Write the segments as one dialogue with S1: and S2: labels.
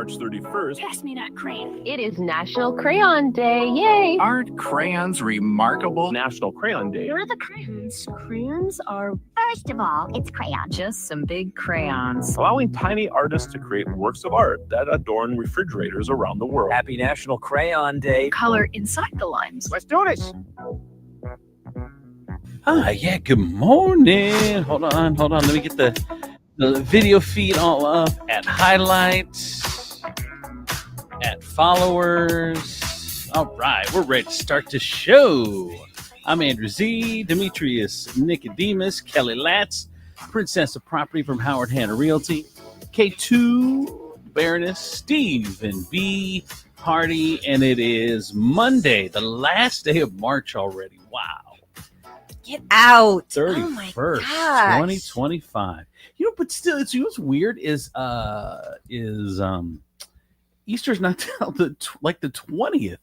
S1: March 31st.
S2: Pass me that crayon.
S3: It is National Crayon Day. Yay!
S4: Aren't crayons remarkable?
S1: National Crayon Day.
S2: Here are the crayons. Crayons are
S5: First of all, it's crayon.
S6: Just some big crayons.
S1: Allowing tiny artists to create works of art that adorn refrigerators around the world.
S7: Happy National Crayon Day.
S6: Color inside the lines.
S7: Let's do this.
S8: Yeah, good morning. Hold on. Let me get the video feed all up at highlights, at followers. All right, we're ready to start the show. I'm Andrew Z, Demetrius, Nicodemus, Kelly Latz, Princess of Property from Howard Hanna Realty, K2, Baroness, Steve, and B. Hardy, and it is Monday, the last day of March already. Wow.
S9: Get out.
S8: 31st, 2025. You know, but still, it's what's weird is Easter's not till the 20th.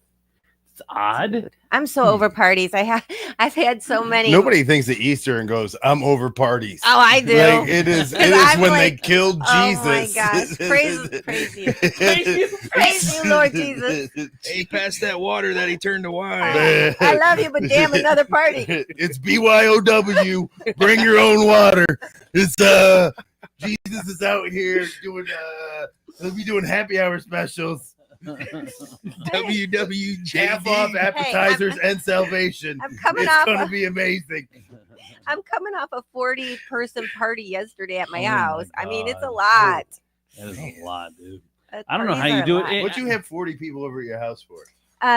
S8: It's odd.
S9: I'm so over parties. I've had so many.
S10: Nobody thinks of Easter and goes, "I'm over parties."
S9: Oh, I do.
S10: Like, it is when they killed Jesus.
S9: Oh my gosh! Praise you, Lord Jesus.
S11: Hey, pass that water that he turned to wine.
S9: I love you, but damn, another party.
S10: It's BYOW. Bring your own water. It's Jesus is out here doing. He'll be doing happy hour specials.
S11: WWJD.
S10: Half off appetizers and salvation. It's going to be amazing.
S9: I'm coming off a 40-person party yesterday at my house. I mean, it's a lot.
S8: That is a lot, dude. I don't know how you do it.
S10: What'd you have 40 people over at your house for?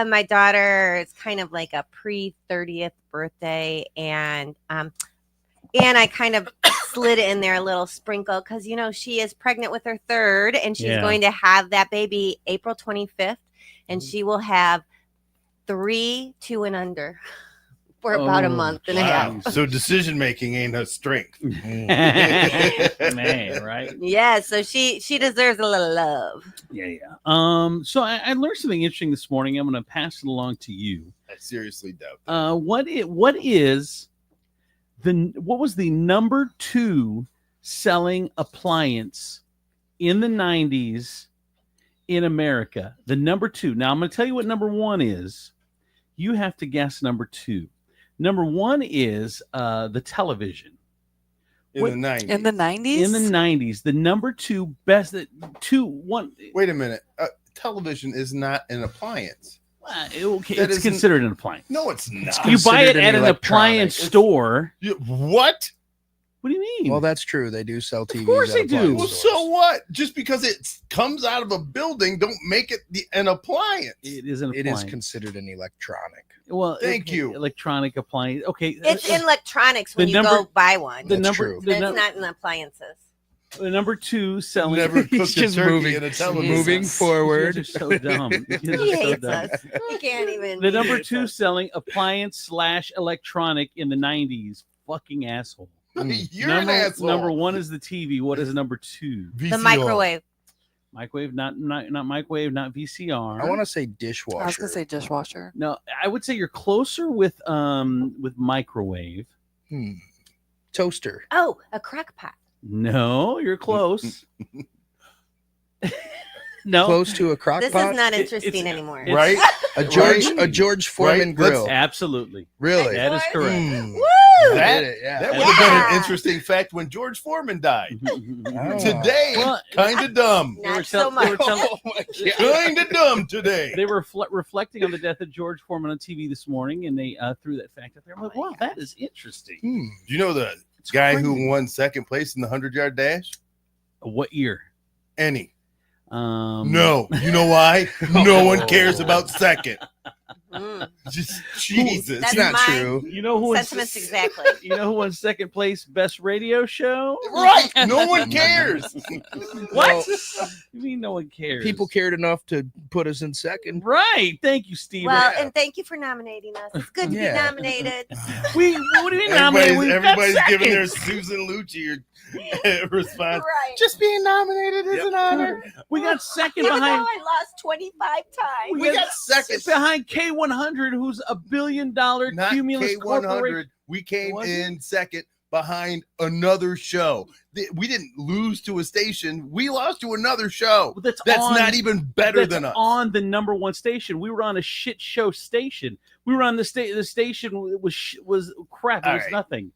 S9: My daughter, it's kind of like a pre-30th birthday, and I kind of slid it in there a little sprinkle because, you know, she is pregnant with her third, and she's going to have that baby April 25th, and she will have 3, 2 and under for about a month and a half.
S10: So decision making ain't her strength.
S8: Man, right?
S9: Yeah, so she deserves a little love.
S8: Yeah. So I learned something interesting this morning. I'm going to pass it along to you.
S10: I seriously doubt that.
S8: What was the number 2 selling appliance in the 90s in America? The number 2. Now I'm going to tell you what number 1 is. You have to guess number 2. Number 1 is the television.
S10: In the 90s.
S6: In the 90s?
S8: In the 90s. The number 2 best. 1.
S10: Wait a minute. Television is not an appliance.
S8: Okay, it's considered an appliance.
S10: No, it's not.
S8: You buy it at an appliance store.
S10: What?
S8: What do you mean?
S11: Well, that's true. They do sell TVs.
S8: Of course they do.
S10: Well, so what? Just because it comes out of a building, don't make it an appliance.
S8: It is an appliance.
S11: It is considered an electronic.
S8: Well,
S10: thank you.
S8: Electronic appliance. Okay.
S9: It's in electronics when you go buy one.
S11: That's true.
S9: It's not in appliances.
S8: The number 2 selling.
S10: Never cooked a turkey in a television.
S11: Moving forward.
S8: You guys are so dumb.
S9: He hates us. He can't even.
S8: The number 2 selling appliance/electronic in the 90s. Fucking asshole.
S10: You're an asshole.
S8: Number 1 is the TV. What is number 2?
S10: VCR.
S9: The microwave.
S8: Microwave, not microwave, not VCR.
S11: I want to say dishwasher.
S6: I was gonna say dishwasher.
S8: No, I would say you're closer with microwave.
S11: Toaster.
S9: Oh, a crock pot.
S8: No, you're close. No,
S11: close to a crock
S9: This
S11: pot.
S9: is not interesting anymore.
S10: Right?
S11: A George Foreman grill.
S8: Absolutely.
S11: Really?
S8: That is correct.
S9: Woo!
S10: That would have been an interesting fact when George Foreman died. Today, kind of dumb.
S9: Not so much.
S10: Kind of dumb today.
S8: They were reflecting on the death of George Foreman on TV this morning, and they threw that fact out there. I'm like, wow, that is interesting.
S10: Do you know the guy who won second place in the 100-yard dash?
S8: What year?
S10: Any. No. You know why? No one cares about second. Just Jesus.
S9: That's
S11: not true.
S8: You know who
S9: sentiments exactly.
S8: You know who won second place best radio show?
S10: Right. No one cares.
S8: What? You mean no one cares?
S11: People cared enough to put us in second.
S8: Right. Thank you, Steve.
S9: Well, and thank you for nominating us. It's good to be nominated.
S8: What do you mean nominated?
S10: Everybody's giving their Susan Lucci response.
S9: Right.
S10: Just being nominated is an honor.
S8: We got second
S9: Even
S8: behind.
S9: though I lost 25 times.
S10: We got second
S8: behind K100, who's $1 billion
S10: Not
S8: cumulus
S10: K100.
S8: corporation.
S10: We came in second behind another show. We didn't lose to a station. We lost to another show. That's not even better than us.
S8: On the number one station. We were on a shit show station. We were on the station was crap. It was nothing.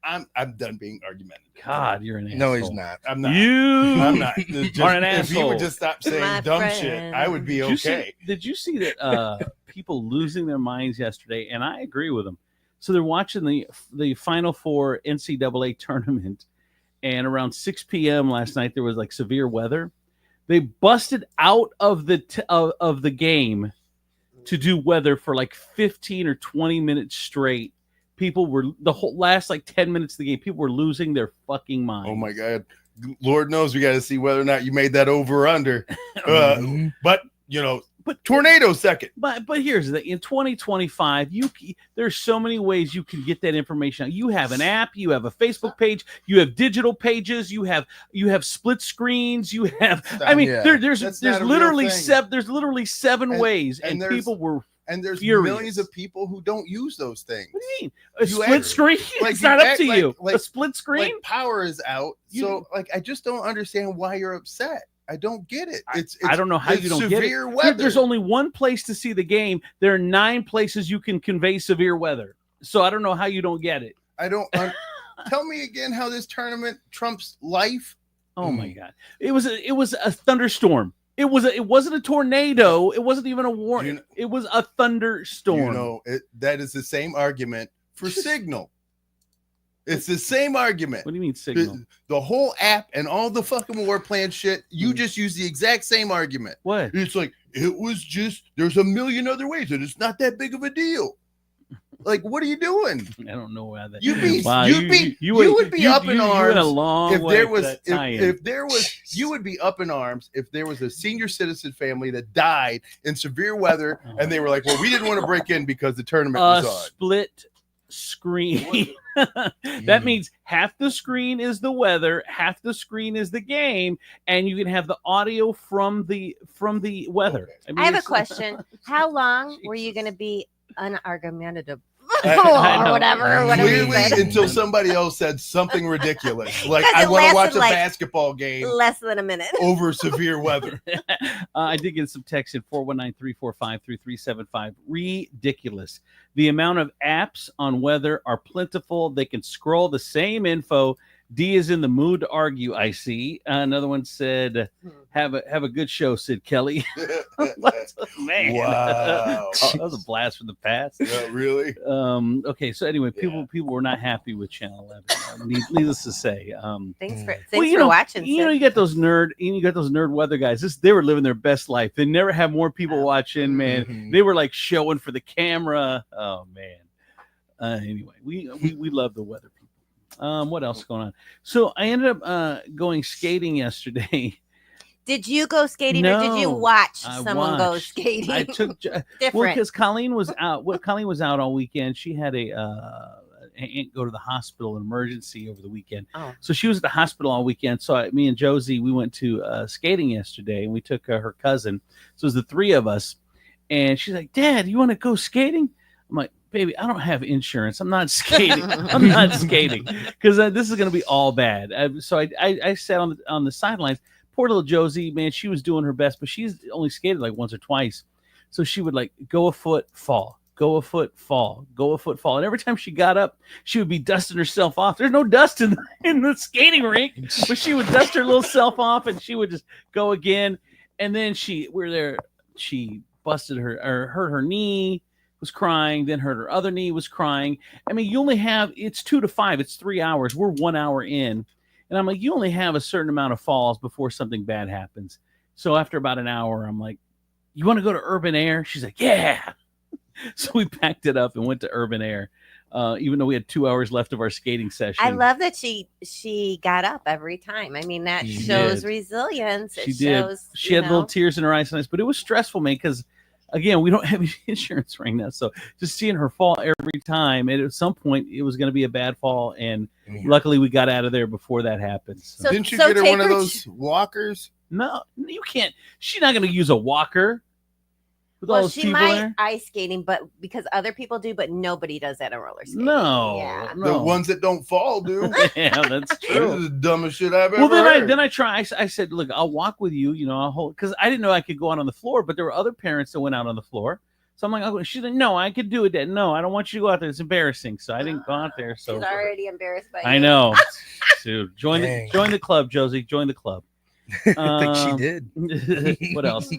S10: I'm done being argumentative.
S8: God, you're an asshole.
S11: No, he's not.
S10: I'm not.
S8: I'm
S10: not.
S8: are an
S10: if
S8: asshole.
S10: you would just stop saying
S9: My
S10: dumb
S9: friend.
S10: shit, I would be okay.
S8: Did you see that people losing their minds yesterday? And I agree with them. So they're watching the Final Four NCAA tournament, and around 6 p.m. last night there was like severe weather. They busted out of the game to do weather for like 15 or 20 minutes straight. People were the whole last like 10 minutes of the game. People were losing their fucking minds.
S10: Oh my God. Lord knows we got to see whether or not you made that over or under. But tornado second.
S8: But here's the in 2025, there's so many ways you can get that information. You have an app, you have a Facebook page, you have digital pages, you have split screens, you have. I mean, there's literally seven ways, and people were.
S10: And there's
S8: furious.
S10: Millions of people who don't use those things.
S8: What do you mean? A split screen? It's not up to you. A split screen?
S10: Like power is out. So I just don't understand why you're upset. I don't get it.
S8: I don't know how you don't get it.
S10: Weather.
S8: There's only one place to see the game. There are 9 places you can convey severe weather. So I don't know how you don't get it.
S10: I don't. Tell me again how this tournament trumps life.
S8: Oh my God! It was a thunderstorm. It wasn't a tornado. It wasn't even a warning. It was a thunderstorm.
S10: That is the same argument for Signal. It's the same argument.
S8: What do you mean Signal?
S10: The whole app and all the fucking war plan shit, you just use the exact same argument.
S8: What?
S10: It's like, it was just, there's a million other ways and it's not that big of a deal. Like, what are you doing?
S8: I don't know why that.
S10: You would be up in arms if there was. You would be up in arms if there was a senior citizen family that died in severe weather, and they were like, "Well, we didn't want to break in because the tournament was on."
S8: Split screen. That means half the screen is the weather, half the screen is the game, and you can have the audio from the weather.
S10: Okay.
S9: I have a question. How long were you going to be unargumentative?
S10: or
S9: whatever.
S10: Clearly, until somebody else said something ridiculous, like I want to watch a basketball game
S9: less than a minute
S10: over severe weather.
S8: I did get some text at 419-345-3375. Ridiculous. The amount of apps on weather are plentiful. They can scroll the same info. D is in the mood to argue, I see. Another one said, have a good show, Sid Kelly. Man.
S10: Wow.
S8: That was a blast from the past.
S10: Really?
S8: Okay, so anyway, people were not happy with Channel 11. Needless to say.
S9: Thanks for watching.
S8: You got those nerd weather guys. They were living their best life. They never have more people watching, man.
S10: Mm-hmm.
S8: They were like showing for the camera. Oh man. Anyway, we love the weather people. What else is going on? So I ended up going skating yesterday.
S9: Did you go skating or did you watch someone go skating?
S8: I took because Colleen was out. Colleen was out all weekend. She had a aunt go to the hospital, an emergency over the weekend.
S9: Oh.
S8: So she was at the hospital all weekend. So me and Josie, we went to skating yesterday, and we took her cousin. So it was the 3 of us, and she's like, "Dad, you want to go skating?" I'm like, "Baby, I don't have insurance. I'm not skating. I'm not skating because this is going to be all bad." So I sat on the sidelines. Poor little Josie, man, she was doing her best, but she's only skated like once or twice. So she would like go a foot, fall, go a foot, fall, go a foot, fall. And every time she got up, she would be dusting herself off. There's no dust in the skating rink, but she would dust her little self off and she would just go again. And then she busted hurt her knee, was crying, then hurt her other knee, was crying. I mean, it's 2 to 5, it's 3 hours. We're 1 hour in. And I'm like, you only have a certain amount of falls before something bad happens. So after about an hour, I'm like, you want to go to Urban Air? She's like, yeah. So we packed it up and went to Urban Air, even though we had 2 hours left of our skating session.
S9: I love that she got up every time. I mean, that shows resilience.
S8: She did. She had little tears in her eyes, but it was stressful, man, because again, we don't have any insurance right now. So just seeing her fall every time, and at some point it was going to be a bad fall. And luckily we got out of there before that happened. So.
S10: Didn't you get her one of those walkers?
S8: No, you can't. She's not going to use a walker. with all
S9: Well,
S8: those
S9: she
S8: people
S9: might
S8: there?
S9: ice skating, but because other people do, but nobody does that on roller skating.
S8: No,
S9: Yeah.
S8: no.
S10: The ones that don't fall do.
S8: Yeah, that's
S10: This
S8: true.
S10: is the dumbest shit I've
S8: Well,
S10: ever heard.
S8: then I try. I said, look, I'll walk with you. You know, I'll hold because I didn't know I could go out on the floor, but there were other parents that went out on the floor. So I'm like, oh, she's like, no, I could do it. Dad. No, I don't want you to go out there. It's embarrassing. So I didn't go out there. So
S9: She's already embarrassed by you.
S8: I know. Dude, join
S11: Dang.
S8: the club, Josie. Join the club.
S11: I think she did.
S8: What else?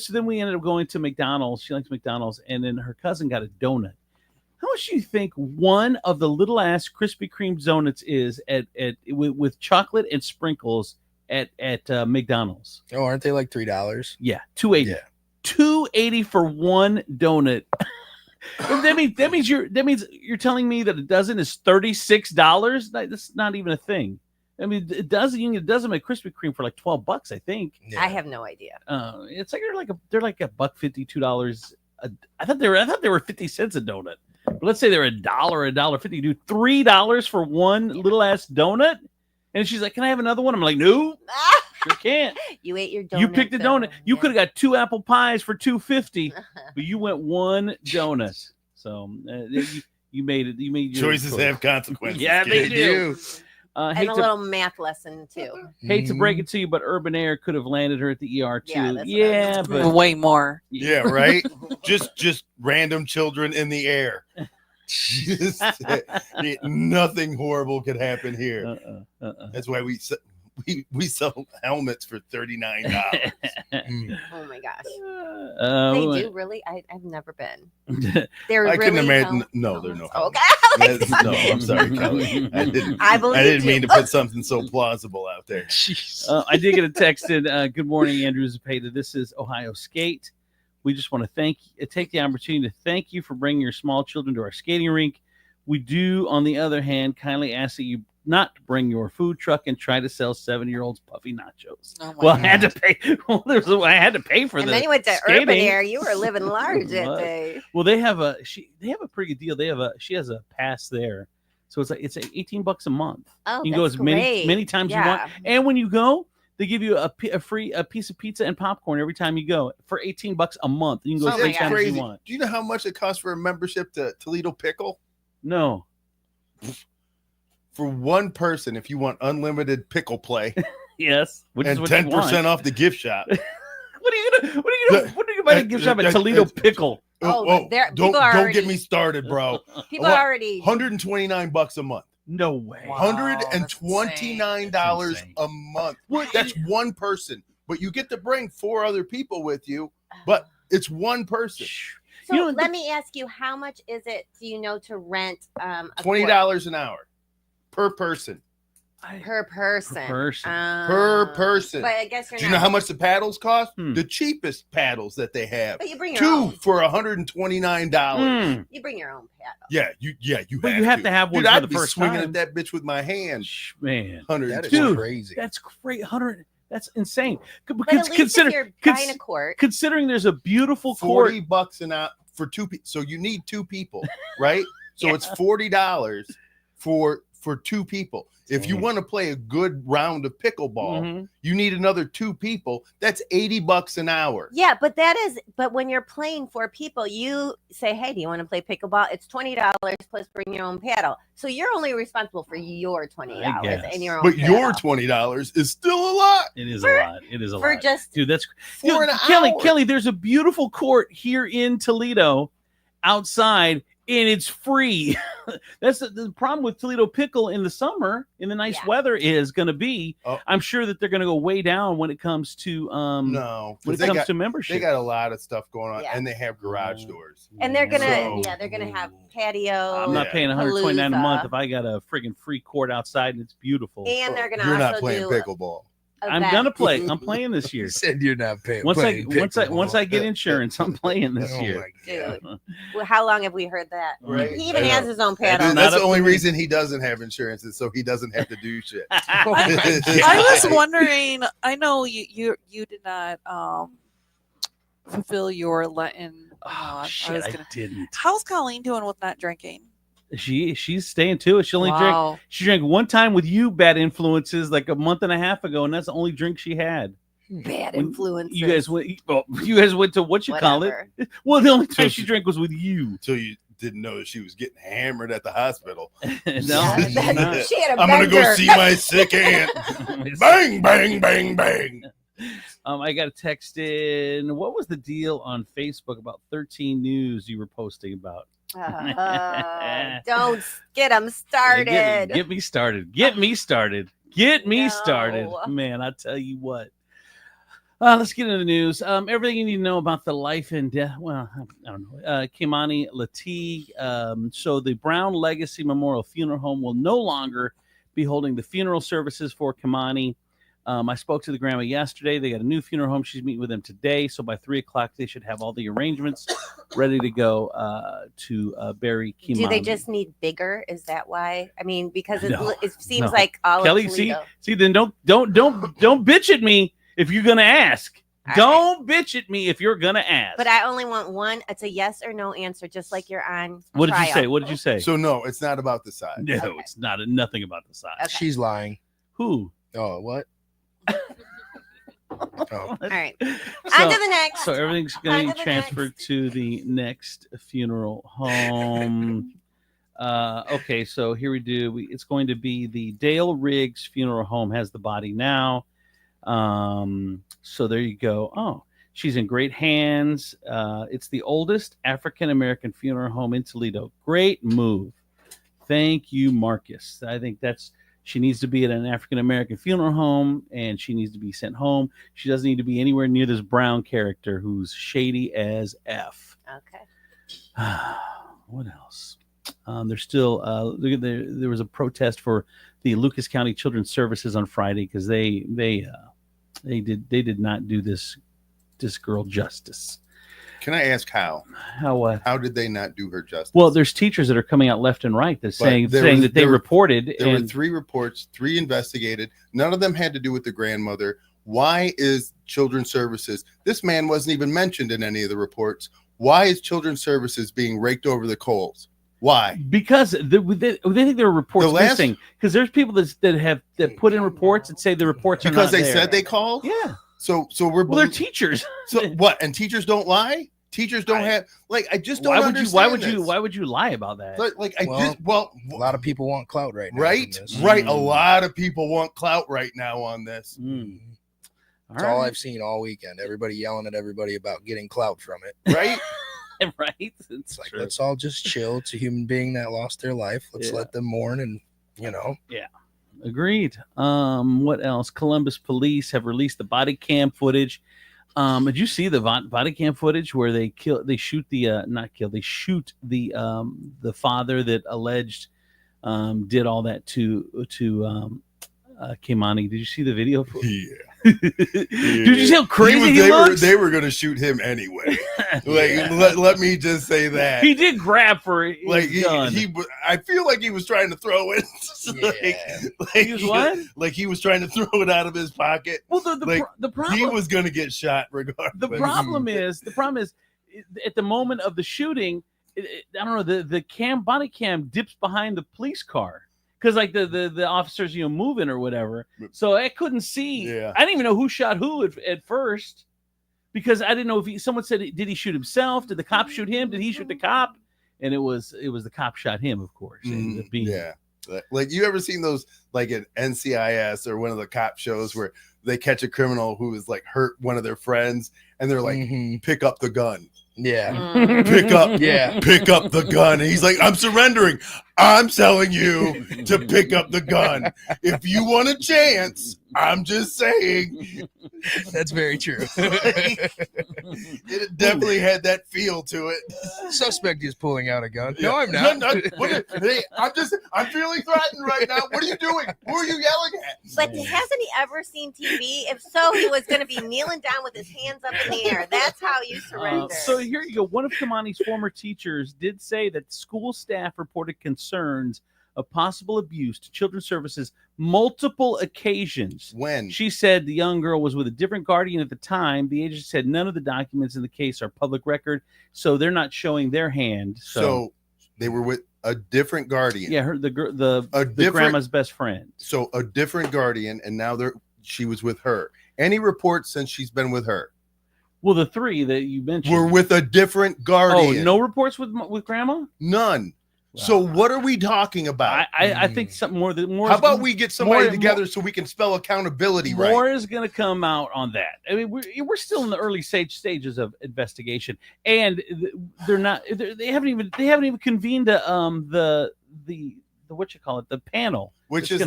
S8: Then we ended up going to McDonald's. She likes McDonald's, and then her cousin got a donut. How much do you think one of the little ass Krispy Kreme donuts is with chocolate and sprinkles at McDonald's?
S11: Oh, aren't they like $3?
S8: Yeah, $2.80.
S11: Yeah.
S8: $2.80 for one donut. that means you're telling me that a dozen is $36. That's not even a thing. I mean, you can get a dozen at Krispy Kreme for like $12, I think.
S9: I have no idea.
S8: It's like they're like $1.50, $2. I thought they were 50 cents a donut. But let's say they're $1.50. Do $3 for one little ass donut? And she's like, "Can I have another one?" I'm like, "No, sure can't."
S9: You ate your donut.
S8: You picked a donut. You
S9: Yeah.
S8: could have got 2 apple pies for $2.50, but you went one donut. So you made it. You made your
S10: Choices
S8: choice.
S10: have consequences.
S8: Yeah, they do.
S9: And
S8: Hate
S9: a
S8: to,
S9: little math lesson too.
S8: hate to break it to you, but Urban Air could have landed her at the ER too.
S9: Yeah, that's what I
S8: Yeah,
S9: was
S8: but
S6: Way more.
S10: Yeah, right. just random children in the air. Just, nothing horrible could happen here. That's why we sell helmets for $39.
S9: Oh my gosh.
S8: well,
S9: They do really? I've never been. They're
S10: I couldn't
S9: really
S10: imagine.
S9: help-
S10: No, they're no.
S9: Okay.
S10: No, I'm sorry, Kelly. I didn't.
S9: I believe
S10: I didn't
S9: you.
S10: mean to put something so plausible out there.
S8: I did get a text in. Good morning, Andrew Zepeda. This is Ohio Skate. We just want to take the opportunity to thank you for bringing your small children to our skating rink. We do, on the other hand, kindly ask that you not bring your food truck and try to sell 7-year-olds puffy nachos.
S6: Oh my
S8: Well, I
S6: God.
S8: had to pay. I had to pay for
S9: And
S8: the
S9: then you went to
S8: skating.
S9: Urban Air. You were living large that
S8: What?
S9: day.
S8: Well, they have a pretty good deal. She has a pass there, so it's $18 a month.
S9: Oh,
S8: You can go
S9: that's
S8: as
S9: great.
S8: many times you want, and when you go, they give you a free piece of pizza and popcorn every time you go for $18 a month. You can go
S9: Oh
S8: as
S9: my
S8: many
S9: gosh.
S8: times as
S10: Crazy.
S8: you want.
S10: Do you know how much it costs for a membership to Toledo Pickle?
S8: No,
S10: For one person, if you want unlimited pickle play
S8: yes, which
S10: and
S8: is what you want.
S10: 10% off the gift shop.
S8: What are you gonna buy a gift shop at Toledo Pickle?
S9: Oh, there-
S10: don't
S9: people are
S10: don't get
S9: already-
S10: me started, bro.
S9: People are already.
S10: $129 a month.
S8: No way.
S10: $129
S8: That's insane.
S10: a month.
S8: Well,
S10: That's one person, but you get to bring 4 other people with you, but it's one person.
S9: So
S8: You know,
S9: let me ask you, how much is it? Do you know to rent a
S10: $20 an hour per person.
S9: per person?
S8: Per person.
S10: Per person.
S9: But I guess you're
S10: Do you
S9: not.
S10: know how much the paddles cost?
S8: Hmm.
S10: The cheapest paddles that they have.
S9: But you bring your
S10: 2
S9: own.
S10: for $129.
S8: Hmm.
S9: You bring your own paddle.
S10: Yeah,
S8: But you have to have one
S10: Dude,
S8: for
S10: I'd
S8: the
S10: be
S8: first
S10: swinging
S8: time.
S10: at that bitch with my hand.
S8: Man,
S11: That is
S8: Dude,
S11: crazy.
S8: that's great. 100. That's insane.
S9: But at least if you're buying a court,
S8: considering there's a beautiful court.
S10: $40 an hour for 2 people. So you need 2 people, right? So
S8: Yeah.
S10: it's $40 for 2 people. If you want to play a good round of pickleball,
S8: Mhm.
S10: you need another 2 people. That's $80 an hour.
S9: yeah, but when you're playing for people, you say, hey, do you want to play pickleball? It's $20 plus bring your own paddle. So you're only responsible for your $20
S8: guess.
S9: and your own
S10: But your
S9: paddle.
S10: $20 is still a lot.
S8: It is a lot. It is a
S9: for
S8: lot.
S9: just
S8: Dude, that's
S10: For an
S8: Kelly.
S10: hour.
S8: Kelly, there's a beautiful court here in Toledo, outside, and it's free. That's the problem with Toledo Pickle in the summer, in the nice
S9: Yeah.
S8: weather, is going to be.
S10: Oh.
S8: I'm sure that they're going to go way down when it comes to
S10: No,
S8: when
S10: 'cause
S8: it comes to membership.
S10: they got a lot of stuff going on,
S9: Yeah.
S10: and they have garage doors.
S9: and they're gonna
S10: So-
S9: they're gonna have patio.
S8: I'm not
S10: Yeah.
S8: paying $129 a month
S9: Palooza.
S8: if I got a friggin' free court outside and it's beautiful.
S9: And they're gonna
S10: You're
S9: also
S10: not playing
S9: do
S10: pickleball.
S8: I'm gonna play. I'm playing this year.
S11: You said you're not paying.
S8: Once
S11: playing
S8: once I
S11: pickleball.
S8: get insurance, I'm playing this
S11: Oh
S8: year.
S11: my God.
S9: Dude, well, how long have we heard that?
S10: Right.
S9: He even
S10: I know.
S9: has his own
S10: That's
S9: paddle.
S8: Not
S10: the
S8: up
S10: only
S8: to me.
S10: reason he doesn't have insurance is so he doesn't have to do shit.
S6: I was wondering. I know you did not fulfill your Latin.
S8: Oh shit, I didn't.
S6: How's Colleen doing with not drinking?
S8: She's staying to it. She only drank.
S6: Wow.
S8: She drank one time with you, bad influences, like a month and a half ago, and that's the only drink she had.
S9: Bad influences.
S8: You guys went to what you call it? Well, the only time she drank was with you.
S10: So you didn't know that she was getting hammered at the hospital.
S8: No,
S9: she had a
S10: I'm gonna go
S9: bender.
S10: see my sick aunt. Bang, bang, bang, bang.
S8: I got a text in. What was the deal on Facebook about 13 News you were posting about?
S9: Don't get them started.
S8: Get me started. Get me started. Get me started. Man, I tell you what. Let's get into the news. Everything you need to know about the life and death. Well, I don't know. Kimani Lateef. So the Brown Legacy Memorial Funeral Home will no longer be holding the funeral services for Kimani. I spoke to the grandma yesterday. They got a new funeral home. She's meeting with them today. So by 3:00, they should have all the arrangements ready to go to bury Kimani.
S9: Do they just need bigger? Is that why? I mean, because
S8: No,
S9: it seems like all
S8: Kelly,
S9: of Toledo.
S8: see, then don't bitch at me if you're gonna ask. Don't bitch at me if you're gonna ask.
S9: But I only want one. It's a yes or no answer, just like you're on.
S8: What did
S9: trial.
S8: you say? What did you say?
S10: So no, it's not about the size.
S8: No, it's not. Nothing about the size.
S9: Okay.
S11: She's lying.
S8: Who?
S11: Oh, what?
S9: All right.
S8: So,
S9: on to the next.
S8: So everything's going to
S9: On
S8: be
S9: to the
S8: transferred to the next funeral home. Okay, so here we do. It's going to be the Dale Riggs Funeral Home has the body now. So there you go. Oh, she's in great hands. It's the oldest African-American funeral home in Toledo. Great move. Thank you, Marcus. I think she needs to be at an African-American funeral home, and she needs to be sent home. She doesn't need to be anywhere near this Brown character who's shady as F.
S9: Okay.
S8: What else? There's still there was a protest for the Lucas County Children's Services on Friday because they did not do this girl justice.
S10: Can I ask how?
S8: How what?
S10: How did they not do her justice?
S8: Well, there's teachers that are coming out left and right that saying that they reported.
S10: There were 3 reports, 3 investigated. None of them had to do with the grandmother. Why is Children's Services? This man wasn't even mentioned in any of the reports. Why is Children's Services being raked over the coals? Why?
S8: Because they think there are reports missing. Because there's people that put in reports and say the reports are not there.
S10: Because they said they called.
S8: Yeah.
S10: So
S8: they're teachers.
S10: So what? And teachers don't lie. Teachers don't have I just don't understand.
S8: Why would you lie about that?
S11: A lot of people want clout right now.
S10: Right. A lot of people want clout right now on this.
S11: That's all I've seen all weekend. Everybody yelling at everybody about getting clout from it.
S10: Right.
S8: Right.
S11: It's like, let's all just chill. It's a human being that lost their life. Let's let them mourn and,
S8: Yeah. Agreed. What else? Columbus police have released the body cam footage. Did you see the body cam footage where they shoot the father that alleged did all that to Kimani? Did you see the video?
S10: Yeah.
S8: Did you see how crazy he looks?
S10: They were going to shoot him anyway. Let me just say that
S8: he did grab for it.
S10: I feel like he was trying to throw it.
S8: He was what?
S10: Like he was trying to throw it out of his pocket.
S8: Well, the problem,
S10: he was going to get shot regardless.
S8: The problem is at the moment of the shooting, I don't know, the body cam dips behind the police car. Because the officers, moving or whatever. So I couldn't see.
S10: Yeah.
S8: I didn't even know who shot who at first. Because I didn't know if someone said, did he shoot himself? Did the cop shoot him? Did he shoot the cop? And it was the cop shot him, of course.
S10: Yeah. Like, you ever seen those, like in NCIS or one of the cop shows where they catch a criminal who is like hurt one of their friends and they're like, pick up the gun.
S11: Yeah.
S10: Pick up the gun. And he's like, I'm surrendering. I'm telling you to pick up the gun. If you want a chance, I'm just saying.
S11: That's very true.
S10: It definitely had that feel to it.
S11: Suspect is pulling out a gun.
S10: Yeah.
S11: No, I'm not.
S10: I'm feeling threatened right now. What are you doing? Who are you yelling at?
S9: But hasn't he ever seen TV? If so, he was going to be kneeling down with his hands up in the air. That's how you surrender.
S8: So here you go. One of Kimani's former teachers did say that school staff reported concerns of possible abuse to Children's Services multiple occasions.
S10: When?
S8: She said the young girl was with a different guardian at the time. The agency said none of the documents in the case are public record, so they're not showing their hand. So
S10: they were with a different guardian.
S8: Yeah, the grandma's best friend.
S10: So a different guardian, and now she was with her. any reports since she's been with her?
S8: Well, the 3 that you mentioned
S10: were with a different guardian.
S8: Oh, no reports with Grandma?
S10: None. Wow. So what are we talking about?
S8: I think something more.
S10: How about we get somebody together so we can spell accountability right?
S8: More is going to come out on that. I mean, we're still in the early stages of investigation, and they're not. They haven't even convened the the panel,
S10: which is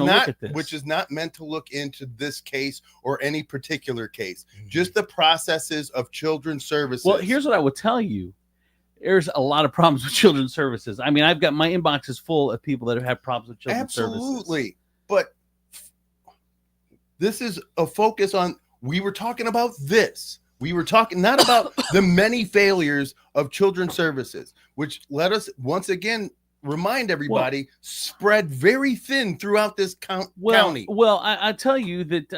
S10: not meant to look into this case or any particular case, just the processes of children's services.
S8: Well, here's what I would tell you. There's a lot of problems with children's services. I mean, I've got my inbox is full of people that have had problems with children's services.
S10: Absolutely. But this is a focus on, we were talking about this. We were talking not about the many failures of children's services, which let us once again remind everybody spread very thin throughout this county.
S8: Well, I tell you that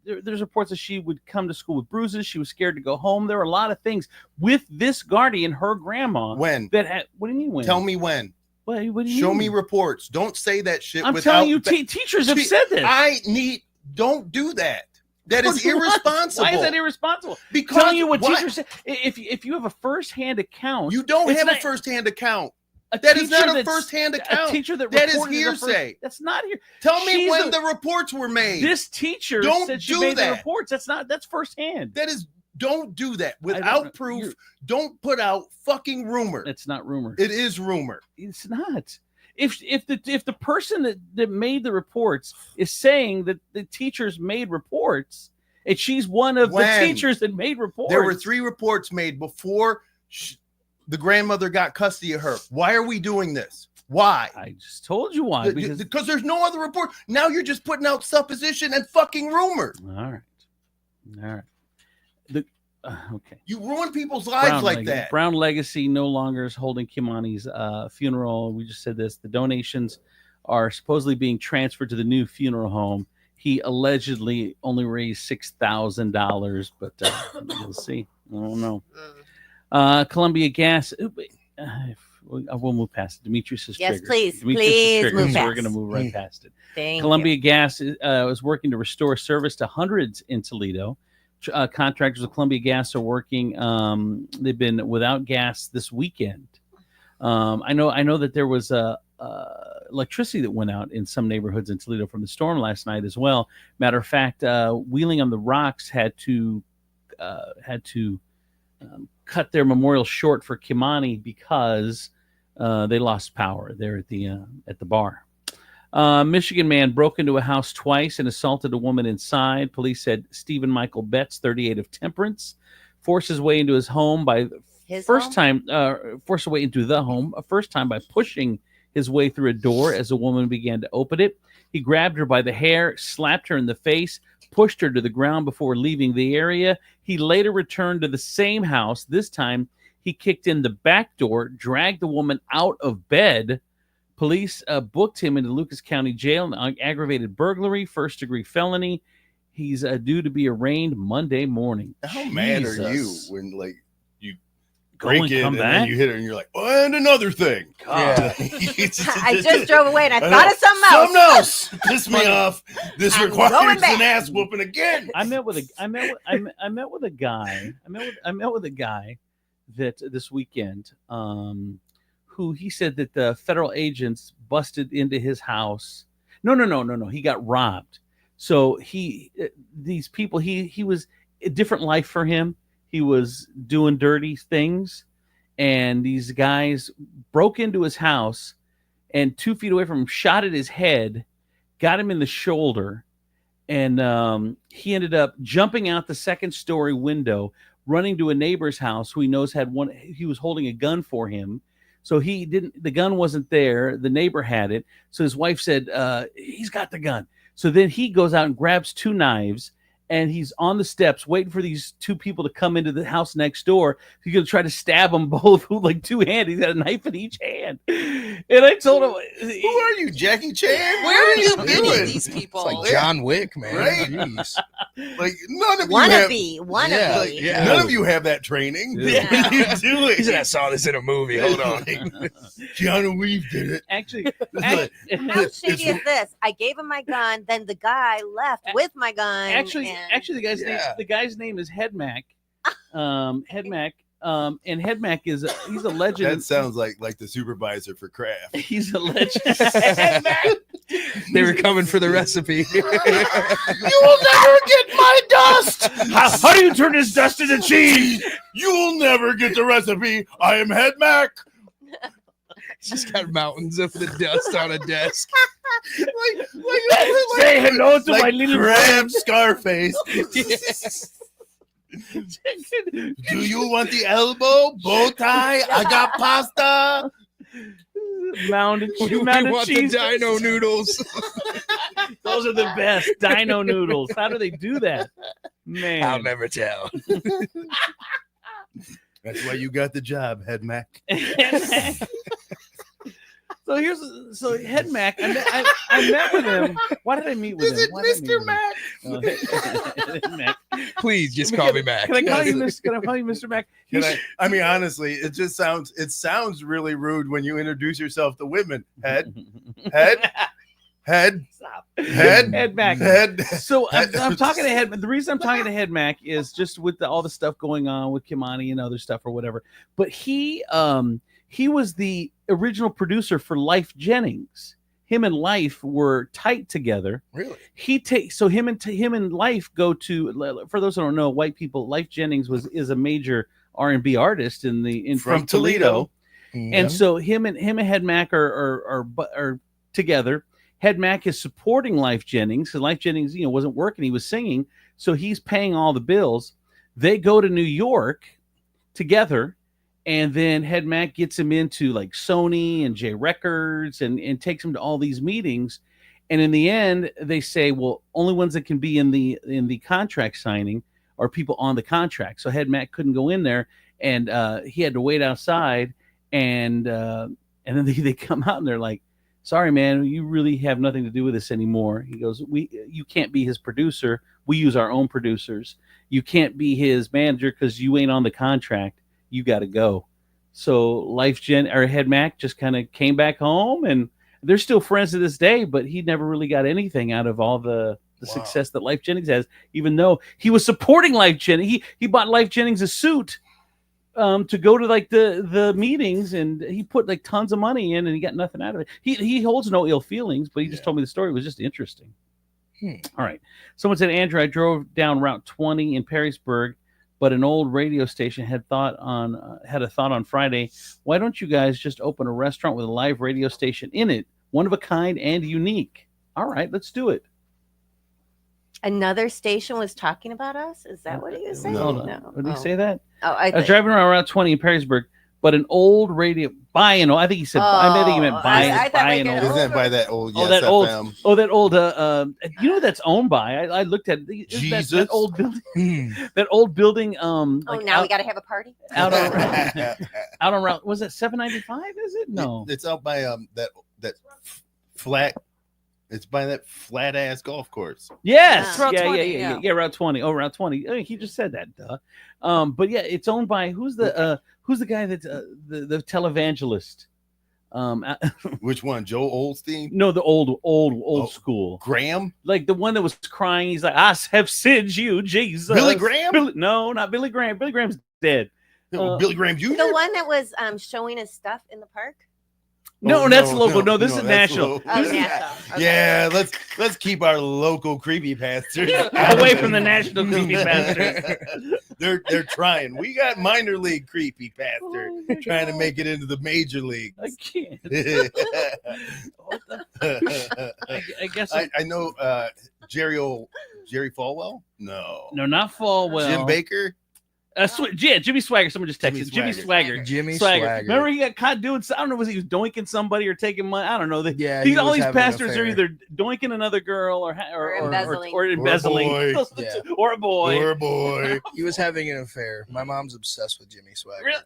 S8: there's reports that she would come to school with bruises. She was scared to go home. There were a lot of things with this guardian, her grandma.
S10: When?
S8: What do you mean when?
S10: Tell me when.
S8: What do you
S10: Show
S8: mean?
S10: me reports. Don't say that shit.
S8: I'm telling you, teachers have said this.
S10: Don't do that. That is irresponsible.
S8: Why is that irresponsible?
S10: Because
S8: telling you what teachers say. If you have a firsthand account,
S10: you don't have a firsthand account. That is not a first-hand account.
S8: A teacher
S10: that is hearsay.
S8: That's not here.
S10: Tell me when the reports were made.
S8: This teacher said she made the reports. That's firsthand.
S10: That is. Don't do that without proof. Don't put out fucking rumor.
S8: It's not rumor.
S10: It is rumor.
S8: It's not. If the person that made the reports is saying that the teachers made reports, and she's one of the teachers that made reports,
S10: there were 3 reports made before the grandmother got custody of her. Why are we doing this? Why?
S8: I just told you why.
S10: Because there's no other report. Now you're just putting out supposition and fucking rumor.
S8: All right. Okay.
S10: You ruin people's lives that.
S8: Brown Legacy no longer is holding Kimani's funeral. We just said this. The donations are supposedly being transferred to the new funeral home. He allegedly only raised $6,000, but we'll see. I don't know. Columbia Gas. We'll move past it. Demetrius is
S9: yes,
S8: triggered.
S9: Please move past.
S8: So we're going to move right past it.
S9: Thank
S8: Columbia
S9: you.
S8: Gas is working to restore service to hundreds in Toledo. Contractors with Columbia Gas are working. They've been without gas this weekend. I know that there was electricity that went out in some neighborhoods in Toledo from the storm last night as well. Matter of fact, Wheeling on the Rocks had to cut their memorial short for Kimani because they lost power there at the bar. Michigan man broke into a house twice and assaulted a woman inside. Police said Stephen Michael Betts, 38 of Temperance, forced his way into his home by first time by pushing his way through a door as a woman began to open it. He grabbed her by the hair, slapped her in the face, pushed her to the ground before leaving the area. He later returned to the same house. This time, he kicked in the back door, dragged the woman out of bed. Police booked him into Lucas County Jail on aggravated burglary, first-degree felony. He's due to be arraigned Monday morning.
S10: How mad are you when you break in and then you hit her and you're like, oh, and another thing.
S11: Yeah.
S9: I just drove away and I thought of something else.
S10: Something else pissed me off. This requires an ass whooping again.
S8: I met with a guy that this weekend who he said that the federal agents busted into his house. No. He got robbed. So these people, he was a different life for him. He was doing dirty things, and these guys broke into his house and 2 feet away from him, shot at his head, got him in the shoulder, and he ended up jumping out the second-story window, running to a neighbor's house who he knows he was holding a gun for him. So the gun wasn't there. The neighbor had it. So his wife said, he's got the gun. So then he goes out and grabs 2 knives, and he's on the steps waiting for these 2 people to come into the house next door. He's going to try to stab them both with like 2 hands. He's got a knife in each hand. And I told him,
S10: "Who are you, Jackie Chan?
S6: Where are you
S10: doing?
S6: meeting these people?
S11: It's like John Wick, man.
S10: Right?
S11: Jeez.
S10: Like none of you
S9: Wannabe.
S11: Yeah,
S10: like,
S11: yeah.
S10: none of you have that training.
S8: Yeah.
S10: What are you doing?
S11: He said, I saw this in a movie. Hold on.
S10: Keanu Reeves did it.
S8: actually,
S9: How shitty is this? I gave him my gun, then the guy left with my gun.
S8: actually,
S9: and-
S8: the guy's name is Headmac. Headmac. And Headmac he's a legend.
S10: That sounds like the supervisor for Kraft.
S8: He's a legend. Headmac.
S11: They were coming for the recipe.
S10: You will never get my dust.
S8: How do you turn this dust into cheese?
S10: You will never get the recipe. I am Head Mac.
S11: Just got mountains of the dust on a desk.
S8: Say hello to my little
S10: Crab Scarface. Do you want the elbow, bow tie? I got pasta.
S8: Mounted
S11: We want
S8: cheese.
S11: the dino noodles.
S8: Those are the best dino noodles. How do they do that, man?
S11: I'll never tell.
S10: That's why you got the job, Head Mac.
S8: So Headmac. I met with him. Why did I meet with him?
S10: Is it Mr. Mac?
S8: Mac.
S11: Please just call me Mac.
S8: Can I call you Mr. Mac?
S10: I mean, honestly, it sounds really rude when you introduce yourself to women. Head.
S8: Stop.
S10: Headmac.
S8: Head. So I'm talking to Headmac. The reason I'm talking to Headmac is just with all the stuff going on with Kimani and other stuff or whatever. But he was the original producer for Life Jennings. Him and Life were tight together.
S11: Really?
S8: Him and Life go to, for those who don't know, white people. Life Jennings is a major R&B artist from Toledo.
S11: Mm-hmm.
S8: And so him and Headmac are together. Headmac is supporting Life Jennings because Life Jennings, wasn't working. He was singing, so he's paying all the bills. They go to New York together. And then Headmac gets him into like Sony and J Records and takes him to all these meetings. And in the end, they say, well, only ones that can be in the contract signing are people on the contract. So Headmac couldn't go in there, and he had to wait outside. And then they come out and they're like, sorry, man, you really have nothing to do with this anymore. He goes, you can't be his producer. We use our own producers. You can't be his manager because you ain't on the contract. You got to go. So Headmac just kind of came back home, and they're still friends to this day, but he never really got anything out of all the success that Life Jennings has, even though he was supporting Life Jennings. He bought Life Jennings a suit to go to like the meetings, and he put like tons of money in, and he got nothing out of it. He holds no ill feelings, but he just told me the story. It was just interesting. All right. Someone said, Andrew, I drove down Route 20 in Perrysburg, but an old radio station had a thought on Friday. Why don't you guys just open a restaurant with a live radio station in it, one of a kind and unique? All right, let's do it.
S9: Another station was talking about us? Is that what he was saying?
S8: No. Did he say that?
S9: Oh,
S8: I was driving around Route 20 in Perrysburg, but an old radio I think he said. I think he meant buy an old.
S10: Isn't that by that old?
S8: Oh, that FM. That old. That's owned by. I looked at
S10: Jesus.
S8: That old building. That old building.
S9: Now we got to have a party.
S8: Out on Route. Was it 795? Is it? No.
S10: It's out by that flat. It's by that flat ass golf course.
S8: Yes.
S6: Route 20,
S8: Route 20. Oh, Route 20. I mean, he just said that. Duh. But yeah, it's owned by who's the guy that's the televangelist?
S10: Which one? Joe Olstein?
S8: No, the old school.
S10: Graham?
S8: Like the one that was crying. He's like, I have sinned you, Jesus.
S10: Billy Graham?
S8: No, not Billy Graham. Billy Graham's dead.
S10: Billy Graham Jr.?
S9: The one that was showing his stuff in the park?
S8: No, that's local. No, this is national.
S9: National. Okay.
S10: Yeah, let's keep our local creepypasters
S8: away from the national creepypasters.
S10: They're trying. We got minor league creepypaster trying to make it into the major leagues.
S8: I can't. I guess
S10: I know Jerry Falwell. No,
S8: not Falwell.
S10: Jim Baker.
S8: Jimmy Swagger. Someone just texted. Jimmy Swagger. Remember he got caught doing. I don't know. Was he doinking somebody or taking money? I don't know. All these pastors are either doinking another girl or embezzling, or a boy.
S11: He was having an affair. My mom's obsessed with Jimmy Swagger.
S8: Really?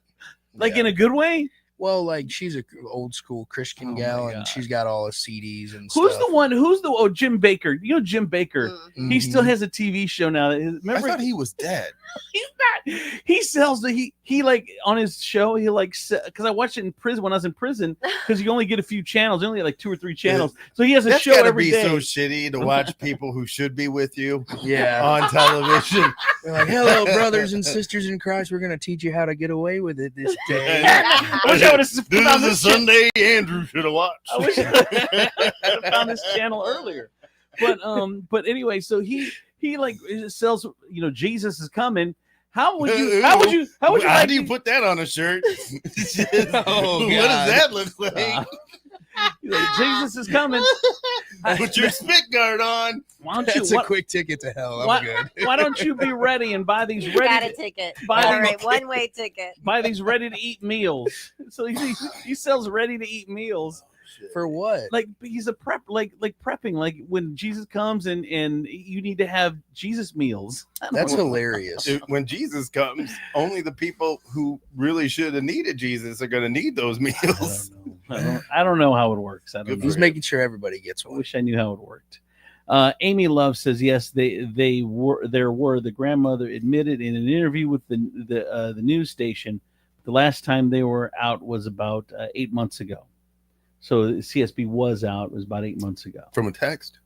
S8: Like in a good way?
S11: Well, like she's a old school Christian gal, and she's got all the CDs and
S8: Who's
S11: stuff.
S8: the one? Jim Baker. You know Jim Baker.
S9: Mm-hmm.
S8: He still has a TV show now. Remember,
S10: I thought he was dead.
S8: He's not. He sells he like on his show. He like because I watched it in prison when I was in prison because you only get a few channels. You only get like 2 or 3 channels. So he has a show every day.
S10: That's gotta be so shitty to watch people who should be with you.
S11: Yeah.
S10: On television.
S11: They're like, hello, brothers and sisters in Christ. We're gonna teach you how to get away with it this day.
S8: I wish I would have
S10: This is a Sunday Andrew should have watched.
S8: I wish I had found this channel earlier. But anyway, so he like sells, Jesus is coming. How do you
S10: put that on a shirt?
S11: Oh,
S10: what does that look like?
S8: Jesus is coming.
S10: Put your spit guard on.
S11: That's a quick ticket to hell. I'm good.
S8: Why don't you be ready and buy these
S9: You
S8: ready?
S9: got a ticket. All right, one-way ticket.
S8: Buy these ready-to-eat meals. So he sells ready-to-eat meals.
S11: For what?
S8: Like he's a prep, like prepping, like when Jesus comes and you need to have Jesus meals.
S11: That's hilarious.
S10: When Jesus comes, only the people who really should have needed Jesus are going to need those meals.
S8: I don't know how it works. I don't know.
S11: He's making sure everybody gets one.
S8: I wish I knew how it worked. Amy Love says yes. They were. The grandmother admitted in an interview with the news station the last time they were out was about 8 months ago. So CSB was out. It was about 8 months ago.
S10: From a text?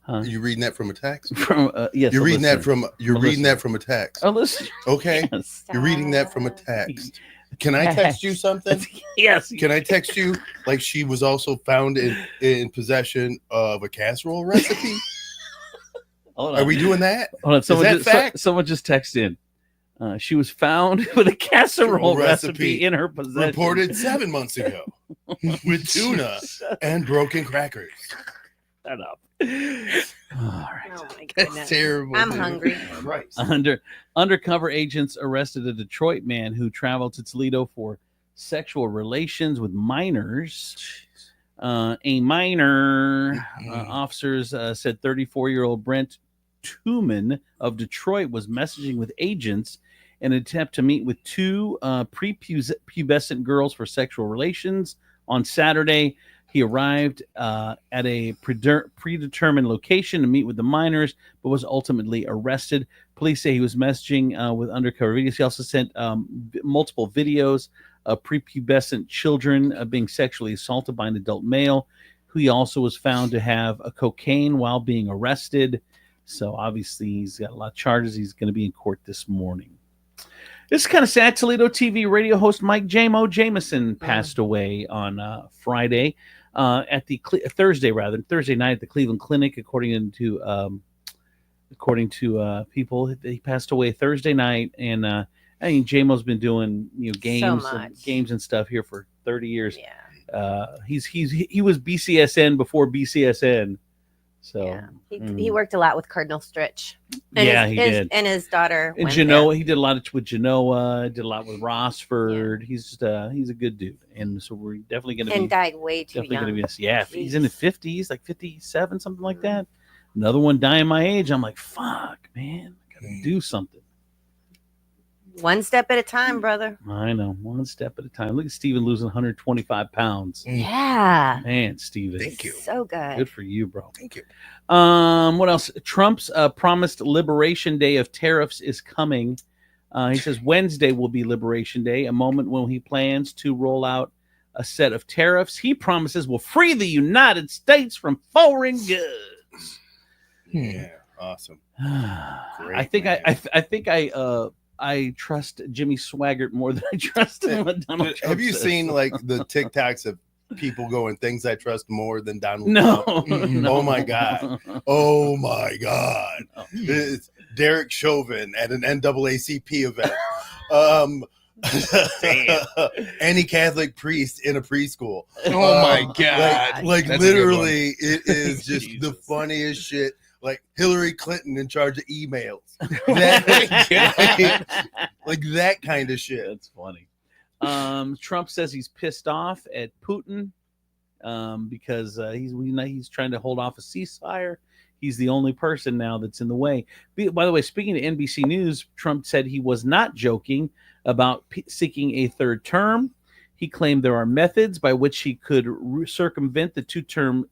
S8: Huh?
S10: Are you reading that from a text?
S8: From yes.
S10: You're reading that from. You're reading that from a text.
S8: Oh, listen.
S10: Okay.
S8: Yes.
S10: You're reading that from a text. Can I text you something?
S8: Yes.
S10: Can I text you like she was also found in possession of a casserole recipe?
S8: Hold on.
S10: Are we doing that?
S8: Hold on.
S10: Is that fact?
S8: Someone just texted in. She was found with a casserole recipe in her possession.
S10: Reported 7 months ago with tuna and broken crackers.
S8: Shut up. All right.
S9: Oh my goodness.
S11: That's terrible.
S9: I'm hungry.
S10: Christ.
S8: Undercover agents arrested a Detroit man who traveled to Toledo for sexual relations with minors. A minor, officers said 34-year-old Brent Tuman of Detroit was messaging with agents in an attempt to meet with 2 prepubescent girls for sexual relations. On Saturday, he arrived at a predetermined location to meet with the minors, but was ultimately arrested. Police say he was messaging with undercover videos. He also sent multiple videos of prepubescent children being sexually assaulted by an adult male, who he also was found to have a cocaine while being arrested. So obviously he's got a lot of charges. He's going to be in court this morning. This is kind of sad. Toledo TV radio host Mike Jamo Jameson passed away on Friday at the Thursday night at the Cleveland Clinic. According to people, he passed away Thursday night. And I mean, Jamo's been doing games and stuff here for 30 years.
S9: Yeah.
S8: He was BCSN before BCSN. So
S9: yeah. He worked a lot with Cardinal Stritch.
S8: And he did.
S9: And his daughter.
S8: And Genoa, he did a lot with Genoa, did a lot with Rossford. Yeah. He's a good dude. And so we're definitely going to be.
S9: And died way too young.
S8: He's in the 50s, like 57, something like that. Another one dying my age. I'm like, fuck, man. I got to do something.
S9: One step at a time, brother.
S8: I know. One step at a time. Look at Steven losing 125 pounds.
S9: Yeah.
S8: Man, Steven.
S11: Thank you.
S9: So good.
S8: Good for you, bro.
S11: Thank you.
S8: What else? Trump's promised Liberation Day of tariffs is coming. He says Wednesday will be Liberation Day, a moment when he plans to roll out a set of tariffs he promises will free the United States from foreign goods.
S10: Yeah, awesome.
S8: Great, I think I trust Jimmy Swaggart more than I trust Donald Trump.
S10: Have you seen like the TikToks of people going, things I trust more than Donald Trump?
S8: No.
S10: Oh my God. Oh my God. It's Derek Chauvin at an NAACP event. Any Catholic priest in a preschool.
S11: Oh my God.
S10: Like literally, it is just the funniest shit. Like Hillary Clinton in charge of emails. Like that kind of shit.
S8: That's funny. Trump says he's pissed off at Putin because he's trying to hold off a ceasefire. He's the only person now that's in the way. By the way, speaking to NBC News, Trump said he was not joking about seeking a third term. He claimed there are methods by which he could circumvent the two-term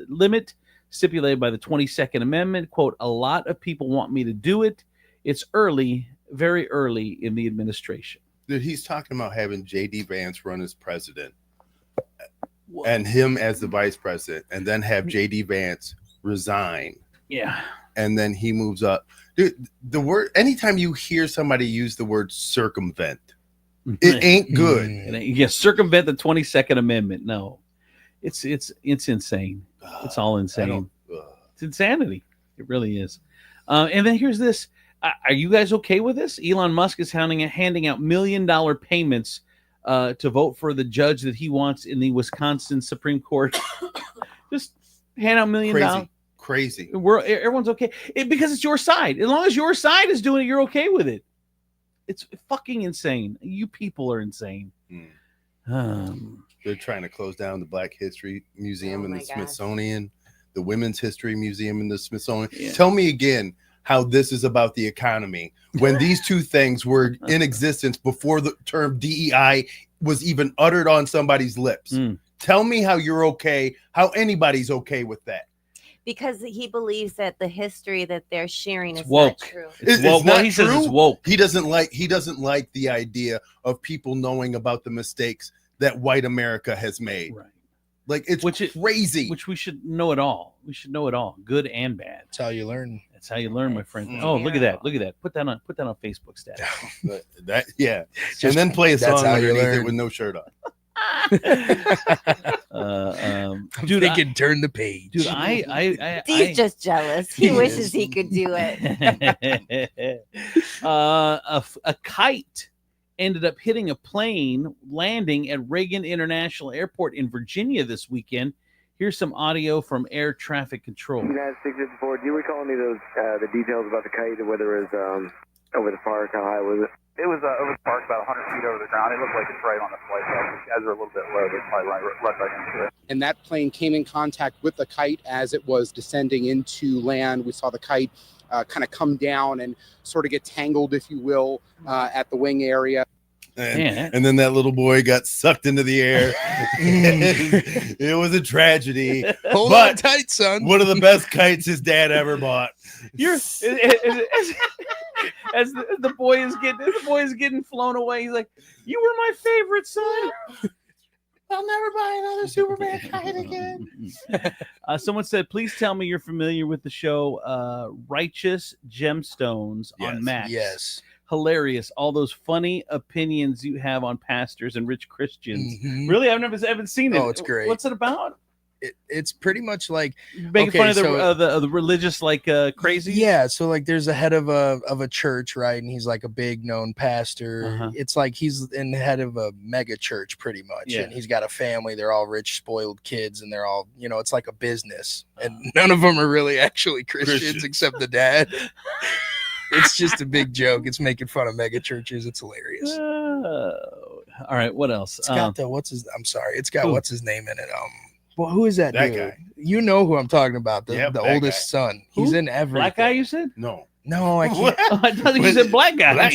S8: limit stipulated by the 22nd Amendment. Quote, a lot of people want me to do it. It's early, very early in the administration.
S10: Dude, he's talking about having J.D. Vance run as president and him as the vice president, and then have J.D. Vance resign.
S8: Yeah.
S10: And then he moves up. Dude, the word, anytime you hear somebody use the word circumvent, it ain't good.
S8: Yes, circumvent the 22nd Amendment. No. It's insane. It's all insane. It's insanity. It really is. And then here's this. Are you guys okay with this? Elon Musk is handing out $1 million payments to vote for the judge that he wants in the Wisconsin Supreme Court. Just hand out $1 million.
S10: Crazy.
S8: Everyone's okay because it's your side. As long as your side is doing it, you're okay with it. It's fucking insane. You people are insane.
S10: They're trying to close down the Black History Museum and the Smithsonian, the Women's History Museum and the Smithsonian. Yeah. Tell me again how this is about the economy when these two things were in existence before the term DEI was even uttered on somebody's lips. Tell me how you're okay, how anybody's okay with that.
S9: Because he believes that the history that they're sharing is
S8: woke.
S9: Not true.
S10: It's not
S8: he
S10: true.
S8: Says it's woke.
S10: He doesn't like the idea of people knowing about the mistakes that white America has made.
S8: Right.
S10: Like it's crazy.
S8: Which we should know it all. We should know it all, good and bad.
S11: That's how you learn.
S8: That's how you learn, my friend. Oh, look at that! Look at that! Put that on Facebook status.
S10: And then play a song underneath it with no shirt on.
S11: Dude, they can turn the page.
S9: Dude, he's just jealous. He wishes he could do it.
S8: A kite ended up hitting a plane landing at Reagan International Airport in Virginia this weekend. Here's some audio from air traffic control.
S12: United 654, do you recall any of those the details about the kite, whether it was over the park? How high was it?
S13: It was over the park, about 100 feet over the ground. It looked like it's right on the flight deck. These guys are a little bit low. They probably right into it.
S14: And that plane came in contact with the kite as it was descending into land. We saw the kite kind of come down and sort of get tangled, if you will, at the wing area.
S10: And then that little boy got sucked into the air. It was a tragedy.
S11: Hold on tight, son.
S10: One of the best kites his dad ever bought.
S8: As the boy is getting flown away, he's like, "You were my favorite son.
S11: I'll never buy another Superman kite again."
S8: Someone said, "Please tell me you're familiar with the show Righteous Gemstones on Max."
S11: Yes.
S8: Hilarious. All those funny opinions you have on pastors and rich Christians. Really? I haven't seen it.
S11: Oh, it's great.
S8: What's it about?
S11: It's pretty much like
S8: making fun of the religious, like crazy.
S11: Yeah. So like there's a head of a church, right? And he's like a big known pastor. It's like he's in the head of a mega church pretty much.
S8: Yeah.
S11: And he's got a family. They're all rich, spoiled kids. And they're all, it's like a business. And none of them are really actually Christians except the dad. It's just a big joke. It's making fun of mega churches. It's hilarious.
S8: All right, what else?
S11: It's got what's his name in it? Well, who is that
S10: dude?
S11: Guy. You know who I'm talking about? The oldest son. He's in everything.
S8: Black guy, you said?
S10: No,
S11: I can't.
S8: I thought you said black guy.
S11: I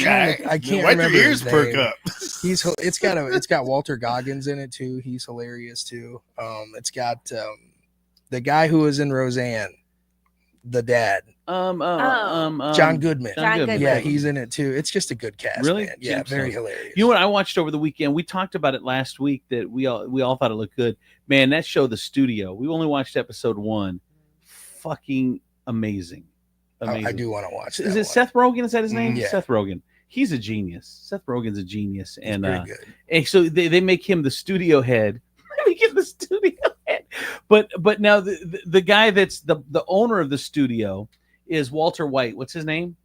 S11: can't remember.
S10: Your ears perk up.
S11: It's got Walter Goggins in it too. He's hilarious too. It's got the guy who was in Roseanne. The dad, John Goodman. Yeah, he's in it too. It's just a good cast.
S8: Really?
S11: Man. Yeah, very hilarious.
S8: You know what I watched over the weekend? We talked about it last week that we all thought it looked good. Man, that show, The Studio. We only watched episode 1. Fucking amazing.
S11: I do want to watch.
S8: Is it Seth Rogen? Is that his name?
S11: Yeah.
S8: Seth Rogen. He's a genius. Seth Rogen's a genius,
S11: He's pretty good.
S8: And so they make him the studio head. They get the studio head. But now the guy that's the owner of the studio is Walter White. What's his name?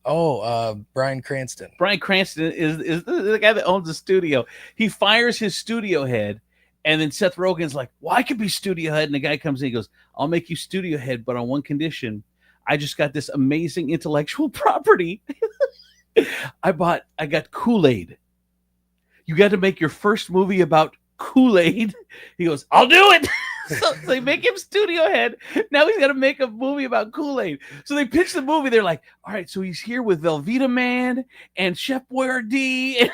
S11: Bryan Cranston.
S8: Bryan Cranston is the guy that owns the studio. He fires his studio head, and then Seth Rogen's like, "Well, I could be studio head." And the guy comes in, he goes, "I'll make you studio head, but on one condition. I just got this amazing intellectual property. I got Kool-Aid. You got to make your first movie about Kool-Aid." He goes, "I'll do it." So they make him studio head. Now he's got to make a movie about Kool-Aid. So they pitch the movie. They're like, all right, so he's here with Velveeta Man and Chef Boyardee.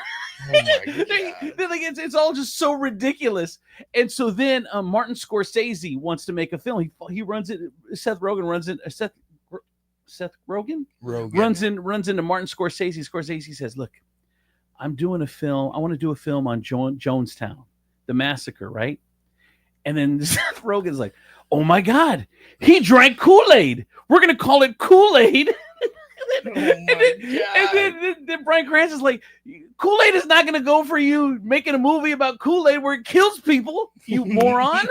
S8: They're like, it's all just so ridiculous. And so then Martin Scorsese wants to make a film. He runs it. Seth Rogen runs it. Seth Rogen runs into Martin Scorsese. Scorsese says, look, I'm doing a film. I want to do a film on Jonestown, the massacre, right? And then Seth Rogen's like, oh my God, he drank Kool-Aid. We're going to call it Kool-Aid. And then Bryan Cranston's like, Kool-Aid is not going to go for you making a movie about Kool-Aid where it kills people, you moron.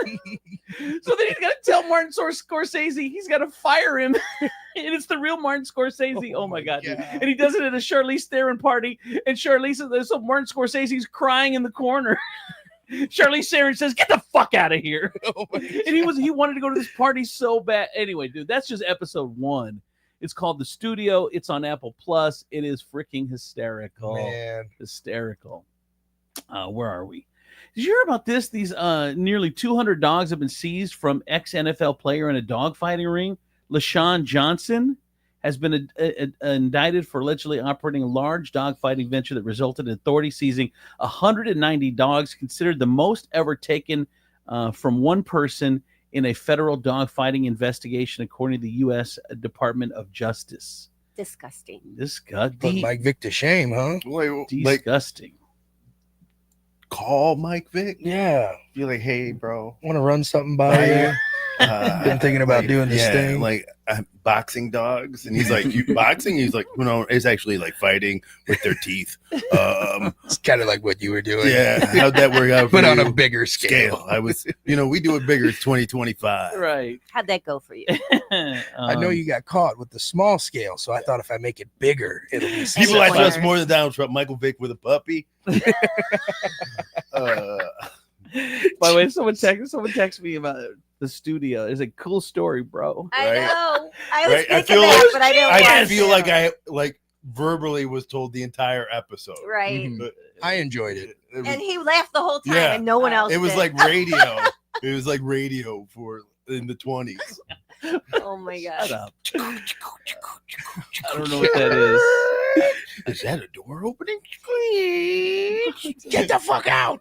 S8: So then he's got to tell Martin Scorsese he's got to fire him. And it's the real Martin Scorsese. Oh my God. And he does it at a Charlize Theron party. And Charlize, so Martin Scorsese's crying in the corner. Charlize Theron says, get the fuck out of here. And he wanted to go to this party so bad. Anyway, dude, that's just episode 1. It's called The Studio. It's on Apple Plus. It is freaking hysterical. Man. Hysterical. Where are we? Did you hear about this? These nearly 200 dogs have been seized from ex-NFL player in a dogfighting ring. LaShawn Johnson has been indicted for allegedly operating a large dogfighting venture that resulted in authorities seizing 190 dogs, considered the most ever taken from one person in a federal dogfighting investigation, according to the U.S. Department of Justice.
S9: Disgusting.
S11: Put Mike Vick to shame, huh?
S8: Disgusting.
S10: Call Mike Vick.
S11: Yeah.
S10: Be like, hey, bro,
S11: want to run something by you? Been thinking about doing this thing.
S10: Like boxing dogs. And he's like, you boxing? He's like, no, it's actually like fighting with their teeth.
S11: It's kind of like what you were doing.
S10: Yeah. How'd that work out for
S11: But on
S10: you?
S11: a bigger scale.
S10: I was, we do it bigger. It's 2025.
S8: Right.
S9: How'd that go for you?
S11: I know you got caught with the small scale, so I thought if I make it bigger, it'll be
S10: People like us more than Donald Trump. Michael Vick with a puppy.
S8: By the way, someone texted me about The Studio. It's a cool story, bro.
S9: I know. I was
S10: Right?
S9: thinking that, but I didn't
S10: I
S9: want
S10: feel
S9: to.
S10: like I verbally was told the entire episode.
S9: Right.
S10: But
S11: I enjoyed it.
S9: And he laughed the whole time, and no one else
S10: It was
S9: did.
S10: like radio. It was like radio for in the 20s.
S9: Oh my God.
S8: Shut up. I don't know what that is.
S10: Is that a door opening?
S11: Get the fuck out.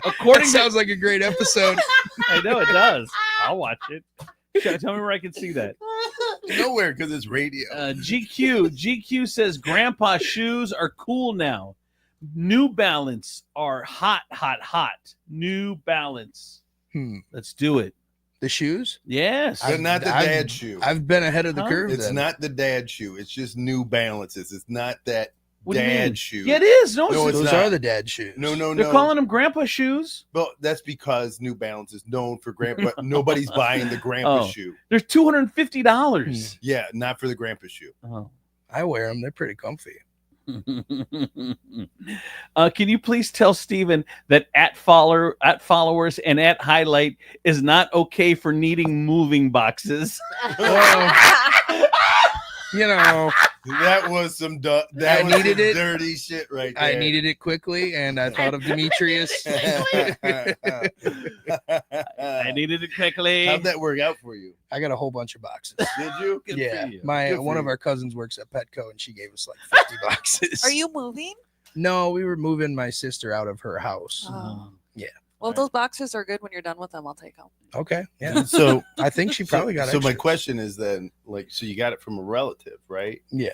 S8: According
S11: sounds like a great episode.
S8: I know it does. I'll watch it. Tell me where I can see that.
S10: Nowhere, because it's radio.
S8: GQ says grandpa shoes are cool now. New Balance are hot. New Balance. Let's do it.
S11: The shoes?
S8: Yes.
S10: They're not the dad shoe.
S11: I've been ahead of the curve.
S10: It's
S11: then.
S10: not the dad shoe. It's just New Balances. It's not that
S8: What do you mean?
S10: dad shoe.
S8: Yeah, it is. No,
S10: it's
S11: those
S10: not.
S11: are the dad shoes.
S10: No.
S8: They're calling them grandpa shoes.
S10: Well, that's because New Balance is known for grandpa. Nobody's buying the grandpa shoe.
S8: They're $250.
S10: Yeah, not for the grandpa shoe.
S8: Oh.
S11: I wear them. They're pretty comfy.
S8: Can you please tell Steven that at followers and at highlight is not okay for needing moving boxes?
S10: That was some dirty shit right there.
S11: I needed it quickly, and I thought of Demetrius.
S8: I needed it quickly.
S10: How'd that work out for you?
S11: I got a whole bunch of boxes.
S10: Did you?
S8: Good
S11: Yeah,
S8: for you.
S11: one of our cousins works at Petco, and she gave us like 50 boxes.
S6: Are you moving?
S11: No, we were moving my sister out of her house. Yeah.
S6: Well, if those boxes are good when you're done with them, I'll take them.
S11: Okay. Yeah.
S10: So
S11: I think she probably got.
S10: So my
S11: extras.
S10: question is then, so you got it from a relative, right?
S11: Yeah.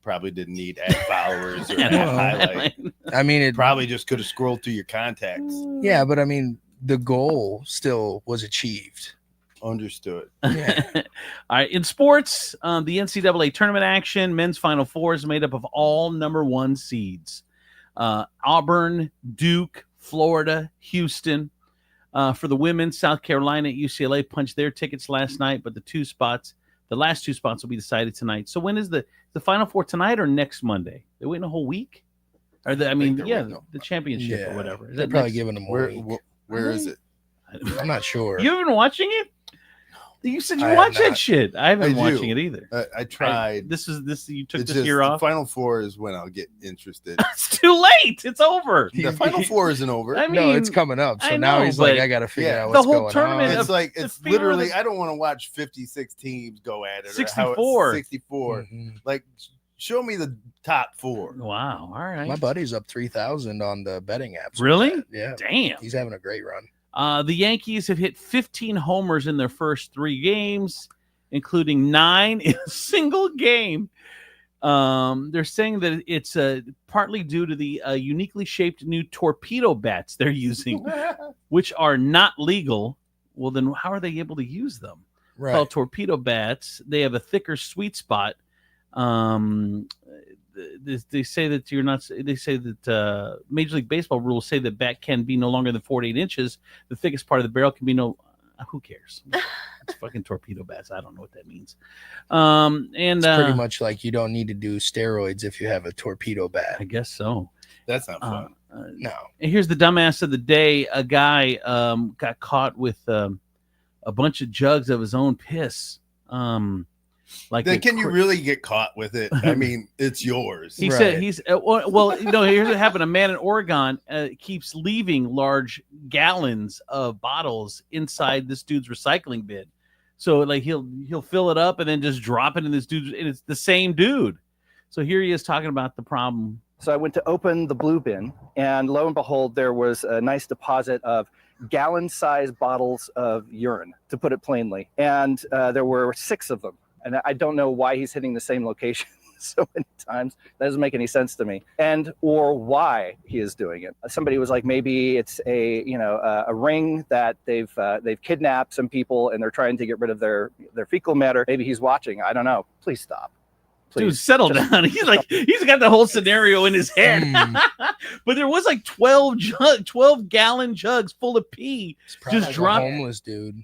S10: Probably didn't need ad followers or ad highlight.
S11: I mean, it
S10: probably just could have scrolled through your contacts.
S11: Yeah, but I mean, the goal still was achieved.
S10: Understood.
S11: Yeah.
S8: All right. In sports, the NCAA tournament action, men's Final Four is made up of all number 1 seeds. Auburn, Duke, Florida, Houston. For the women, South Carolina at UCLA punched their tickets last night, but the last 2 spots will be decided tonight. So when is the Final Four, tonight or next Monday? They're waiting a whole week? Or the championship or whatever. Is
S11: They're
S8: that
S11: probably
S8: next?
S11: giving them more.
S10: Where is it?
S11: I'm not sure.
S8: You haven't been watching it? You said you watch that shit. I haven't been watching
S10: do.
S8: it either.
S10: I tried.
S8: This. You took
S10: It's
S8: this
S10: just
S8: year off.
S10: The Final Four is when I'll get interested.
S8: It's too late. It's over.
S10: The Final Four isn't over.
S8: I mean,
S11: no, it's coming up. So now he's like, I got to figure out what's
S8: the whole
S11: going
S8: tournament.
S11: on.
S10: It's like it's literally. I don't want to watch 56 teams go at it.
S8: 64.
S10: 64. Like, show me the top 4.
S8: Wow. All right.
S11: My buddy's up 3,000 on the betting apps.
S8: Really?
S11: Yeah.
S8: Damn.
S11: He's having a great run.
S8: The Yankees have hit 15 homers in their first 3 games, including 9 in a single game. They're saying that it's partly due to the uniquely shaped new torpedo bats they're using, which are not legal. Well, then how are they able to use them?
S11: Right.
S8: Called torpedo bats. They have a thicker sweet spot. They say that you're not. They say that Major League Baseball rules say the bat can be no longer than 48 inches. The thickest part of the barrel can be no. Who cares? It's fucking torpedo bats. I don't know what that means. And
S11: it's pretty much like you don't need to do steroids if you have a torpedo bat.
S8: I guess so.
S10: That's not fun.
S11: No.
S8: And here's the dumbass of the day. A guy got caught with a bunch of jugs of his own piss. Like,
S10: then can you really get caught with it? I mean, it's yours.
S8: He said he's here's what happened. A man in Oregon keeps leaving large gallons of bottles inside this dude's recycling bin. So like he'll fill it up and then just drop it in this dude's, and it's the same dude. So here he is talking about the problem.
S15: So I went to open the blue bin, and lo and behold, there was a nice deposit of gallon-sized bottles of urine, to put it plainly. And there were 6 of them. And I don't know why he's hitting the same location so many times. That doesn't make any sense to me. And or why he is doing it. Somebody was like, maybe it's a ring that they've kidnapped some people and they're trying to get rid of their fecal matter. Maybe he's watching. I don't know. Please stop. Please.
S8: Dude, settle down. He's got the whole scenario in his head. But there was like 12 gallon jugs full of pee. Just
S11: like
S8: dropped.
S11: Homeless dude.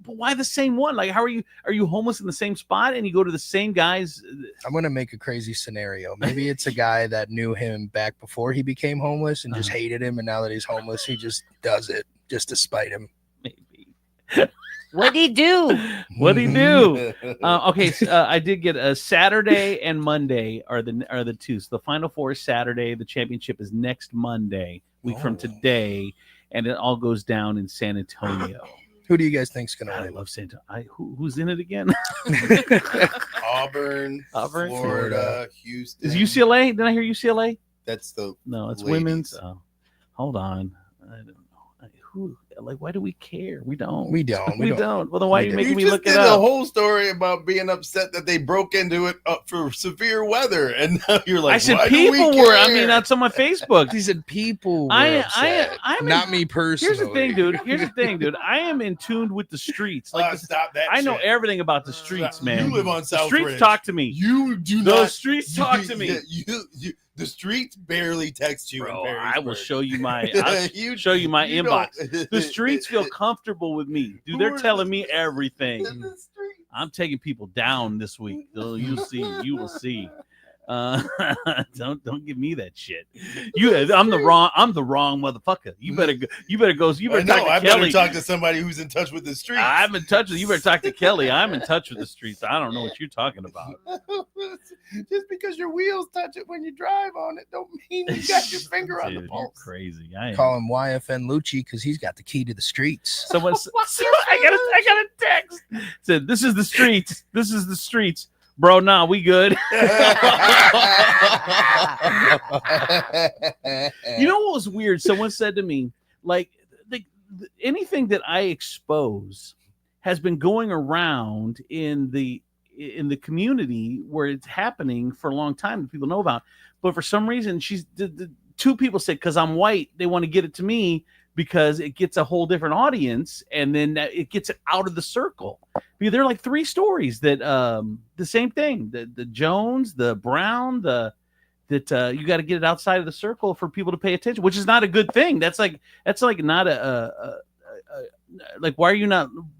S8: But why the same one? Like, how are you homeless in the same spot and you go to the same guys?
S11: I'm gonna make a crazy scenario. Maybe it's a guy that knew him back before he became homeless and just hated him, and now that he's homeless, he just does it just to spite him.
S8: Maybe.
S9: What'd he do?
S8: What'd he do? Okay, so, I did get a Saturday and Monday are the two. So the Final Four is Saturday. The championship is next Monday, week from today, and it all goes down in San Antonio.
S11: Who do you guys think's gonna win?
S8: I love San Antonio. Who's in it again?
S10: Auburn, Florida, Houston.
S8: Is UCLA? Did I hear UCLA?
S10: That's the
S8: no. It's
S10: ladies.
S8: Women's. Oh, hold on. I don't know. Who? Like, why do we care? We don't.
S11: We don't.
S8: We don't. Well, then why are you making me
S10: just
S8: look it
S10: did
S8: up?
S10: a whole story about being upset that they broke into it for severe weather, and now you're like,
S8: I said
S10: why do we
S8: people were. I
S10: care?
S8: mean, that's on my Facebook.
S11: He said people. Were
S8: I'm
S11: not me personally.
S8: Here's the thing, dude. I am in tune with the streets. Like,
S10: stop that.
S8: I know
S10: shit.
S8: everything about the streets, man.
S10: You live on South
S8: The streets
S10: Ridge.
S8: talk to me.
S10: You do not.
S8: Those streets talk to me.
S10: The streets barely text you.
S8: Bro,
S10: in
S8: I will
S10: Perrysburg.
S8: show you my. I'll show you my inbox. The streets feel comfortable with me, dude. They're telling me everything. I'm taking people down this week. You'll see. You will see. Don't give me that shit. I'm the wrong motherfucker. You better go. You better talk to Kelly.
S10: Better talk to somebody who's in touch with the streets.
S8: I'm in touch with you. Better talk to Kelly. I'm in touch with the streets. I don't know what you're talking about.
S10: Just because your wheels touch it when you drive on it, don't mean you got your finger on the
S8: Dude,
S10: pulse.
S8: you're crazy.
S11: Call him YFN Lucci because he's got the key to the streets.
S8: I got a text. Said, "This is the streets. This is the streets." Bro, nah, we good. You know what was weird? Someone said to me, like, anything that I expose has been going around in the community where it's happening for a long time that people know about. But for some reason, the 2 people said, because I'm white, they want to get it to me because it gets a whole different audience, and then it gets it out of the circle. Because there are like 3 stories that the same thing: the Jones, the Brown, that you got to get it outside of the circle for people to pay attention, which is not a good thing. That's like not like why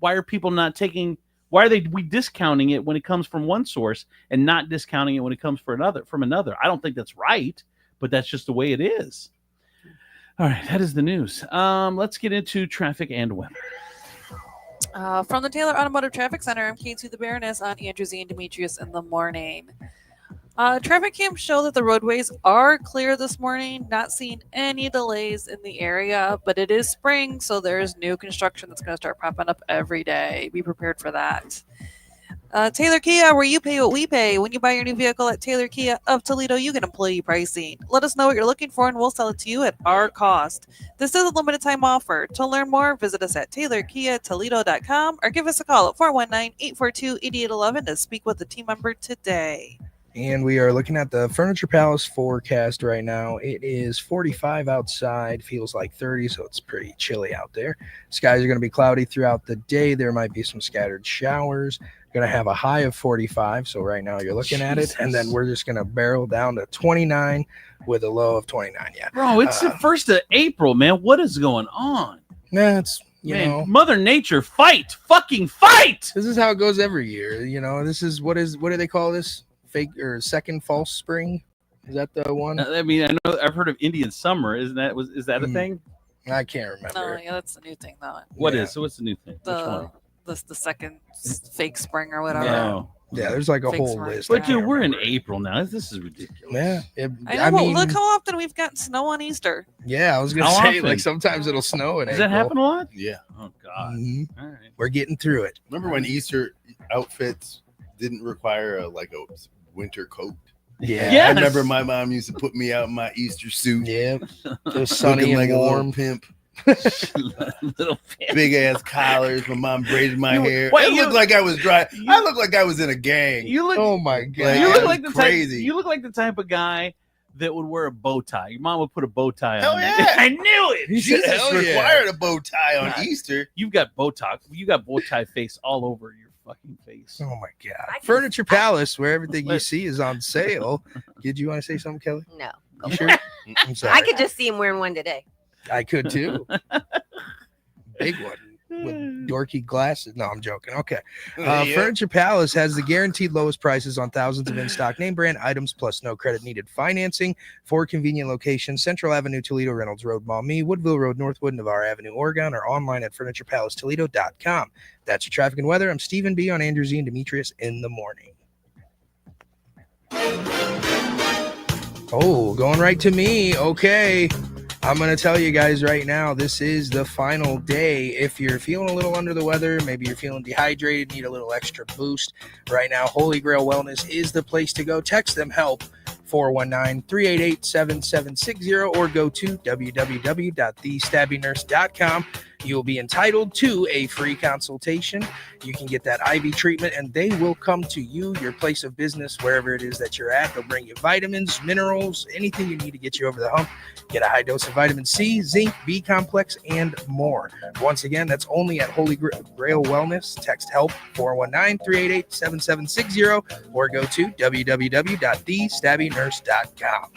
S8: are people not taking? Why are we discounting it when it comes from one source and not discounting it when it comes from another? I don't think that's right, but that's just the way it is. All right, that is the news. Let's get into traffic and weather.
S6: From the Taylor Automotive Traffic Center, I'm K2 the Baroness on Andrew Z and Demetrius in the morning. Traffic cams show that the roadways are clear this morning, not seeing any delays in the area, but it is spring, so there's new construction that's going to start popping up every day. Be prepared for that. Taylor Kia, where you pay what we pay. When you buy your new vehicle at Taylor Kia of Toledo, you get employee pricing. Let us know what you're looking for and we'll sell it to you at our cost. This is a limited time offer. To learn more, visit us at TaylorKiaToledo.com or give us a call at 419-842-8811 to speak with a team member today.
S11: And we are looking at the Furniture Palace forecast right now. It is 45 outside, feels like 30, so it's pretty chilly out there. Skies are going to be cloudy throughout the day. There might be some scattered showers. Going to have a high of 45, so right now you're looking at it, and then we're just going to barrel down to 29 with a low of 29. Yeah,
S8: bro, it's the 1st of April, man. What is going on?
S11: Nah, it's you know,
S8: Mother Nature, fucking fight.
S11: This is how it goes every year. You know, this is what do they call this? Fake or second false spring? Is that the one?
S8: I mean, I know I've heard of Indian summer. Is that a thing?
S11: I can't remember.
S6: No, yeah, that's the new thing though.
S8: So what's the new thing? Which one?
S6: The second fake spring or whatever.
S8: Oh.
S11: Yeah, there's like a
S6: Fake
S11: whole
S6: spring.
S11: list.
S8: But dude, we're in April now. This is ridiculous.
S11: Yeah,
S6: I know, look how often we've gotten snow on Easter.
S11: Yeah, I was gonna
S8: How
S11: say
S8: often?
S11: like sometimes it'll snow in
S8: Does
S11: April.
S8: that happen a lot?
S10: Yeah.
S8: Oh God.
S11: Mhm.
S8: All right.
S11: We're getting through it.
S10: Remember when Easter outfits didn't require a winter coat?
S11: Yeah.
S8: Yes.
S10: I remember my mom used to put me out in my Easter suit.
S11: Yeah, just sunny
S10: looking like
S11: and
S10: a little
S11: warm.
S10: pimp.
S8: Little
S10: Big ass collars. My mom braided my hair.
S8: wait,
S10: It looked like I was dry. I looked like I was in a gang.
S8: You look.
S11: Oh my god!
S8: You
S10: It
S8: look
S10: was
S8: like the
S10: crazy.
S8: type. You look like the type of guy that would wear a bow tie. Your mom would put a bow tie
S10: Hell
S8: on.
S10: yeah.
S8: I knew it.
S10: Jesus
S11: hell yeah.
S10: required a bow tie on
S8: God.
S10: Easter.
S8: You've got Botox. You got bow tie face all over your fucking face.
S11: Oh my god! Furniture Palace, where everything you see is on sale. Did you want to say something, Kelly?
S9: No.
S11: You sure? I'm sorry.
S9: I could just see him wearing one today.
S11: I could too. Big one with dorky glasses. No, I'm joking. Okay.
S10: Yeah.
S11: Furniture Palace has the guaranteed lowest prices on thousands of in-stock name brand items plus no credit needed financing. 4 convenient locations: Central Avenue, Toledo, Reynolds Road, Maumee, Woodville Road, Northwood, Navarre Avenue, Oregon, or online at FurniturePalaceToledo.com. That's your traffic and weather. I'm Stephen B. on Andrew Z and Demetrius in the morning. Oh, going right to me. Okay. I'm going to tell you guys right now, this is the final day. If you're feeling a little under the weather, maybe you're feeling dehydrated, need a little extra boost, right now, Holy Grail Wellness is the place to go. Text them HELP 419-388-7760 or go to www.thestabbingnurse.com. You'll be entitled to a free consultation. You can get that IV treatment and they will come to you, your place of business, wherever it is that you're at. They'll bring you vitamins, minerals, anything you need to get you over the hump. Get a high dose of vitamin C, zinc, B complex, and more. Once again, that's only at Holy Grail Wellness. Text HELP 419-388-7760 or go to www.thestabbingnurse.com.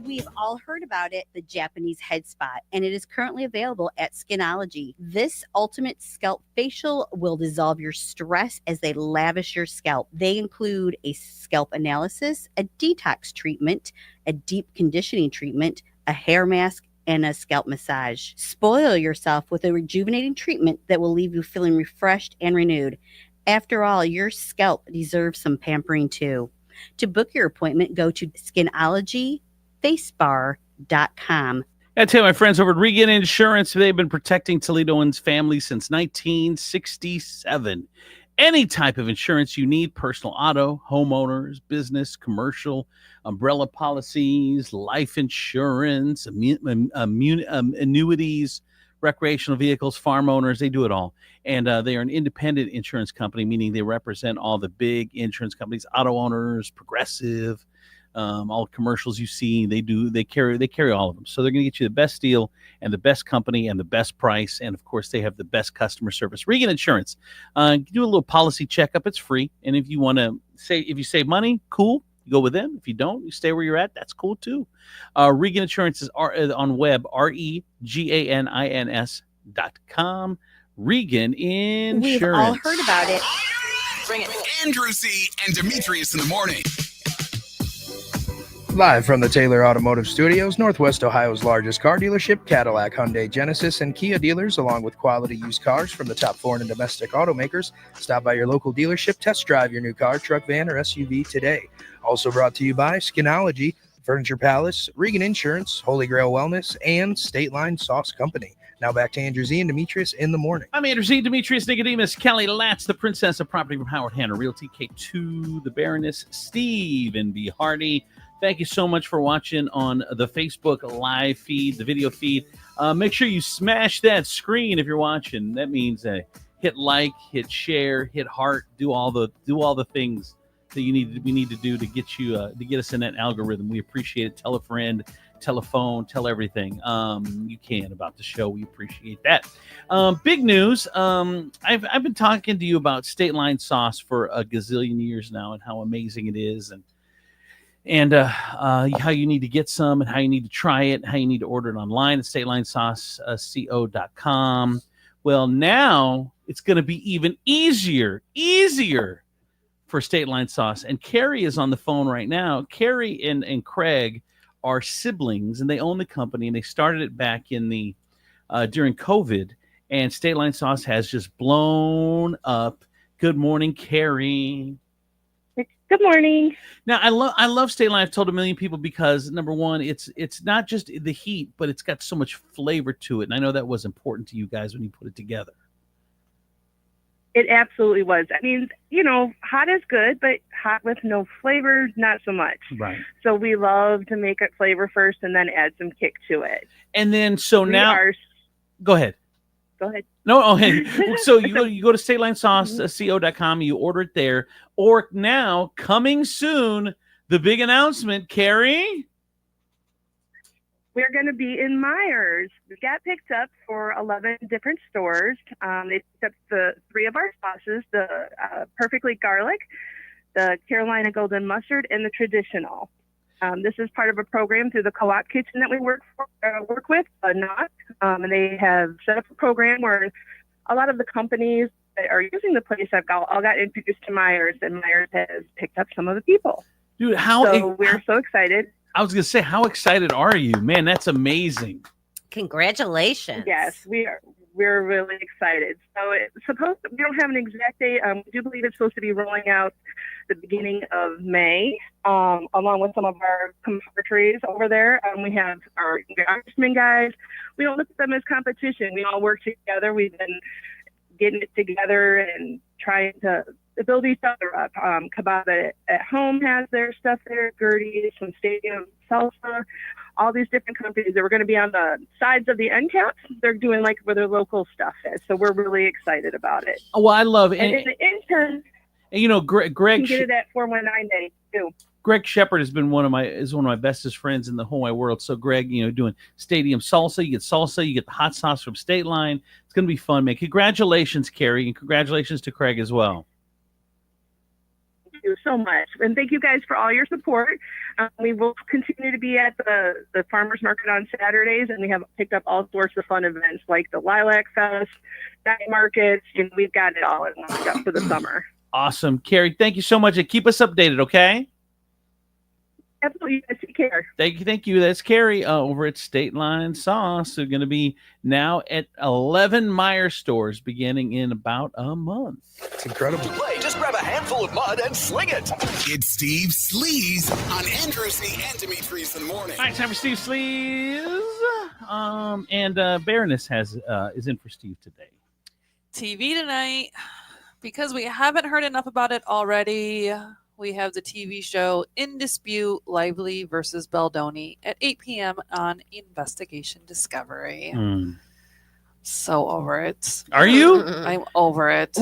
S5: We've all heard about it, the Japanese head spot, and it is currently available at Skinology. This ultimate scalp facial will dissolve your stress as they lavish your scalp. They include a scalp analysis, a detox treatment, a deep conditioning treatment, a hair mask, and a scalp massage. Spoil yourself with a rejuvenating treatment that will leave you feeling refreshed and renewed. After all, your scalp deserves some pampering too. To book your appointment, go to skinologyfacebar.com.
S8: I tell you, my friends over at Regan Insurance, they've been protecting Toledoans' families since 1967. Any type of insurance you need: personal auto, homeowners, business, commercial, umbrella policies, life insurance, annuities, recreational vehicles, farm owners, they do it all. And they are an independent insurance company, meaning they represent all the big insurance companies, auto owners, Progressive, all commercials you see. They carry all of them. So they're going to get you the best deal and the best company and the best price. And of course, they have the best customer service. Regan Insurance, do a little policy checkup. It's free. And if you want to if you save money, cool. You go with them. If you don't, you stay where you're at. That's cool too. Regan Insurance is on web, REGANINS.com. Regan Insurance.
S5: We've all heard about it.
S4: Bring it. Andrew Z and Demetrius in the morning.
S11: Live from the Taylor Automotive Studios, Northwest Ohio's largest car dealership, Cadillac, Hyundai, Genesis, and Kia dealers, along with quality used cars from the top foreign and domestic automakers. Stop by your local dealership, test drive your new car, truck, van, or SUV today. Also brought to you by Skinology, Furniture Palace, Regan Insurance, Holy Grail Wellness, and State Line Sauce Company. Now back to Andrew Z and Demetrius in the morning.
S8: I'm Andrew Z, Demetrius, Nicodemus, Kelly Latz, the Princess of Property from Howard Hanna Realty, K2, the Baroness, Steve, and B. Hardy. Thank you so much for watching on the Facebook live feed, the video feed. Make sure you smash that screen if you're watching. That means hit like, hit share, hit heart, do all the things that we need to do to get you to get us in that algorithm. We appreciate it. Tell a friend, tell a phone, tell everything you can about the show. We appreciate that. Big news. I've been talking to you about State Line sauce for a gazillion years now and how amazing it is, and how you need to get some and how you need to try it, how you need to order it online at StatelineSauceCo.com. Well, now it's going to be even easier for State Line Sauce. And Carrie is on the phone right now. Carrie and Craig are siblings, and they own the company, and they started it back in the during COVID. And State Line Sauce has just blown up. Good morning, Carrie.
S3: Good morning.
S8: Now, I love State Line. I've told a million people because, number one, it's not just the heat, but it's got so much flavor to it. And I know that was important to you guys when you put it together.
S16: It absolutely was. I mean, hot is good, but hot with no flavor, not so much.
S8: Right.
S16: So we love to make it flavor first and then add some kick to it.
S8: And then, so now, go ahead.
S16: Go ahead.
S8: No, okay. So you go to StatelineSauceCo.com, you order it there. Or now, coming soon, the big announcement, Carrie.
S16: We're going to be in Myers. We got picked up for 11 different stores. They picked up the 3 of our sauces, the Perfectly Garlic, the Carolina Golden Mustard, and the Traditional. This is part of a program through the Co-op Kitchen that we work with, NOC. And they have set up a program where a lot of the companies that are using the place all got introduced to Myers, and Myers has picked up some of the people.
S8: Dude,
S16: we're so excited.
S8: I was going to say, how excited are you? Man, that's amazing.
S9: Congratulations.
S16: Yes, we are. We're really excited. So we don't have an exact date. We do believe it's supposed to be rolling out the beginning of May, along with some of our compatriots over there. We have our Irishman guys. We don't look at them as competition. We all work together. We've been getting it together and trying to build each other up. Kebab at Home has their stuff there, Gertie's, some Stadium Salsa, all these different companies that were going to be on the sides of the end caps. They're doing like where their local stuff is. So we're really excited about it.
S8: Oh, well, I love it.
S16: And in the intern,
S8: Greg
S16: you can get it at 419 day too.
S8: Greg Shepard has been one of my bestest friends in the whole wide world. So Greg, doing Stadium Salsa, you get the hot sauce from State Line. It's going to be fun, man. Congratulations, Carrie, and congratulations to Craig as well.
S16: Thank you so much, and thank you guys for all your support. We will continue to be at the farmers market on Saturdays, and we have picked up all sorts of fun events like the Lilac Fest, night markets, and we've got it all lined up for the summer.
S8: Awesome, Carrie. Thank you so much, and keep us updated, okay?
S16: Absolutely. Take care.
S8: Thank you. That's Carrie over at State Line Sauce. They're going to be now at 11 Myers stores beginning in about a month.
S11: It's incredible.
S17: To play, just grab a handful of mud and sling it. It's Steve Sleaze on Andrew Z and Demetrius in the morning.
S8: All right, time for Steve Sleaze. And Baroness is in for Steve today.
S6: TV tonight, because we haven't heard enough about it already. We have the TV show In Dispute, Lively versus Baldoni at 8 p.m. on Investigation Discovery. So over it.
S8: Are you?
S6: I'm over it.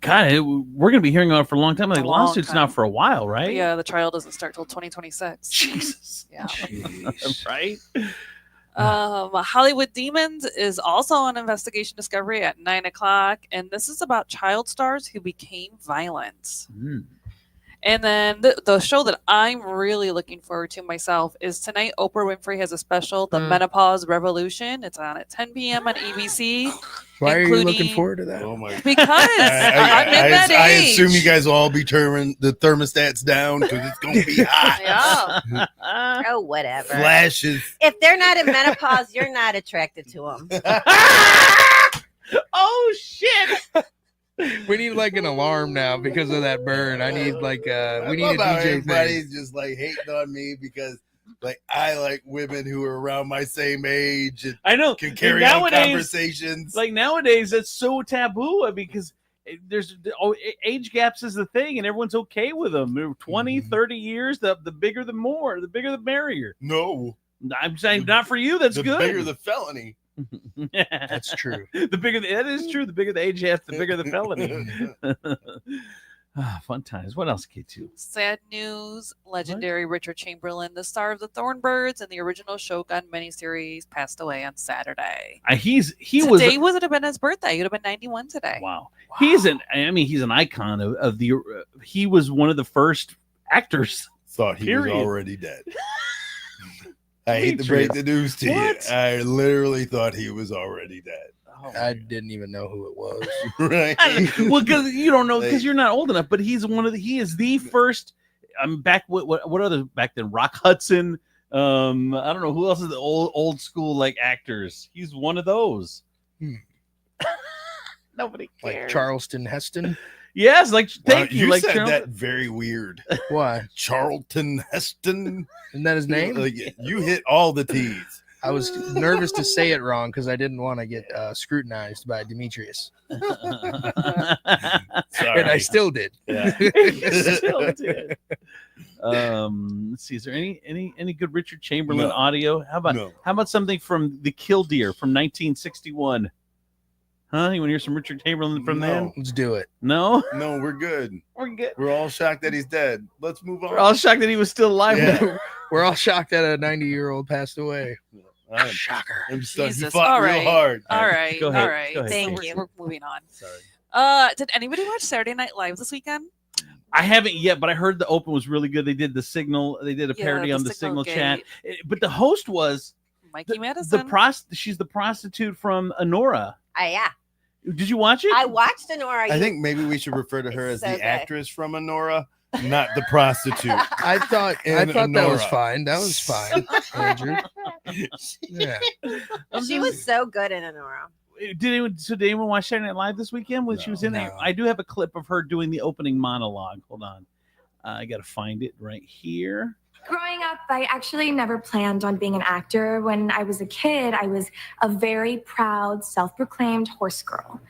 S8: God, we're going to be hearing about it for a long time. The lawsuit's not for a while, right?
S6: Yeah, the trial doesn't start till 2026.
S8: Jesus.
S6: Yeah.
S8: Right?
S6: Hollywood Demons is also on Investigation Discovery at 9 o'clock, and this is about child stars who became violent. And then the show that I'm really looking forward to myself is tonight. Oprah Winfrey has a special, The Menopause Revolution. It's on at 10 p.m. on ABC.
S11: Why are you looking forward to that?
S10: Oh my!
S6: Because I'm in that
S10: I
S6: age.
S10: assume you guys will all be turning the thermostats down because it's gonna be hot.
S6: Yeah.
S9: Oh, whatever.
S10: Flashes.
S9: If they're not in menopause, you're not attracted to them.
S8: Oh shit!
S11: We need like an alarm now because of that burn. I need like we need a
S10: love how
S11: DJ
S10: everybody's
S11: thing.
S10: just like hating on me because like I like women who are around my same age and
S8: I know
S10: can carry
S8: And
S10: on conversations.
S8: Like nowadays, that's so taboo because there's age gaps is the thing, and everyone's okay with them. 20, 30 years, the bigger the more, the bigger the merrier.
S10: No,
S8: I'm saying not for you. That's
S10: the
S8: good.
S10: bigger the felony.
S11: That's true.
S8: The bigger that is true. The bigger the age gap, the bigger the felony. Fun times. What else, K2?
S6: Sad news. Legendary Richard Chamberlain, the star of the Thornbirds and the original Shogun miniseries, passed away on Saturday.
S8: Today
S6: would have been his birthday. He would have been 91 today.
S8: Wow. He's an icon of the. He was one of the first actors.
S10: Thought he
S8: Period.
S10: was already dead. I hate to break the news to
S8: What?
S10: you. I literally thought he was already dead.
S11: I didn't even know who it was.
S10: Right?
S8: Well, because you don't know because you're not old enough. But he's he is the first. Back what other back then? Rock Hudson. I don't know who else is the old school like actors. He's one of those. Nobody cares.
S11: Like Charleston Heston.
S8: Yes, like thank
S10: Wow,
S8: you. Like
S10: said
S8: Charleston.
S10: that very weird.
S11: Why?
S10: Charlton Heston.
S11: Isn't that his name?
S10: Like, you hit all the T's.
S11: I was nervous to say it wrong because I didn't want to get scrutinized by Demetrius. And I still did.
S10: Yeah.
S8: Still did. Let's see. Is there any good Richard Chamberlain audio? How about something from the Killdeer from 1961? Huh? You want to hear some Richard Chamberlain from then?
S11: Let's do it.
S8: No?
S10: No, we're good.
S8: We're good.
S10: We're all shocked that he's dead. Let's move on.
S8: We're all shocked that he was still alive.
S10: Yeah.
S11: We're all shocked that a 90-year-old passed away.
S10: Shocker. I'm just, he
S6: Jesus.
S10: fought
S6: All
S10: real
S6: right.
S10: hard.
S6: All right.
S8: Go ahead.
S6: All right.
S8: Go ahead.
S6: Thank you. We're moving on.
S10: Sorry.
S6: Did anybody watch Saturday Night Live this weekend?
S8: I haven't yet, but I heard the open was really good. They did the Signal. They did a parody
S6: the
S8: on the
S6: Signal
S8: Signal chat.
S6: Gate.
S8: But the host was
S6: Mikey Madison.
S8: She's the prostitute from Honora.
S9: Yeah.
S8: Did you watch it?
S9: I watched Honora.
S10: I think maybe we should refer to her as
S9: so
S10: the
S9: good.
S10: actress from Honora, not the prostitute.
S11: I thought
S10: And
S11: that was
S10: Honora.
S11: fine. That was fine, Andrew. Yeah.
S9: She was so good in Honora.
S8: Did anyone watch Saturday Night Live this weekend when she was in there? I do have a clip of her doing the opening monologue. Hold on. I got to find it right here.
S2: Growing up, I actually never planned on being an actor. When I was a kid, I was a very proud, self-proclaimed horse girl.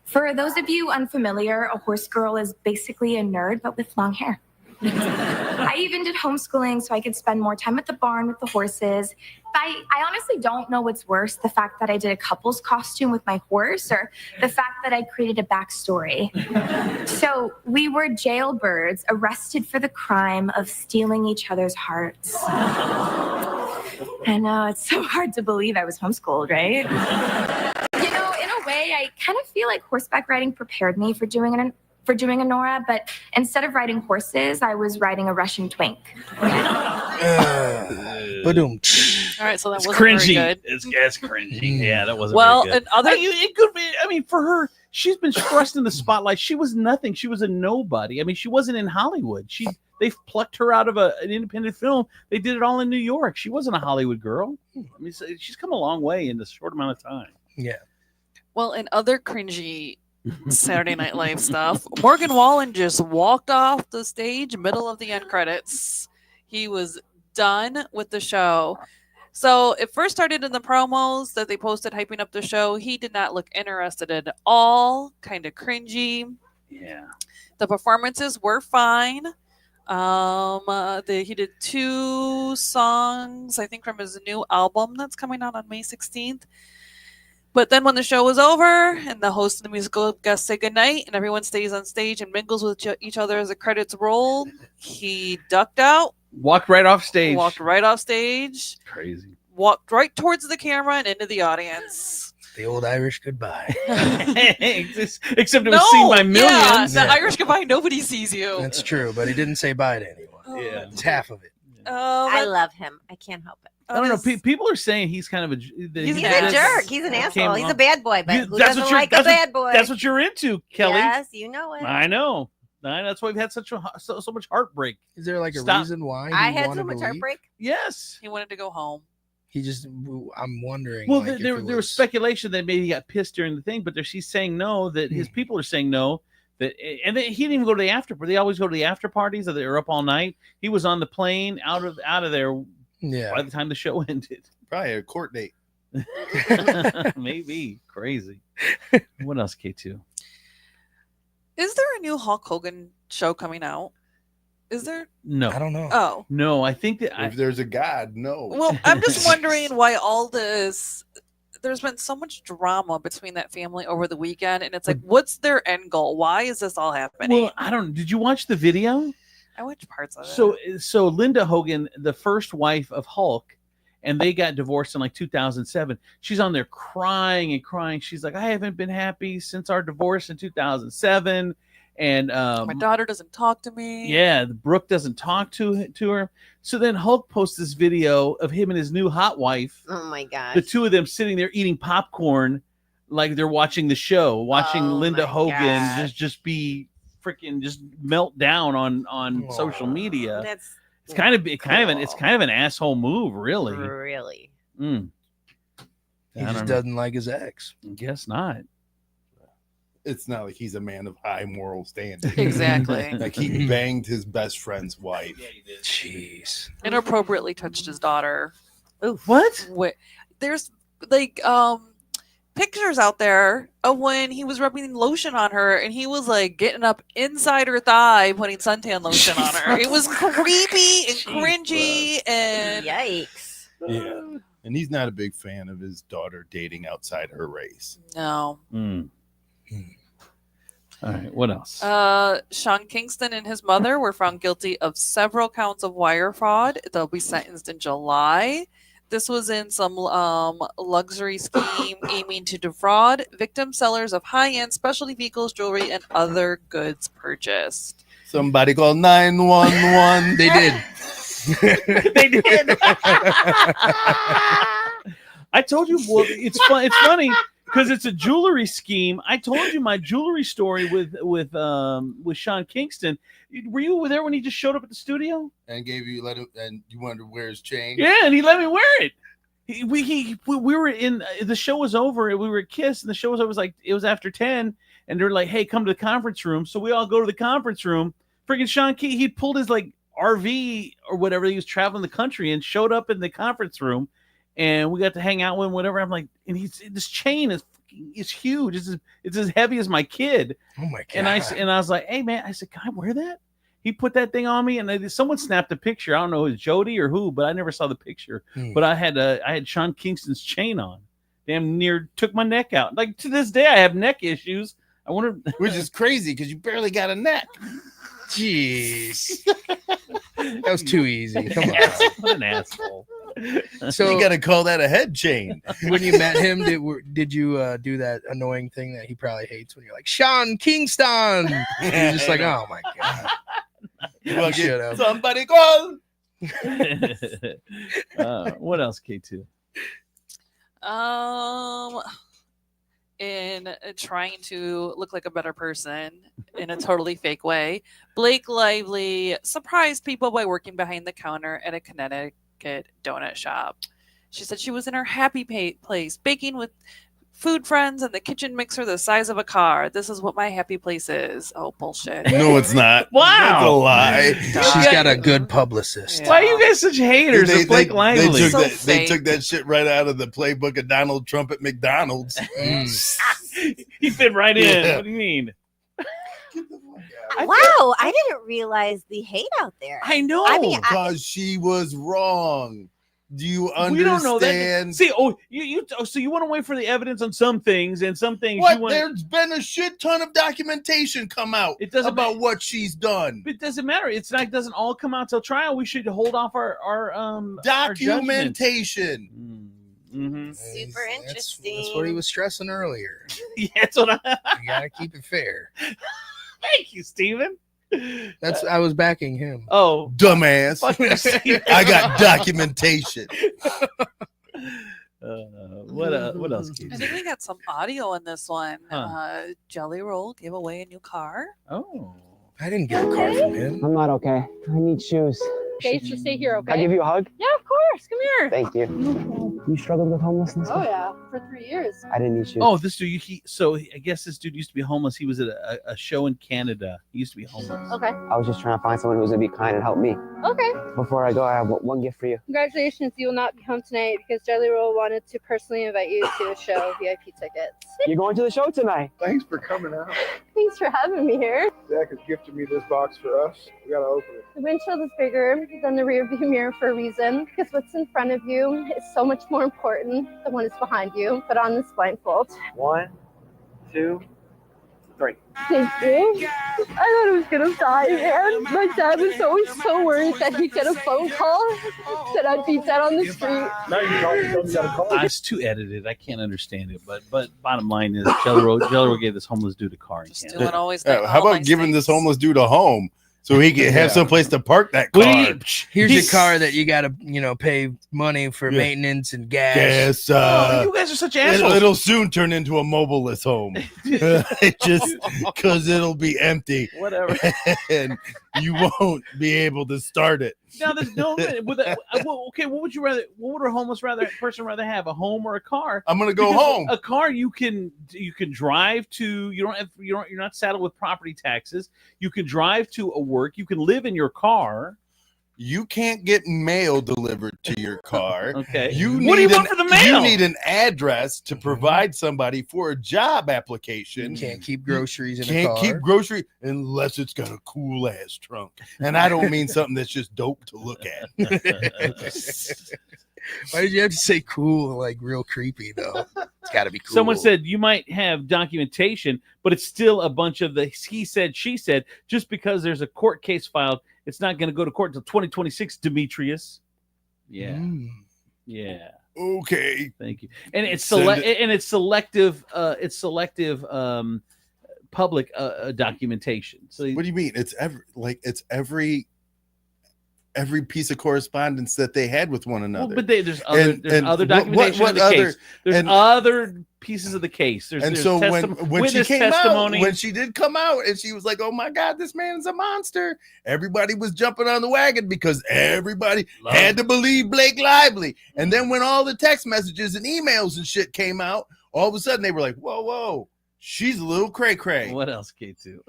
S2: For those of you unfamiliar, a horse girl is basically a nerd, but with long hair. I even did homeschooling so I could spend more time at the barn with the horses. I honestly don't know what's worse, the fact that I did a couple's costume with my horse or the fact that I created a backstory. So we were jailbirds arrested for the crime of stealing each other's hearts. I know, it's so hard to believe I was homeschooled, right? You know, in a way, I kind of feel like horseback riding prepared me for doing Honora, but instead of riding horses, I was riding a Russian twink.
S11: Ba-doom.
S6: All right, so that
S8: It's
S6: wasn't
S8: cringy.
S6: very good.
S8: It's cringy. Yeah, that wasn't
S6: Well,
S8: very good.
S6: and other
S8: it could be. I mean, for her, she's been thrust in the spotlight. She was nothing. She was a nobody. I mean, she wasn't in Hollywood. They plucked her out of an independent film. They did it all in New York. She wasn't a Hollywood girl. I mean, she's come a long way in this short amount of time.
S11: Yeah.
S6: Well, in other cringy Saturday Night Live stuff, Morgan Wallen just walked off the stage middle of the end credits. He was done with the show. So it first started in the promos that they posted hyping up the show. He did not look interested at all, kind of cringy.
S8: Yeah.
S6: The performances were fine. He did 2 songs, I think, from his new album that's coming out on May 16th. But then when the show was over and the host and the musical guests say goodnight and everyone stays on stage and mingles with each other as the credits roll, he ducked out.
S8: Walked right off stage.
S6: Walked right off stage.
S8: Crazy.
S6: Walked right towards the camera and into the audience.
S11: The old Irish goodbye.
S8: Except it was seen by millions.
S6: Yeah, the Irish goodbye, nobody sees you.
S11: That's true, but he didn't say bye to anyone.
S8: Yeah.
S11: It's half of it.
S9: I love him. I can't help it.
S8: I don't know. People are saying he's kind of a.
S9: He's a jerk. He's an asshole. He's a bad boy, but who doesn't like a bad boy?
S8: That's what you're into, Kelly.
S9: Yes, you know it.
S8: I know. That's why we've had so much heartbeat.
S11: Is there like a reason why
S9: I had so much heartbreak?
S8: Yes.
S6: He wanted to go home.
S11: He just. I'm wondering.
S8: Well,
S11: like,
S8: there was speculation that maybe he got pissed during the thing, but she's saying no. That his people are saying no. That he didn't even go to the after. They always go to the after parties. Or they were up all night. He was on the plane out of there.
S11: Yeah.
S8: By the time the show ended,
S10: probably a court date.
S8: Maybe crazy. What else, K2?
S6: Is there a new Hulk Hogan show coming out? Is there?
S8: No,
S11: I don't know.
S6: Oh
S8: no, I think that
S10: if there's a God, no.
S6: Well, I'm just wondering why all this. There's been so much drama between that family over the weekend, and it's like, what's their end goal? Why is this all happening?
S8: Well, I don't. Did you watch the video?
S6: I watched parts of it.
S8: So Linda Hogan, the first wife of Hulk, and they got divorced in like 2007. She's on there crying and crying. She's like, I haven't been happy since our divorce in 2007. And
S6: my daughter doesn't talk to me.
S8: Yeah, Brooke doesn't talk to her. So then Hulk posts this video of him and his new hot wife.
S9: Oh my gosh.
S8: The two of them sitting there eating popcorn like they're watching the show, watching Linda Hogan just be freaking just melt down on social media. It's kind of an asshole move, really.
S9: Really.
S11: He just doesn't like his ex.
S8: Guess not.
S10: It's not like he's a man of high moral standing.
S6: Exactly.
S10: Like he banged his best friend's wife.
S8: Yeah, he did.
S11: Jeez.
S6: Inappropriately touched his daughter.
S9: Oof.
S8: What?
S6: There's like pictures out there of when he was rubbing lotion on her and he was like getting up inside her thigh putting suntan lotion on her. It was creepy and cringy and
S9: yikes.
S10: Yeah. And he's not a big fan of his daughter dating outside her race.
S6: No.
S8: All right, what else?
S6: Sean Kingston and his mother were found guilty of several counts of wire fraud. They'll be sentenced in July. This was in some luxury scheme aiming to defraud victim sellers of high-end specialty vehicles, jewelry, and other goods purchased.
S10: Somebody called 911.
S11: They did.
S8: They did. I told you. Well, it's fun. It's funny because it's a jewelry scheme. I told you my jewelry story with Sean Kingston. Were you there when he just showed up at the studio
S10: and and you wanted to wear his chain?
S8: Yeah, and he let me wear it. We were in the show was over. We were at Kiss, and the show was over. It was after 10, and they're like, "Hey, come to the conference room." So we all go to the conference room. Freaking Sean Key, he pulled his RV or whatever. He was traveling the country and showed up in the conference room. And we got to hang out with him, whatever. I'm like, and this chain is huge. It's as heavy as my kid.
S11: Oh my god!
S8: And I was like, hey man, I said, can I wear that? He put that thing on me, and someone snapped a picture. I don't know if it was Jody or who, but I never saw the picture. But I had Sean Kingston's chain on. Damn near took my neck out. Like to this day, I have neck issues. I wonder,
S10: which is crazy because you barely got a neck.
S11: Jeez, that was too easy. Come on,
S8: what an asshole.
S10: So you got to call that a head chain.
S11: When you met him, did you do that annoying thing that he probably hates when you're like Sean Kingston? You're just like, oh my god.
S10: Well, shut up. Somebody call.
S8: What else, K2?
S6: In trying to look like a better person in a totally fake way, Blake Lively surprised people by working behind the counter at a Connecticut donut shop. She said she was in her happy place, baking with food friends and the kitchen mixer the size of a car. This is what my happy place is. Oh, bullshit.
S10: No, it's not.
S8: Wow.
S10: That's a lie.
S11: She's got a good publicist.
S8: Yeah. Why are you guys such haters of Blake Lively?
S10: They took that shit right out of the playbook of Donald Trump at McDonald's.
S8: He fit right in.
S10: Yeah.
S8: What do you mean?
S9: Wow, I didn't realize the hate out there.
S8: I know.
S9: I mean,
S10: because she was wrong. Do you understand?
S8: We don't know that. See, so you want to wait for the evidence on some things, and some things
S10: What?
S8: you want.
S10: There's been a shit ton of documentation come out about what she's done.
S8: It doesn't matter. It's not. It doesn't all come out till trial. We should hold off our
S10: documentation.
S8: Mm-hmm.
S9: Super interesting.
S11: That's what he was stressing earlier.
S8: Yeah, that's what
S11: You gotta keep it fair.
S8: Thank you, Steven.
S11: I was backing him.
S8: Oh,
S10: dumbass! I got documentation.
S8: What else, Keith?
S6: I think we got some audio in this one.
S8: Huh.
S6: Jelly Roll gave away a new car.
S8: Oh.
S11: I didn't get a car from him.
S18: I'm not okay. I need shoes.
S19: Okay, so stay here, okay?
S18: Can I give you a hug?
S19: Yeah, of course. Come here.
S18: Thank you. You struggled with homelessness?
S19: Oh, yeah. For 3 years.
S18: I didn't need shoes.
S8: Oh, this dude. I guess this dude used to be homeless. He was at a show in Canada. He used to be homeless.
S19: Okay.
S18: I was just trying to find someone who was going to be kind and help me.
S19: Okay.
S18: Before I go, I have one gift for you.
S19: Congratulations. You will not be home tonight because Jelly Roll wanted to personally invite you to a show, VIP tickets.
S18: You're going to the show tonight.
S13: Thanks for coming out.
S19: Thanks for having me here.
S13: Zach has gifted me this box for us. We gotta open it.
S19: The windshield is bigger than the rear view mirror for a reason because what's in front of you is so much more important than what is behind you. Put on this blindfold.
S18: 1, 2, 3.
S19: Thank you. I thought I was gonna die, man. My dad was always so worried that he'd get a phone call that I'd be dead on the street.
S13: No, you don't got a call.
S8: It's too edited. I can't understand it. But bottom line is, Jelly Roll gave this homeless dude a car in Canada.
S6: Doing always
S10: How about giving this homeless dude a home so he can have some place to park that car?
S11: Here's a car that you gotta, pay money for maintenance and gas.
S8: You guys are such assholes.
S10: It'll soon turn into a mobileless home. Just because it'll be empty.
S8: Whatever.
S10: And you won't be able to start it.
S8: Now there's no okay. What would you rather? What would a homeless person rather have? A home or a car?
S10: I'm gonna go
S8: Because
S10: home.
S8: A car you can drive to. You're not saddled with property taxes. You can drive to a work. You can live in your car.
S10: You can't get mail delivered to your car.
S8: Okay.
S10: What
S8: do you want for the mail?
S10: You need an address to provide somebody for a job application.
S11: You can't keep groceries in a
S10: Can't
S11: car.
S10: keep grocery unless it's got a cool ass trunk. And I don't mean something that's just dope to look at.
S11: Why did you have to say cool, like real creepy though? It's got to be cool.
S8: Someone said you might have documentation, but it's still a bunch of the he said, she said. Just because there's a court case filed, it's not going to go to court until 2026. Demetrius. Yeah. Yeah.
S10: Okay.
S8: Thank you. And it's
S10: Send
S8: selective public documentation. So
S10: what do you mean? It's every piece of correspondence that they had with one another.
S8: Well, but there's other documentation of the case. There's other pieces of the case. There's
S10: so when she came
S8: testimony.
S10: out, when she did come out, and she was like, "Oh my God, this man is a monster!" Everybody was jumping on the wagon because everybody had to believe Blake Lively. And then when all the text messages and emails and shit came out, all of a sudden they were like, "Whoa, she's a little cray cray."
S8: What else, K2?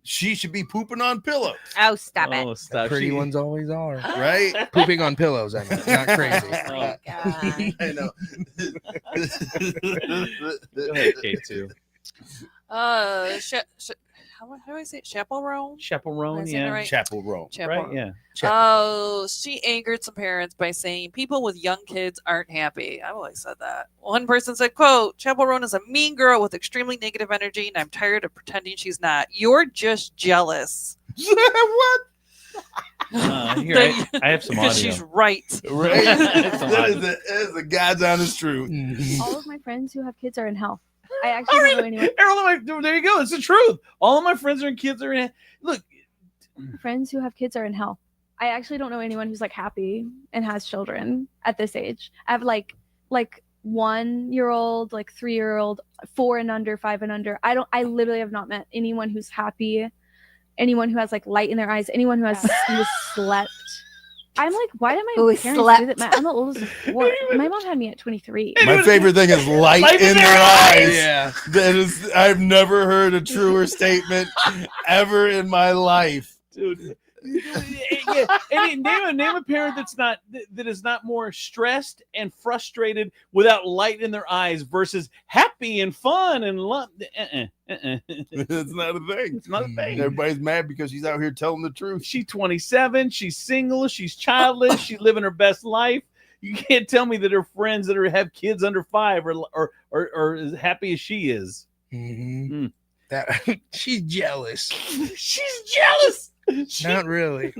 S10: She should be pooping on pillows.
S9: Oh, stop it.
S8: Stop.
S11: Pretty ones always are.
S10: Right?
S11: Pooping on pillows, I mean, not crazy.
S9: Oh my God.
S10: I know.
S8: Go ahead, K2.
S6: How do I say it? Chaperone?
S8: Chaperone,
S6: yeah. Right?
S10: Chaperone.
S8: Right, yeah.
S6: Oh, she angered some parents by saying people with young kids aren't happy. I've always said that. One person said, quote, Chaperone is a mean girl with extremely negative energy, and I'm tired of pretending she's not. You're just jealous.
S10: What?
S8: Here, I have some audio.
S6: Because she's right.
S10: Right. That is the God's honest truth.
S20: All of my friends who have kids are in hell. I actually don't know anyone.
S8: There you go. It's the truth. All of my friends and kids are in. Look,
S20: friends who have kids are in hell. I actually don't know anyone who's like happy and has children at this age. I have like 1-year-old, like 3-year-old, 4 and under, 5 and under. I literally have not met anyone who's happy, anyone who has like light in their eyes, anyone who has slept. I'm like, why did my parents do that? I'm the oldest of 4. My mom had me at 23.
S10: My favorite thing is light in their eyes. Yeah, that is. I've never heard a truer statement ever in my life,
S8: dude. Yeah, name a parent that is not more stressed and frustrated without light in their eyes versus happy and fun and love.
S10: It's not a thing.
S8: It's not a thing.
S10: Everybody's mad because she's out here telling the truth.
S8: She's 27. She's single. She's childless. She's living her best life. You can't tell me that her friends that have kids under 5 are as happy as she is.
S11: Mm-hmm. She's jealous.
S8: She's jealous.
S11: Not really.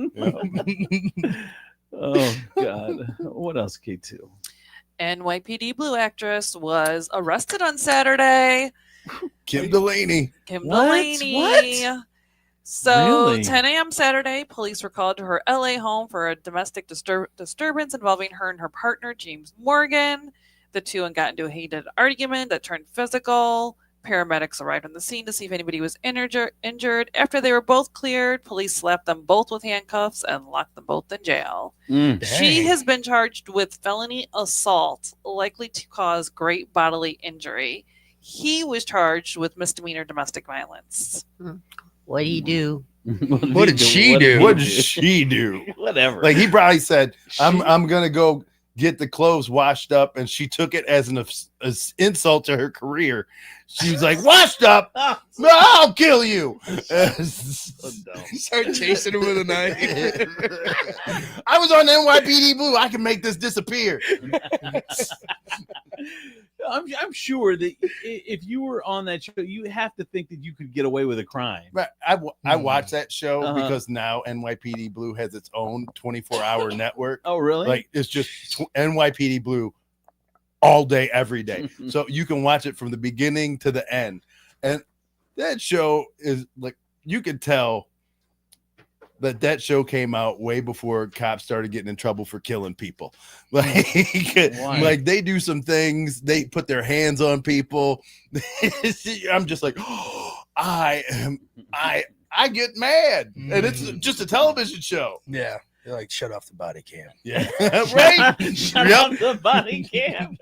S8: Oh God. What else, K2?
S6: NYPD Blue actress was arrested on Saturday.
S10: Kim Delaney.
S6: Kim
S8: What?
S6: Delaney.
S8: What?
S6: So,
S8: Really?
S6: 10 a.m. Saturday, police were called to her LA home for a domestic disturbance involving her and her partner, James Morgan. The two got into a heated argument that turned physical. Paramedics arrived on the scene to see if anybody was injured. After they were both cleared, police slapped them both with handcuffs and locked them both in jail. She has been charged with felony assault, likely to cause great bodily injury. He was charged with misdemeanor domestic violence.
S5: What do you do?
S10: What did she do? What did she do?
S8: Whatever.
S10: Like he probably said, I'm gonna go get the clothes washed up, and she took it as an insult to her career. She was like, washed up? No, I'll kill you.
S11: Start chasing him with a knife.
S10: I was on NYPD Blue. I can make this disappear.
S8: I'm sure that if you were on that show, you have to think that you could get away with a crime.
S10: But I watch that show because now NYPD Blue has its own 24-hour network.
S8: Oh, really?
S10: Like it's just NYPD Blue all day, every day. So you can watch it from the beginning to the end. And that show is like, you could tell that show came out way before cops started getting in trouble for killing people. Like they do some things, they put their hands on people. I'm just like, oh, I get mad. And it's just a television show.
S11: Yeah. They're like, shut off the body cam.
S10: Yeah. Right?
S8: Shut off the body cam.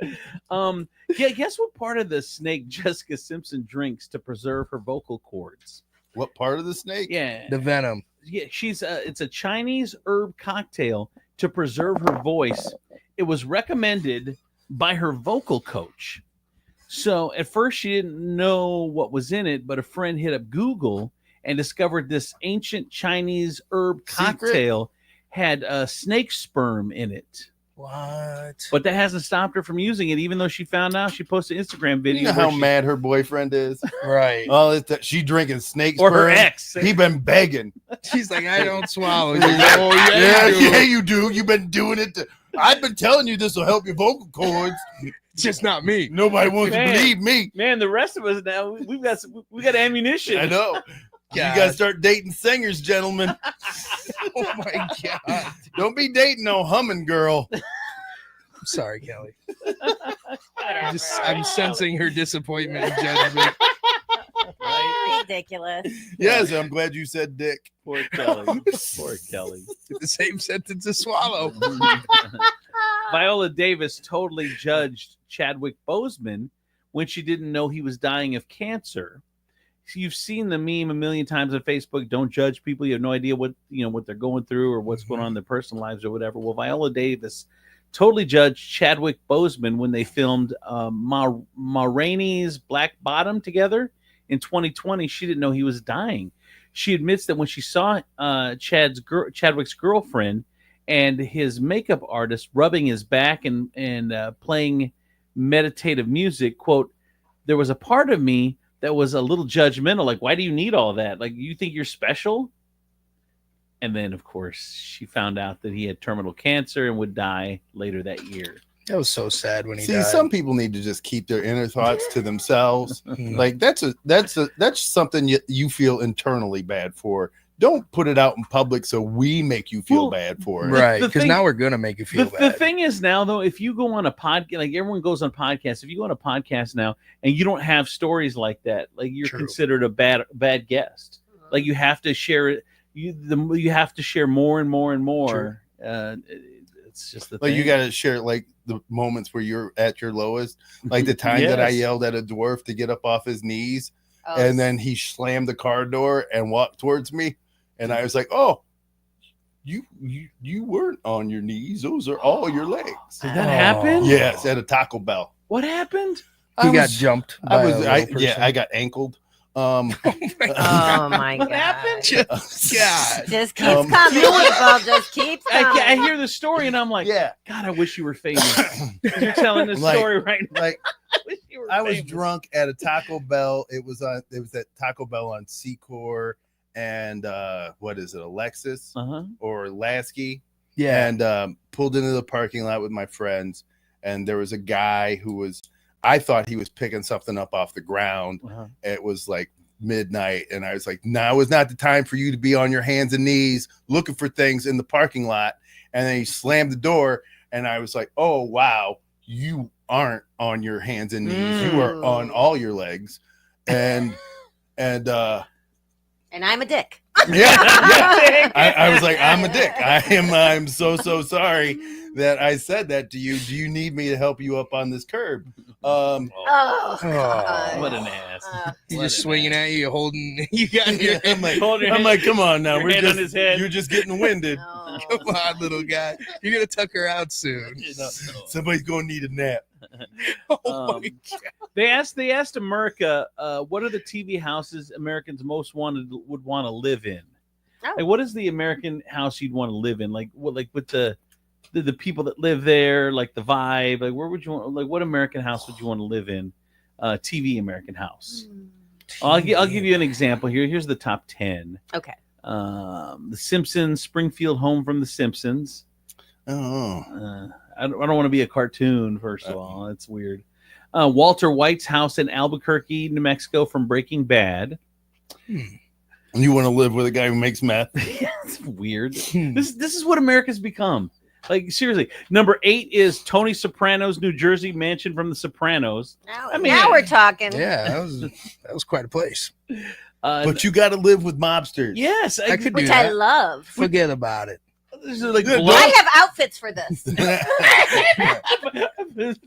S8: Yeah, guess what part of the snake Jessica Simpson drinks to preserve her vocal cords?
S10: What part of the snake?
S8: Yeah.
S11: The venom.
S8: Yeah, it's a Chinese herb cocktail to preserve her voice. It was recommended by her vocal coach. So at first she didn't know what was in it, but a friend hit up Google and discovered this ancient Chinese herb cocktail had snake sperm in it.
S11: What?
S8: But that hasn't stopped her from using it, even though she found out. She posted an Instagram video.
S10: You know how mad her boyfriend is,
S11: right?
S10: Oh, she drinking snake
S8: or
S10: sperm.
S8: her ex.
S10: He been begging.
S11: She's like, I don't swallow.
S10: Yeah, you do. You've been doing it. I've been telling you this will help your vocal cords.
S11: It's just not me.
S10: Nobody wants to believe me.
S8: Man, the rest of us now we got ammunition.
S10: I know. You gotta start dating singers, gentlemen.
S11: Oh my god!
S10: Don't be dating no humming girl.
S11: I'm sorry, Kelly. I'm sensing her disappointment and judgment.
S9: Ridiculous.
S10: Yes, I'm glad you said dick.
S8: Poor Kelly. Poor Kelly.
S11: The same sentence to swallow.
S8: Viola Davis totally judged Chadwick Boseman when she didn't know he was dying of cancer. You've seen the meme a million times on Facebook. Don't judge people. You have no idea what they're going through or what's going on in their personal lives or whatever. Well, Viola Davis totally judged Chadwick Boseman when they filmed Ma Rainey's Black Bottom together in 2020. She didn't know he was dying. She admits that when she saw Chadwick's girlfriend and his makeup artist rubbing his back and playing meditative music, quote, there was a part of me that was a little judgmental. Like, why do you need all that? Like, you think you're special? And then, of course, she found out that he had terminal cancer and would die later that year.
S11: That was so sad when he
S10: See,
S11: died.
S10: some people need to just keep their inner thoughts to themselves. Like that's something you feel internally bad for. Don't put it out in public so we make you feel bad for it.
S11: Right, because now we're gonna make you feel bad.
S8: The thing is now, though, if you go on a podcast, like everyone goes on podcasts, if you go on a podcast now and you don't have stories like that, like you're considered a bad guest. Like you have to share it. You have to share more and more and more. It's just the thing.
S10: You got to share like the moments where you're at your lowest, like the time that I yelled at a dwarf to get up off his knees, and then he slammed the car door and walked towards me. And I was like, "Oh, you weren't on your knees; those are all your legs."
S8: Did that happen?
S10: Yes, at a Taco Bell.
S8: What happened?
S11: He got jumped.
S10: I got ankled.
S9: Oh my god!
S11: What happened?
S9: Just keeps coming, people. Just keeps coming.
S8: I hear the story and I'm like, God, I wish you were famous. You're telling this story right now.
S10: Like, I was drunk at a Taco Bell. It was at Taco Bell on Secor and what is it, Alexis or Lasky?
S11: Yeah.
S10: And pulled into the parking lot with my friends. and there was a guy I thought he was picking something up off the ground. It was like midnight, and I was like, now is not the time for you to be on your hands and knees looking for things in the parking lot. And then he slammed the door, and I was like, oh wow, you aren't on your hands and knees, you are on all your legs. And
S9: I'm a dick.
S10: I was like, I'm a dick. I'm so sorry that I said that to you. Do you need me to help you up on this curb?
S11: God.
S8: What an ass.
S11: He's just swinging at you, holding you got your
S10: I'm like, come on now.
S8: Your hand on his head.
S10: You're just getting winded.
S11: Come on, little guy. You're gonna tuck her out soon.
S10: Somebody's gonna need a nap.
S11: Oh my God.
S8: They asked America, what are the TV houses Americans would want to live in? Like, what is the American house you'd want to live in? Like, what, like with the people that live there, like the vibe, like where would you want, like what American house would you want to live in? TV American house. I'll give you an example here. Here's the top 10.
S9: Okay.
S8: The Simpsons, Springfield home from the Simpsons. I don't want to be a cartoon, first of all. It's weird. Walter White's house in Albuquerque, New Mexico from Breaking Bad.
S10: You want to live with a guy who makes meth?
S8: It's weird. This is what America's become. Like, seriously. Number 8 is Tony Soprano's New Jersey mansion from The Sopranos.
S9: Now we're talking.
S11: Yeah, that was quite a place.
S10: But you got to live with mobsters.
S8: Yes,
S11: I could do
S9: Which
S11: that.
S9: I love.
S11: Forget about it.
S8: Like
S9: I have outfits for this.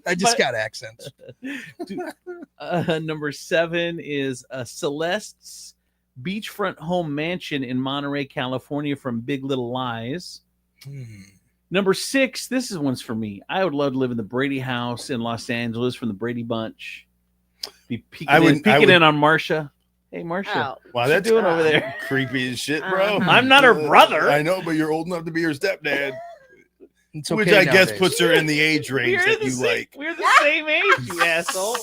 S11: I just got accents.
S8: Number 7 is Celeste's beachfront home mansion in Monterey, California from Big Little Lies. Number 6, this is one's for me. I would love to live in the Brady house in Los Angeles from the Brady Bunch. Be peeking in on Marsha. Hey, Marsha.
S10: Wow,
S8: what
S10: that's
S8: you doing over there?
S10: Creepy as shit, bro.
S8: I'm not her brother.
S10: I know, but you're old enough to be her stepdad.
S11: It's
S10: Which
S11: okay
S10: I guess
S11: nowadays.
S10: puts her in the age range that you like.
S8: We're the same age, you asshole.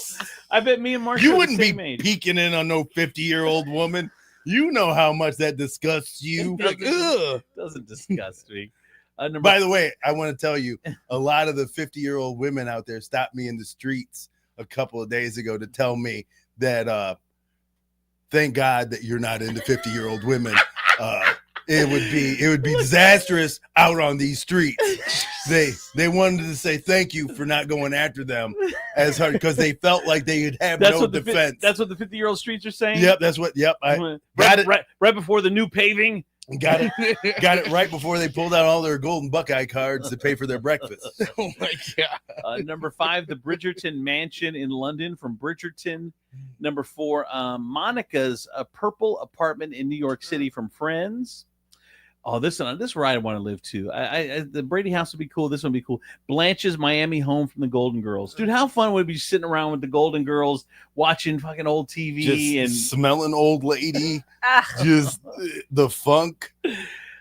S8: I bet me and Marsha
S10: You
S8: are
S10: wouldn't
S8: the
S10: be
S8: same age.
S10: peeking in on no 50-year-old woman. You know how much that disgusts you. Like, ugh.
S8: Doesn't disgust me.
S10: By the way, I want to tell you, a lot of the 50-year-old women out there stopped me in the streets a couple of days ago to tell me that thank God that you're not into 50-year-old women. It would be disastrous out on these streets. They wanted to say thank you for not going after them as hard because they felt like they would have no defense.
S8: That's what the 50-year-old streets are saying.
S10: Yep, that's what. Yep, I got it
S8: right before the new paving.
S10: Got it right before they pulled out all their golden Buckeye cards to pay for their breakfast.
S11: Oh my God.
S8: Number 5, the Bridgerton mansion in London from Bridgerton. Number 4, Monica's purple apartment in New York City from Friends. Oh, this is where I want to live too. The Brady house would be cool. This one would be cool. Blanche's Miami home from the Golden Girls. Dude, how fun would it be sitting around with the Golden Girls watching fucking old TV and
S10: smelling old lady, just the funk.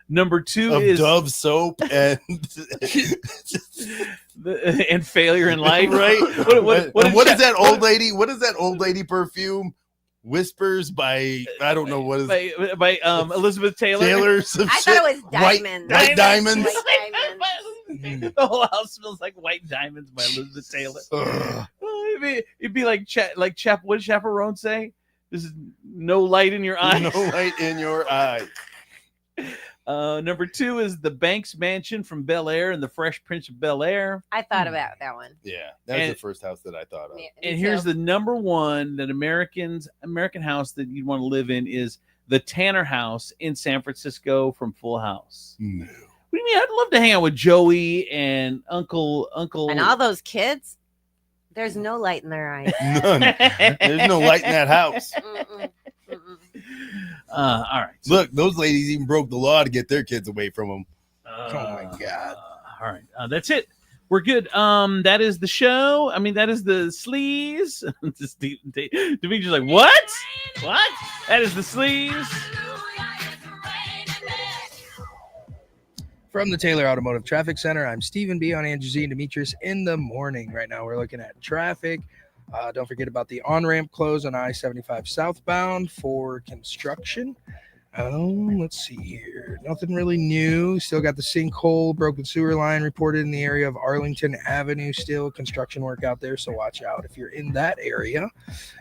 S8: Number 2
S10: of
S8: is
S10: Dove soap and
S8: and failure in life.
S10: Right?
S8: What
S10: is that old lady? What is that old lady perfume? Whispers by I don't know what is
S8: by Elizabeth Taylor.
S10: Taylor.
S9: I thought it was diamonds.
S10: White diamonds.
S8: The whole house smells like White Diamonds by Elizabeth Taylor. It'd be like what did Chaperone say? This is no light in your eye.
S10: No light in your eye.
S8: Number 2 is the Banks Mansion from Bel Air and the Fresh Prince of Bel Air.
S9: I thought about that one.
S10: Yeah, that was the first house that I thought of.
S8: And here's the number 1 that American house that you'd want to live in is the Tanner House in San Francisco from Full House.
S10: No.
S8: What do you mean? I'd love to hang out with Joey and Uncle
S9: and all those kids. There's no light in their eyes.
S10: None. There's no light in that house.
S8: All right.
S10: Look, those ladies even broke the law to get their kids away from them.
S11: Oh my God.
S8: All right. That's it. We're good. That is the show. I mean, that is the sleaze. Demetrius like, what? What? That is the sleaze.
S11: From the Taylor Automotive Traffic Center, I'm Stephen B. on Andrew Z and Demetrius in the morning. Right now, we're looking at traffic. Don't forget about the on-ramp close on I-75 southbound for construction. Let's see here. Nothing really new. Still got the sinkhole, broken sewer line reported in the area of Arlington Avenue. Still construction work out there, so watch out if you're in that area.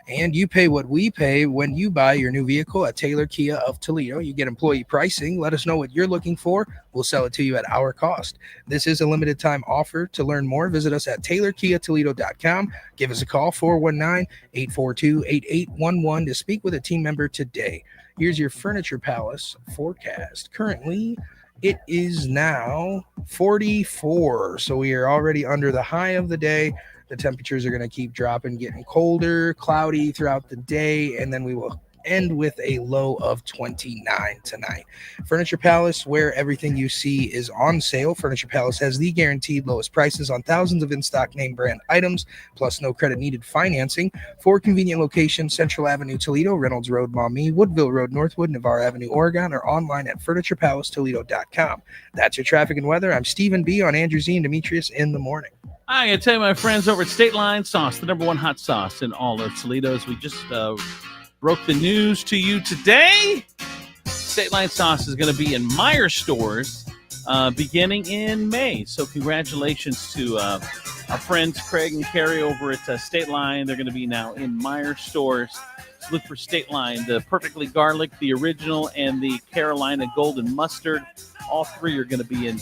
S11: And you pay what we pay when you buy your new vehicle at Taylor Kia of Toledo. You get employee pricing. Let us know what you're looking for. We'll sell it to you at our cost. This is a limited time offer. To learn more, visit us at TaylorKiaToledo.com. Give us a call, 419-842-8811 to speak with a team member today. Here's your Furniture Palace forecast. Currently, it is now 44, so we are already under the high of the day. The temperatures are going to keep dropping, getting colder, cloudy throughout the day, and then we will end with a low of 29 tonight. Furniture Palace, where everything you see is on sale. Furniture Palace has the guaranteed lowest prices on thousands of in-stock name brand items, plus no credit needed financing. 4 convenient locations: Central Avenue, Toledo; Reynolds Road, Maumee; Woodville Road, Northwood; Navarre Avenue, Oregon, or online at FurniturePalaceToledo.com. That's your traffic and weather. I'm Stephen B. on Andrew Z and Demetrius in the morning.
S8: I gotta tell you, my friends over at State Line Sauce, the number one hot sauce in all of Toledo, as we just broke the news to you today. State Line Sauce is going to be in Meijer stores beginning in May. So congratulations to our friends Craig and Carrie over at State Line. They're going to be now in Meijer stores. So look for State Line, the Perfectly Garlic, the original, and the Carolina Golden Mustard. All three are going to be in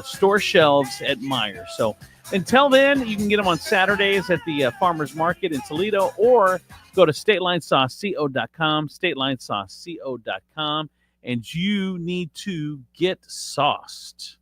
S8: store shelves at Meijer. So until then, you can get them on Saturdays at the Farmers Market in Toledo, or go to StatelineSauceCO.com, StatelineSauceCO.com, and you need to get sauced.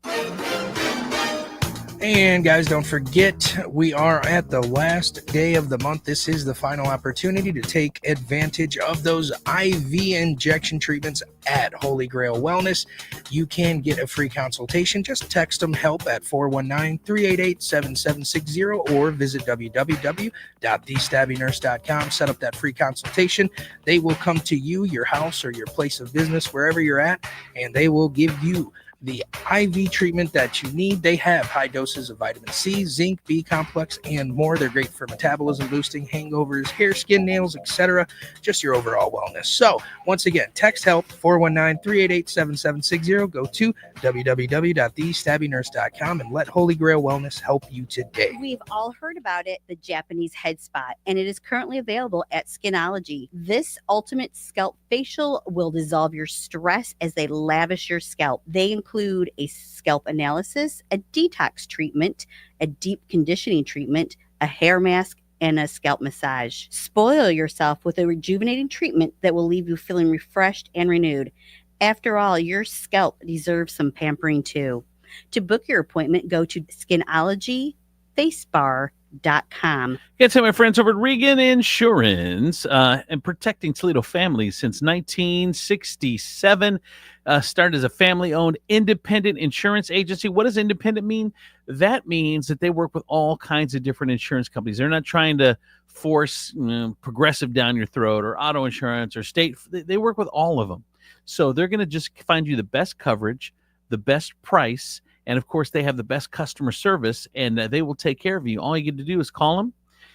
S11: And guys, don't forget, we are at the last day of the month. This is the final opportunity to take advantage of those IV injection treatments at Holy Grail Wellness. You can get a free consultation. Just text them HELP at 419-388-7760 or visit www.thestabbynurse.com. Set up that free consultation. They will come to you, your house, or your place of business, wherever you're at, and they will give you the IV treatment that you need. They have high doses of vitamin C, zinc, B complex, and more. They're great for metabolism boosting, hangovers, hair, skin, nails, etc. Just your overall wellness. So once again, text HELP 419-388-7760. Go to www.thestabbynurse.com and let Holy Grail Wellness help you today.
S5: We've all heard about it, the Japanese head spot, and it is currently available at Skinology. This ultimate scalp facial will dissolve your stress as they lavish your scalp. They include a scalp analysis, a detox treatment, a deep conditioning treatment, a hair mask, and a scalp massage. Spoil yourself with a rejuvenating treatment that will leave you feeling refreshed and renewed. After all, your scalp deserves some pampering too. To book your appointment, go to skinologyfacebar.com.
S8: Get to my friends over at Regan Insurance and protecting Toledo families since 1967. Started as a family-owned independent insurance agency. What does independent mean? That means that they work with all kinds of different insurance companies. They're not trying to force Progressive down your throat or auto insurance or state. They work with all of them. So they're going to just find you the best coverage, the best price, and of course, they have the best customer service, and they will take care of you. All you get to do is call them,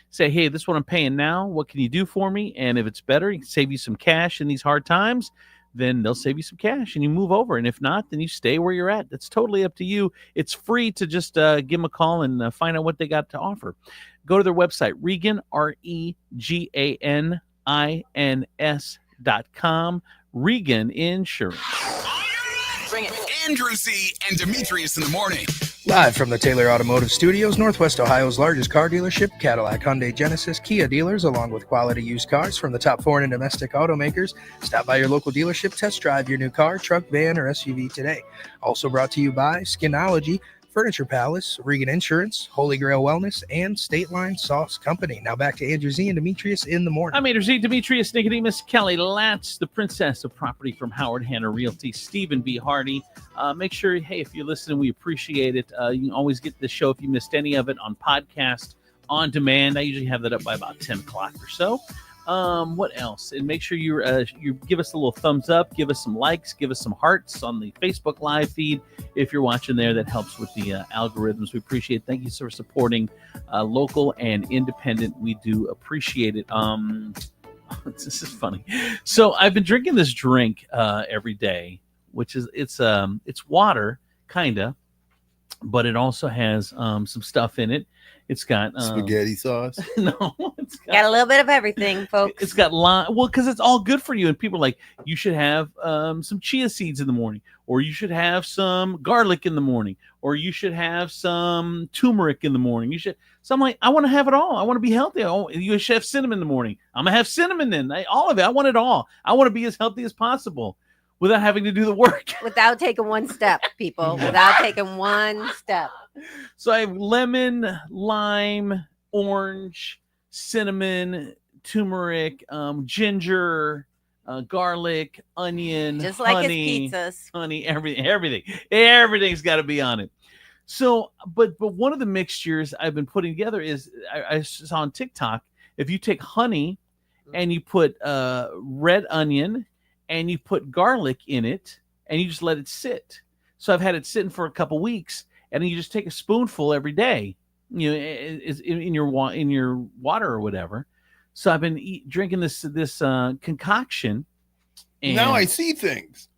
S8: say, hey, this is what I'm paying now. What can you do for me? And if it's better, it can save you some cash in these hard times, then they'll save you some cash and you move over. And if not, then you stay where you're at. That's totally up to you. It's free to just give them a call and find out what they got to offer. Go to their website, Regan, REGANINS.com, Regan Insurance.
S17: Bring it. Andrew Z and Demetrius in the morning.
S11: Live from the Taylor Automotive Studios, Northwest Ohio's largest car dealership, Cadillac, Hyundai, Genesis, Kia dealers, along with quality used cars from the top foreign and domestic automakers. Stop by your local dealership, test drive your new car, truck, van, or SUV today. Also brought to you by Skinology, Furniture Palace, Regan Insurance, Holy Grail Wellness, and State Line Sauce Company. Now back to Andrew Z and Demetrius in the morning.
S8: I'm Andrew Z, Demetrius, Nicodemus, Kelly Latz, the princess of property from Howard Hanna Realty, Stephen B. Hardy. Make sure, hey, if you're listening, we appreciate it. You can always get the show if you missed any of it on podcast, on demand. I usually have that up by about 10 o'clock or so. What else? And make sure you give us a little thumbs up, give us some likes, give us some hearts on the Facebook live feed. If you're watching there, that helps with the algorithms. We appreciate it. Thank you for supporting local and independent. We do appreciate it. This is funny. So I've been drinking this drink every day, which is it's water, kinda, but it also has some stuff in it. It's got
S10: spaghetti sauce.
S8: No,
S9: Got a little bit of everything, folks.
S8: it's got lime. Well, because it's all good for you, and people are like, you should have some chia seeds in the morning, or you should have some garlic in the morning, or you should have some turmeric in the morning. You should. So I'm like, I want to have it all. I want to be healthy. You should have cinnamon in the morning. I'm gonna have cinnamon then. All of it. I want it all. I want to be as healthy as possible without having to do the work.
S9: Without taking one step, people. Without taking one step.
S8: So I have lemon, lime, orange, cinnamon, turmeric, ginger, garlic, onion,
S9: Just like
S8: honey,
S9: his pizzas.
S8: honey, everything's got to be on it. So, but one of the mixtures I've been putting together is I saw on TikTok. If you take honey and you put red onion and you put garlic in it and you just let it sit. So I've had it sitting for a couple weeks, and then you just take a spoonful every day, in your water or whatever. So I've been drinking this concoction. And
S10: now I see things.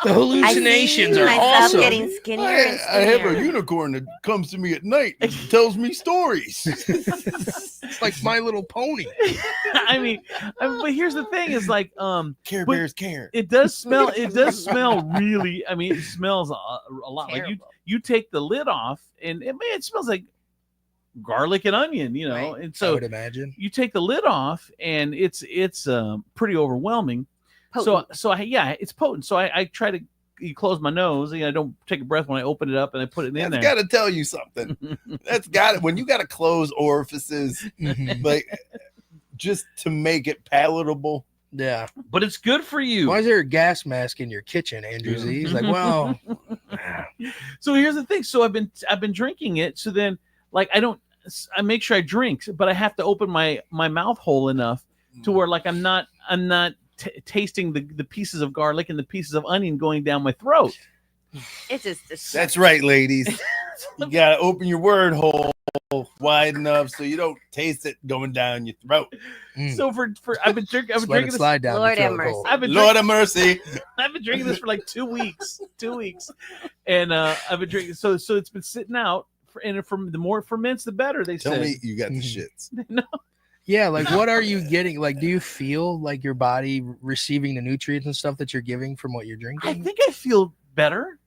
S11: The hallucinations are awesome.
S9: Getting skinnier and
S10: I have
S9: skinnier.
S10: a unicorn that comes to me at night and tells me stories.
S11: It's like My Little Pony.
S8: I mean, but here's the thing: is like,
S10: Care Bears care.
S8: It does smell. It does smell really. I mean, it smells a lot. Like you take the lid off, and it smells like garlic and onion.
S11: Right.
S8: And so
S11: I would imagine
S8: you take the lid off, and it's pretty overwhelming.
S9: Potent.
S8: So it's potent. So I try to close my nose. I don't take a breath when I open it up and I put it in there.
S10: That's got to tell you something. That's got it. When you got to close orifices, like just to make it palatable.
S11: Yeah,
S8: but it's good for you.
S11: Why is there a gas mask in your kitchen, Andrew Z? He's like, well.
S8: So here's the thing. So I've been drinking it. So then, like, I make sure I drink, but I have to open my mouth hole enough to where, like, I'm not tasting the pieces of garlic and the pieces of onion going down my throat.
S9: It's just
S10: That's right, ladies. You gotta open your word hole wide enough so you don't taste it going down your throat.
S8: So for I've been drinking this.
S11: Slide down
S9: Lord
S11: the
S9: have
S11: throat
S9: mercy.
S11: hole.
S10: Lord have mercy.
S8: I've been drinking this for like 2 weeks. 2 weeks, and I've been drinking. So it's been sitting out, and from the more it ferments, the better. They
S10: Tell
S8: say.
S10: me you got the shits.
S8: No.
S11: Yeah, like what are you getting? Like, do you feel like your body receiving the nutrients and stuff that you're giving from what you're drinking?
S8: I think I feel better.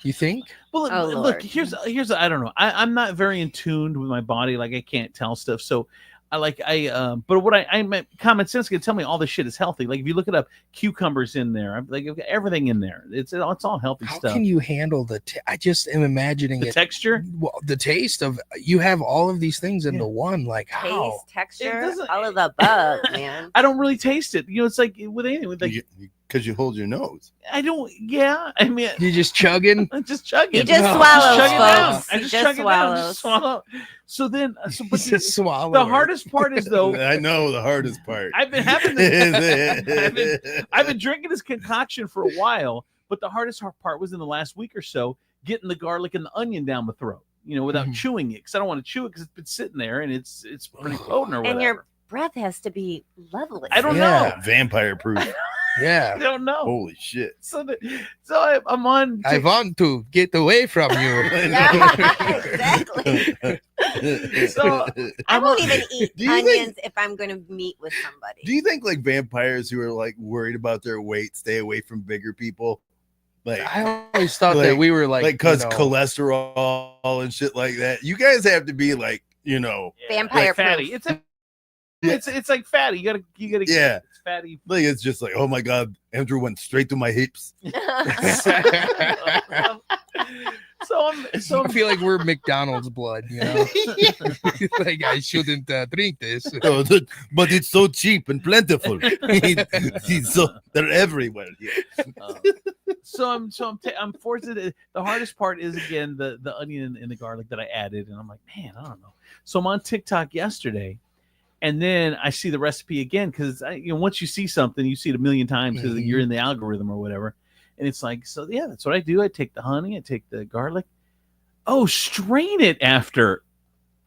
S11: You think?
S8: Well,
S9: Oh,
S8: look,
S9: Lord.
S8: here's I don't know. I'm not very in tuned with my body. Like I can't tell stuff. So but what I common sense can tell me all this shit is healthy. Like if you look it up, cucumbers in there. I'm like everything in there. It's all healthy
S11: How
S8: stuff.
S11: can you handle I just am imagining
S8: The
S11: it.
S8: texture?
S11: Well, the taste of you have all of these things into one. Like how?
S9: taste, texture,
S8: doesn't-
S9: all of the above, man.
S8: I don't really taste it. It's like with anything. With like
S10: Because you hold your nose.
S8: I don't. Yeah, I mean,
S11: You just chugging?
S8: I'm just chugging.
S9: He just
S11: No.
S9: swallows,
S8: Chug it down.
S9: folks.
S8: I
S9: He
S8: just
S9: just
S8: chug it down.
S9: swallows.
S8: Just swallow. So then, but
S11: He's a swallower.
S8: the hardest part is though.
S10: I know the hardest part.
S8: I've been having this. I've been drinking this concoction for a while, but the hardest part was in the last week or so, getting the garlic and the onion down my throat. Without chewing it, because I don't want to chew it because it's been sitting there and it's pretty potent or whatever.
S9: And your breath has to be lovely.
S8: I don't know.
S10: Vampire proof.
S8: I
S11: Yeah.
S8: don't know.
S10: Holy shit.
S8: So I'm on.
S11: I want to get away from you.
S9: Exactly.
S8: So
S9: I won't even eat
S10: Do you
S9: onions if I'm going to meet with somebody.
S10: Do you think like vampires who are like worried about their weight stay away from bigger people? Like
S11: I always thought that we were like
S10: because
S11: you know,
S10: cholesterol and shit like that. You guys have to be like,
S9: Vampire
S8: like fatty.
S9: proof.
S8: It's like fatty. You gotta
S10: Yeah.
S8: It's fatty.
S10: like it's just like, oh my god, Andrew went straight to my hips.
S8: So
S11: I feel like we're McDonald's blood, like I shouldn't drink this.
S10: Oh, but it's so cheap and plentiful. They're everywhere here.
S8: So I'm forced to. The hardest part is again the onion and the garlic that I added, and I'm like, man, I don't know. So I'm on TikTok yesterday, and then I see the recipe again because once you see something, you see it a million times because you're in the algorithm or whatever, and it's like, so yeah, that's what I do. I take the honey, I take the garlic. Oh, strain it after.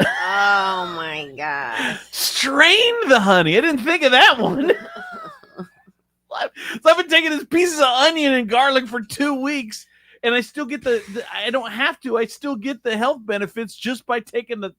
S9: Oh my gosh.
S8: Strain the honey. I didn't think of that one. So I've been taking these pieces of onion and garlic for 2 weeks, and I still get I don't have to. I still get the health benefits just by taking the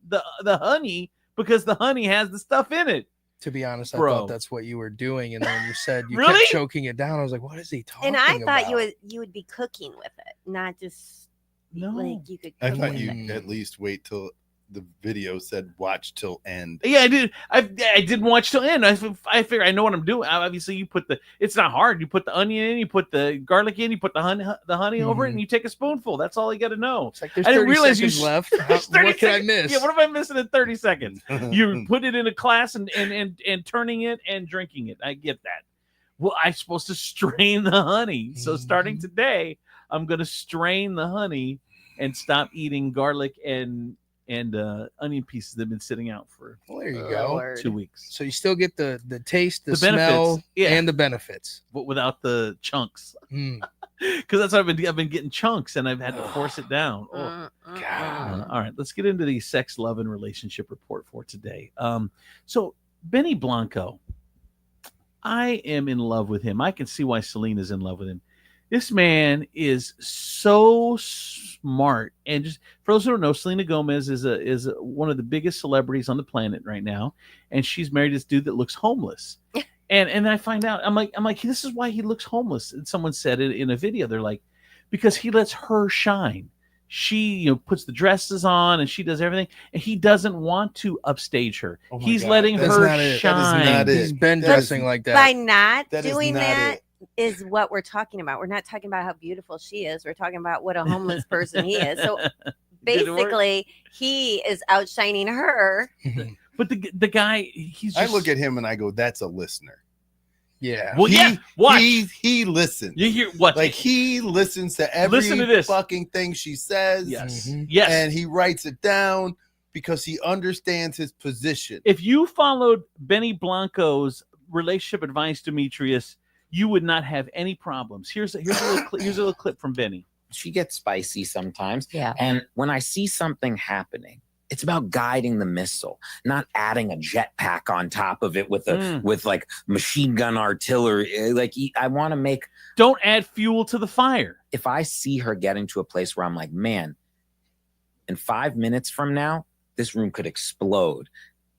S8: honey, because the honey has the stuff in it.
S11: To be honest, I
S8: Bro.
S11: thought that's what you were doing, and then when you said you
S8: Really?
S11: kept choking it down, I was like, "What is he talking
S9: And I
S11: about?"
S9: thought you would be cooking with it, not just like you could.
S10: I
S9: cook
S10: thought
S9: with
S10: you
S9: it.
S10: at least wait till the video said watch till end.
S8: Yeah, I did. I didn't watch till end. I figure I know what I'm doing. Obviously, you put it's not hard. You put the onion in, you put the garlic in, you put the honey over it, and you take a spoonful. That's all you got to know.
S11: It's like there's
S8: I didn't
S11: 30
S8: realize
S11: seconds
S8: you
S11: left.
S8: There's 30
S11: What can I
S8: seconds.
S11: miss?
S8: Yeah, what am I missing in 30 seconds? You put it in a glass and turning it and drinking it. I get that. Well, I'm supposed to strain the honey. So starting today, I'm going to strain the honey and stop eating garlic and onion pieces that have been sitting out for
S11: Well, there you go.
S8: 2 weeks.
S11: So you still get the taste, the,
S8: The benefits,
S11: smell,
S8: yeah.
S11: and the benefits.
S8: But without the chunks.
S11: Mm.
S8: Because that's what I've been getting chunks, and I've had to force it down. Oh, God. All right, let's get into the sex, love, and relationship report for today. So Benny Blanco, I am in love with him. I can see why Selena's in love with him. This man is so smart, and just for those who don't know, Selena Gomez is one of the biggest celebrities on the planet right now, and she's married this dude that looks homeless. And I find out, I'm like, this is why he looks homeless. And someone said it in a video. They're like, because he lets her shine. She, puts the dresses on and she does everything, and he doesn't want to upstage her.
S10: Oh my
S8: He's
S10: God.
S8: letting
S10: That's
S8: her
S10: not it.
S8: shine.
S10: That is not it.
S11: He's been
S10: That
S11: dressing
S10: is-
S11: like that.
S9: By not
S10: That is
S9: doing
S10: not
S9: that
S10: it.
S9: is what we're talking about. We're not talking about how beautiful she is. We're talking about what a homeless person he is. So
S8: Did it work?
S9: basically, he is outshining her.
S8: But the guy, he's just,
S10: I look at him and I go, "That's a listener."
S11: Yeah.
S8: Well, yeah. Watch.
S10: He listens.
S8: You hear what?
S10: Like he listens to every
S8: Listen to this.
S10: fucking thing she says.
S8: Yes.
S11: Mm-hmm.
S8: Yes.
S10: And he writes it down because he understands his position.
S8: If you followed Benny Blanco's relationship advice, Demetrius, you would not have any problems. Here's a little clip from Benny.
S21: She gets spicy sometimes.
S9: Yeah.
S21: And when I see something happening, it's about guiding the missile, not adding a jetpack on top of it with with like machine gun artillery. Like I want to make.
S8: Don't add fuel to the fire.
S21: If I see her getting to a place where I'm like, man, in 5 minutes from now, this room could explode.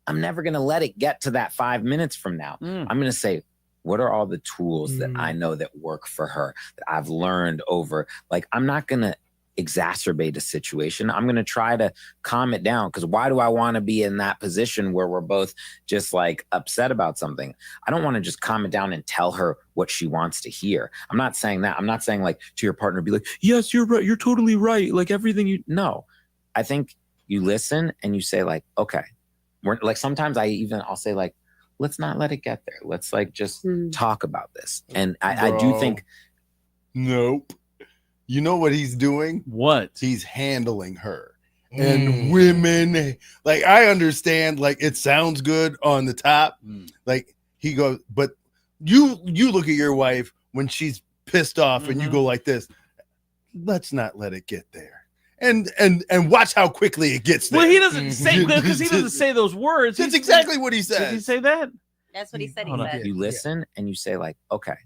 S21: I'm never going to let it get to that 5 minutes from now. I'm going to say, what are all the tools that I know that work for her, that I've learned over? Like, I'm not going to exacerbate a situation. I'm going to try to calm it down, because why do I want to be in that position where we're both just like upset about something? I don't want to just calm it down and tell her what she wants to hear. I'm not saying that. I'm not saying like to your partner, be like, yes, you're right. You're totally right. Like everything no, I think you listen and you say like, okay, we're like, sometimes I'll say like, let's not let it get there. Let's like just talk about this. And I do think.
S10: Nope. You know what he's doing?
S8: What?
S10: He's handling her. And women, like, I understand, like, it sounds good on the top. Like, he goes, but you look at your wife when she's pissed off and you go like this. Let's not let it get there. And watch how quickly it gets there.
S8: Well, he doesn't say, because he doesn't say those words.
S10: That's exactly what he says.
S8: Did he say that?
S9: That's what he said.
S21: You listen and you say like, okay,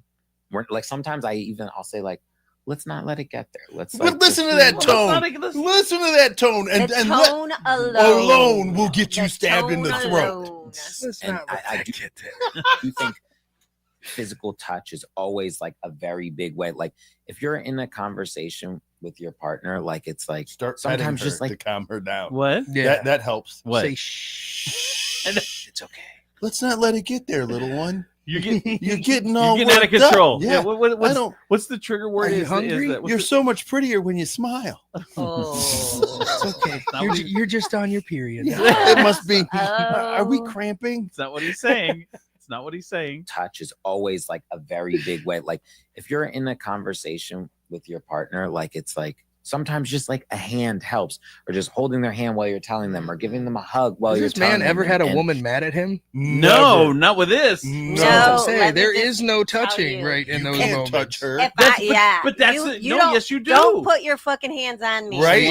S21: we're like, sometimes I'll say like, let's not let it get there. Let's
S10: But
S21: like,
S10: listen to that tone. Listen to that tone. And
S9: The
S10: and
S9: tone
S10: alone will get you stabbed in the
S9: tone
S10: throat.
S21: And I do think physical touch is always like a very big way. Like if you're in a conversation with your partner, like it's like
S10: Start
S21: sometimes
S10: petting
S21: just
S10: her
S21: like
S10: to calm her down.
S8: What?
S10: Yeah, that helps.
S8: What?
S11: Say shh. It's okay.
S10: Let's not let it get there, little one.
S8: You're
S10: getting all
S8: you're getting out of
S10: worked up.
S8: control.
S10: Yeah.
S8: What's the trigger word?
S10: Are you
S8: Is
S10: hungry?
S8: that- what's
S10: You're
S8: the-
S10: so much prettier when you smile.
S11: It's okay. You're just on your period.
S10: It must be. Are we cramping?
S8: It's not what he's saying. It's not what he's saying.
S21: touch is always like a very big way. Like if you're in a conversation with your partner, like it's like sometimes just like a hand helps, or just holding their hand while you're telling them, or giving them a hug while
S11: Has
S21: you're
S11: this
S21: telling
S11: man
S21: them.
S11: ever had a
S21: And-
S11: woman mad at him?
S8: No, not with this.
S11: No, I'm saying, there is no touching right in those moments.
S10: Touch her.
S9: If
S21: but that's
S9: yes, you do. Don't put your fucking hands on me.
S10: Right?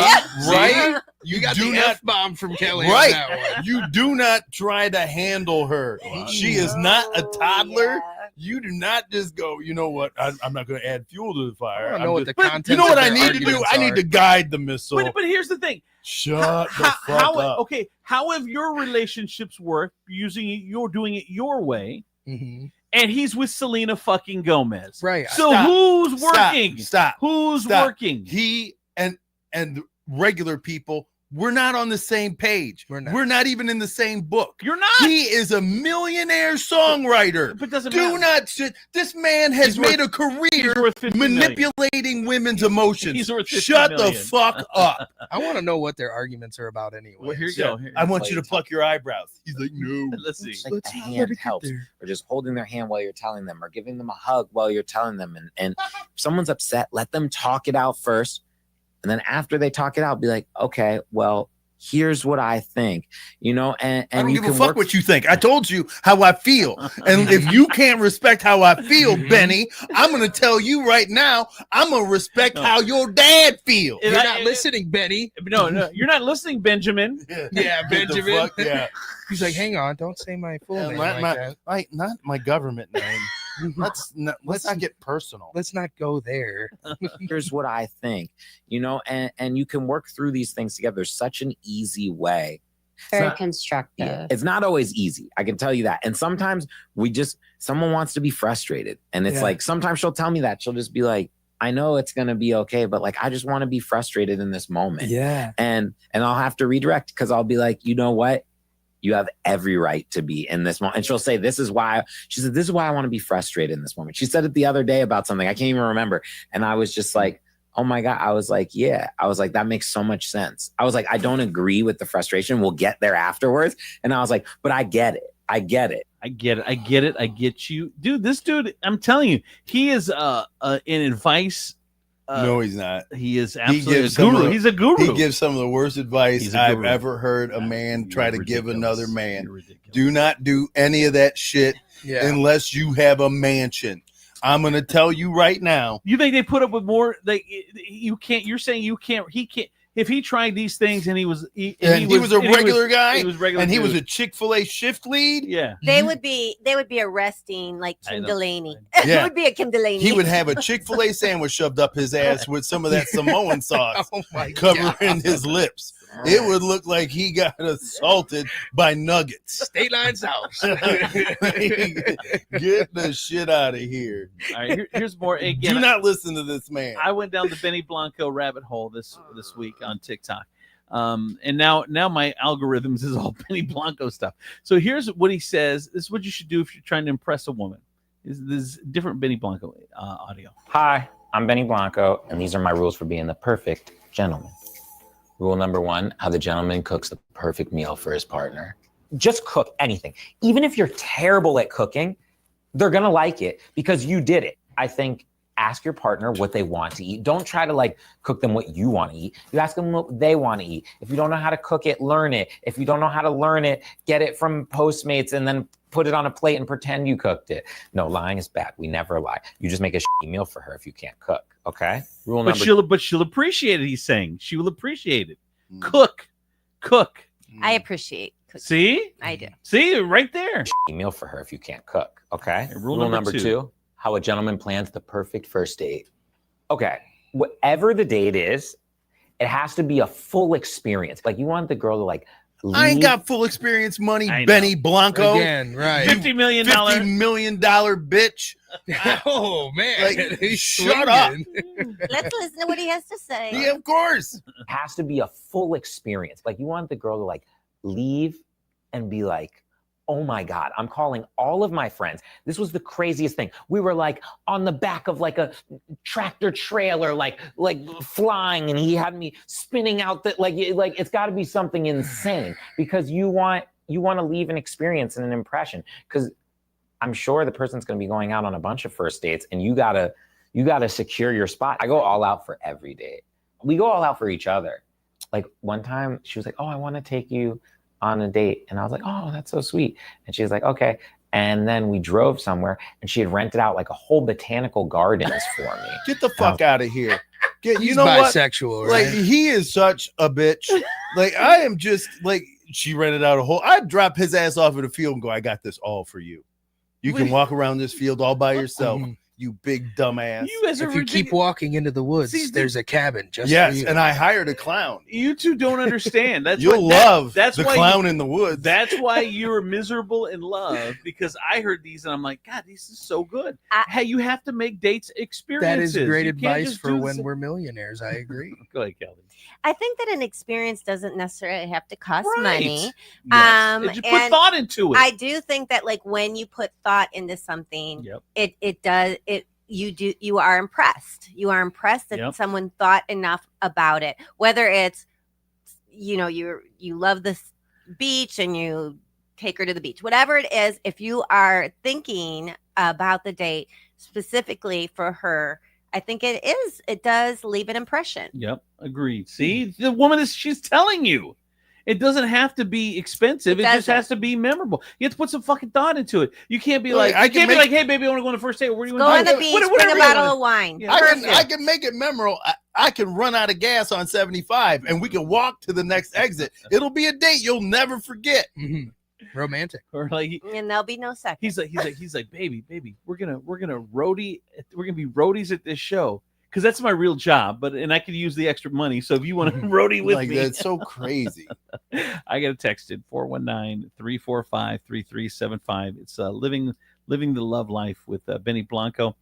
S10: Right?
S11: You got
S10: do
S11: the
S10: not
S11: F-bomb from Kelly.
S10: Right.
S11: On that one.
S10: You do not try to handle her. She is not a toddler. You do not just go, you know what? I'm not going to add fuel to the fire.
S11: I don't know what the
S10: But
S11: contents
S10: you know what
S11: of
S10: I
S11: their
S10: need to do?
S11: arguments
S10: I need
S11: are.
S10: to guide the missile.
S8: But here's the thing.
S10: Shut the fuck up.
S8: Okay, how have your relationships worked using it? You're doing it your way, and he's with Selena fucking Gomez.
S11: Right.
S8: So
S10: Stop.
S8: who's working?
S10: Stop.
S8: Who's
S10: Stop.
S8: working?
S10: He and regular people, we're not on the same page. We're not even in the same book.
S8: You're not.
S10: He is a millionaire songwriter.
S8: But doesn't
S10: do
S8: matter.
S10: not sit. This man has
S8: He's
S10: made
S8: worth-
S10: a career
S8: he's worth 50 million.
S10: manipulating women's emotions.
S8: He's worth 50
S10: Shut
S8: million.
S10: the fuck up.
S11: I want to know what their arguments are about anyway.
S8: Well, here you go.
S10: I want you to pluck your eyebrows. He's like, no.
S8: Let's see.
S21: Like a hand helps, or just holding their hand while you're telling them, or giving them a hug while you're telling them. And if someone's upset, let them talk it out first. And then after they talk it out, be like, okay, well, here's what I think, and
S10: I don't
S21: you
S10: give a
S21: can
S10: fuck
S21: work.
S10: what you think. I told you how I feel. And if you can't respect how I feel, Benny, I'm going to tell you right now, I'm going to respect how your dad feels.
S11: You're not listening, Benny.
S8: No, you're not listening, Benjamin.
S11: Yeah,
S10: Get the
S11: Benjamin.
S10: fuck- yeah.
S11: He's like, hang on, don't say my full name like that.
S10: Not my government name. Let's not get personal.
S11: Let's not go there.
S21: Here's what I think, and you can work through these things together. There's such an easy way.
S1: Very constructive.
S21: It's not always easy. I can tell you that. And sometimes someone wants to be frustrated. And it's like, sometimes she'll tell me that. She'll just be like, I know it's going to be okay, but like, I just want to be frustrated in this moment.
S11: Yeah.
S21: And I'll have to redirect, because I'll be like, you know what? You have every right to be in this moment. And she'll say, this is why I want to be frustrated in this moment. She said it the other day about something. I can't even remember. And I was just like, oh my God. I was like, yeah. I was like, that makes so much sense. I was like, I don't agree with the frustration. We'll get there afterwards. And I was like, but I get it. I get it.
S8: I get you. Dude, this dude, I'm telling you, he is an advice.
S10: No, he's not.
S8: He is absolutely a guru. He's a guru.
S10: He gives some of the worst advice
S8: He's a
S10: I've
S8: guru.
S10: ever heard a man try to give another man. Do not do any of that shit unless you have a mansion. I'm going to tell you right now.
S8: You think they put up with more? You can't. You're saying you can't. He can't. If he tried these things and he was a
S10: regular guy,
S8: he was regular
S10: and he was
S8: dude.
S10: a Chick-fil-A shift lead.
S8: Yeah,
S9: They would be arresting like Kim Delaney.
S10: Yeah.
S9: It would be a Kim Delaney.
S10: He would have a Chick-fil-A sandwich shoved up his ass with some of that Samoan sauce covering his lips. It would look like he got assaulted by nuggets.
S11: State line south.
S10: Get the shit out of here.
S8: All right, here's more. Again,
S10: Do not listen to this man.
S8: I went down the Benny Blanco rabbit hole this week on TikTok. And now my algorithms is all Benny Blanco stuff. So here's what he says. This is what you should do if you're trying to impress a woman. This is different Benny Blanco audio.
S22: Hi, I'm Benny Blanco, and these are my rules for being the perfect gentleman. Rule number 1, how the gentleman cooks the perfect meal for his partner. Just cook anything. Even if you're terrible at cooking, they're going to like it because you did it. I think ask your partner what they want to eat. Don't try to cook them what you want to eat. You ask them what they want to eat. If you don't know how to cook it, learn it. If you don't know how to learn it, get it from Postmates and then put it on a plate and pretend you cooked it. No, lying is bad. We never lie. You just make a shitty meal for her if you can't cook. Okay? Rule
S8: But
S22: number
S8: she'll appreciate it. He's saying she will appreciate it. Cook.
S9: I appreciate cooking.
S8: See?
S9: I do.
S8: See, right there.
S22: Shitty meal for her if you can't cook. Okay?
S8: Rule number 2.
S22: How a gentleman plans the perfect first date. Okay, whatever the date is, it has to be a full experience. Like, you want the girl to leave.
S10: I ain't got full experience money, Benny Blanco.
S11: Again, right.
S8: $50 million.
S10: $50 million bitch.
S11: Oh, man.
S10: Like,
S11: He's
S10: shut up.
S9: Let's listen to what he has to say.
S10: Yeah, of course.
S22: It has to be a full experience. Like, you want the girl to leave and be like, oh my God, I'm calling all of my friends. This was the craziest thing. We were on the back of a tractor trailer, flying, and he had me spinning out it's got to be something insane because you want to leave an experience and an impression, because I'm sure the person's going to be going out on a bunch of first dates, and you gotta secure your spot. I go all out for every date. we go all out for each other. Like one time she was like, oh, I want to take you on a date. And I was like, oh, that's so sweet. And she was like, okay. And then we drove somewhere and she had rented out like a whole botanical gardens for me.
S10: Get the fuck out of here. You
S11: He's
S10: know
S11: bisexual,
S10: what?
S11: right?
S10: Like he is such a bitch. Like I am just like she rented out a whole. I'd drop his ass off in the field and go, I got this all for you. You can walk around this field all by yourself. You big dumbass.
S11: If you keep walking into the woods, there's a cabin just for
S10: yes,
S11: you.
S10: and I hired a clown.
S8: You two don't understand. That's
S10: You'll
S8: why,
S10: love
S8: that's
S10: the
S8: why
S10: clown in the woods.
S8: That's why you're miserable in love, because I heard these and I'm like, God, this is so good. Hey, you have to make dates experiences.
S11: That is great
S8: You can't
S11: advice
S8: just
S11: for
S8: do
S11: when we're millionaires. I agree.
S8: Go ahead, Kelly.
S9: I think that an experience doesn't necessarily have to cost money.
S8: Yes. And you put thought into it.
S9: I do think that like when you put thought into something, you are impressed. You are impressed that someone thought enough about it. Whether it's you love this beach and you take her to the beach, whatever it is, if you are thinking about the date specifically for her, I think it does leave an impression.
S8: Yep, agreed. See, the woman she's telling you. It doesn't have to be expensive. It just has to be memorable. You have to put some fucking thought into it. You can't be like, hey, baby, I want to go on the first date. Where do you
S9: go
S8: want
S9: on the beach, bring a bottle of wine.
S10: Yeah. I can make it memorable. I can run out of gas on 75 and we can walk to the next exit. It'll be a date you'll never forget.
S11: Romantic.
S8: Or like,
S9: and there'll be no second.
S8: He's like, baby, we're gonna roadie. We're gonna be roadies at this show. Because that's my real job, and I could use the extra money. So if you want to roadie with me,
S10: that's so crazy.
S8: I got a texted 419-345-3375. It's living the love life with Benny Blanco.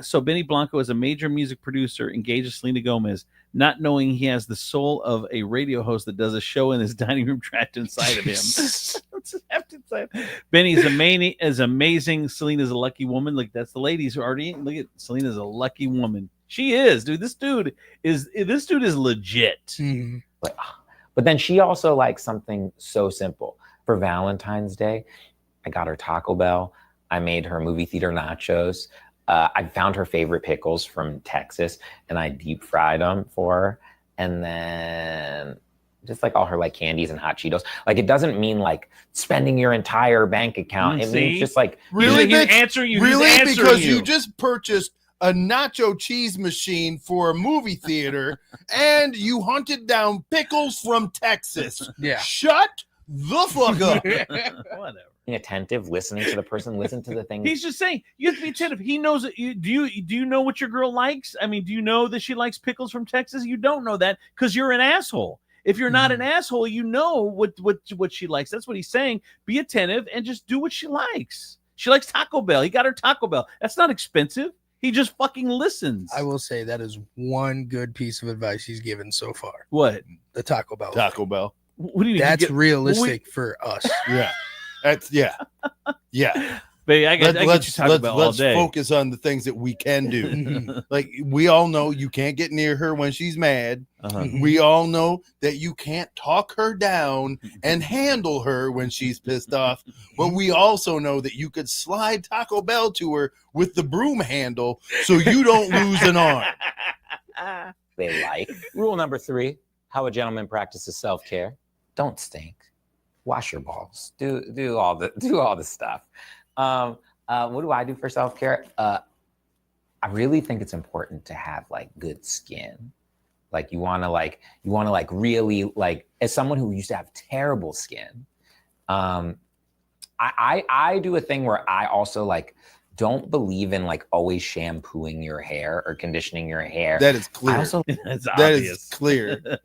S8: So Benny Blanco is a major music producer engaged with Selena Gomez, not knowing he has the soul of a radio host that does a show in his dining room trapped inside of him. Benny is amazing. Selena's a lucky woman. Like that's the ladies who already look at Selena's a lucky woman. She is, dude. This dude is legit.
S22: But then she also likes something so simple. For Valentine's Day, I got her Taco Bell. I made her movie theater nachos. I found her favorite pickles from Texas, and I deep fried them for her. And then just like all her like candies and hot Cheetos. Like it doesn't mean like spending your entire bank account. It means just like
S10: really
S8: he's answering you.
S10: Really,
S8: he's answering
S10: because
S8: you.
S10: you just purchased a nacho cheese machine for a movie theater and you hunted down pickles from Texas.
S11: Yeah.
S10: Shut the fuck up.
S8: Whatever.
S22: being attentive, listening to the person, listen to the thing.
S8: He's just saying you have to be attentive. He knows that you do you know what your girl likes? I mean, do you know that she likes pickles from Texas? You don't know that because you're an asshole. If you're not an asshole, you know what she likes. That's what he's saying. Be attentive and just do what she likes. She likes Taco Bell. He got her Taco Bell. That's not expensive. He just fucking listens.
S11: I will say that is one good piece of advice he's given so far.
S8: What?
S11: The Taco Bell.
S10: Taco Bell.
S8: What do you mean?
S11: That's realistic for us.
S10: Yeah. That's yeah.
S8: But let's
S10: focus on the things that we can do. Like we all know you can't get near her when she's mad. We all know that you can't talk her down and handle her when she's pissed off. But we also know that you could slide Taco Bell to her with the broom handle so you don't lose an arm.
S22: They like. Rule number 3, how a gentleman practices self-care. Don't stink. Wash your balls. Do all the stuff. What do I do for self-care? I really think it's important to have like good skin. Like you want to really as someone who used to have terrible skin. I do a thing where I also don't believe in always shampooing your hair or conditioning your hair.
S10: That is clear. That is clear.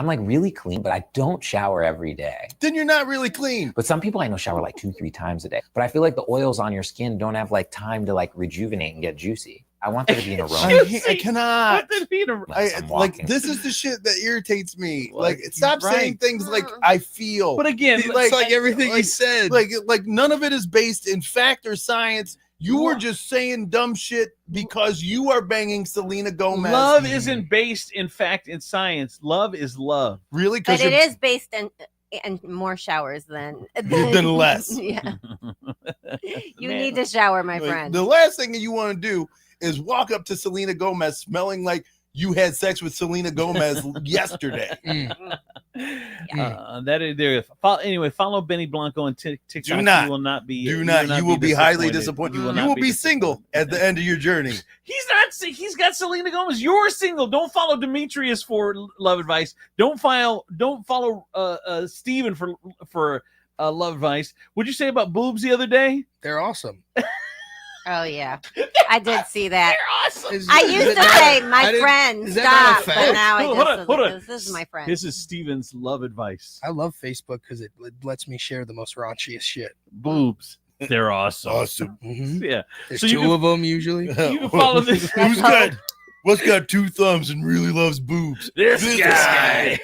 S22: I'm really clean, but I don't shower every day.
S10: Then you're not really clean.
S22: But some people I know shower 2-3 times a day. But I feel like the oils on your skin don't have time to rejuvenate and get juicy. I want there to be an aroma.
S10: I cannot. This is the shit that irritates me. Stop saying things like I feel.
S8: But again,
S11: it's like everything he said.
S10: Like none of it is based in fact or science. You are just saying dumb shit because you are banging Selena Gomez.
S8: Love isn't based in fact in science. Love is love.
S10: Really?
S9: But it is based in more showers than
S10: less.
S9: Yeah. You need to shower, my friend.
S10: The last thing that you want to do is walk up to Selena Gomez smelling like you had sex with Selena Gomez yesterday.
S8: That is there. Anyway, follow Benny Blanco on TikTok.
S10: Do not.
S8: You will not be.
S10: You will be highly disappointed. You will be single at the end of your journey.
S8: He's not. He's got Selena Gomez. You're single. Don't follow Demetrius for love advice. Don't follow Steven for love advice. What'd you say about boobs the other day?
S11: They're awesome.
S9: Oh yeah, I did see that.
S8: They're awesome.
S9: I used to say my friend stop, but now I just
S8: hold on.
S9: This is my friend.
S8: This is Steven's love advice.
S11: I love Facebook because it lets me share the most raunchiest shit.
S8: Boobs. They're awesome.
S10: Awesome.
S11: Mm-hmm.
S8: Yeah.
S11: There's two of them usually.
S8: You can follow this.
S10: What's got two thumbs and really loves boobs?
S8: This guy.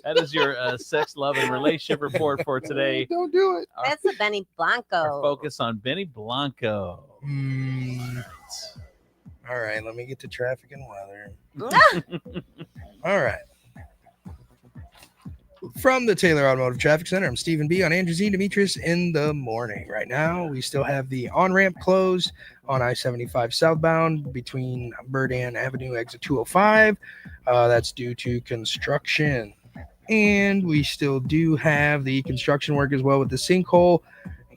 S8: That is your sex, love, and relationship report for today.
S11: Don't do it.
S9: That's a Benny Blanco.
S8: Our focus on Benny Blanco.
S11: All right, let me get to traffic and weather. All right. From the Taylor Automotive Traffic Center, I'm Stephen B. on Andrew Z. Demetrius in the morning. Right now, we still have the on-ramp closed on I-75 southbound between Burdan Avenue, exit 205. That's due to construction. And we still do have the construction work as well with the sinkhole,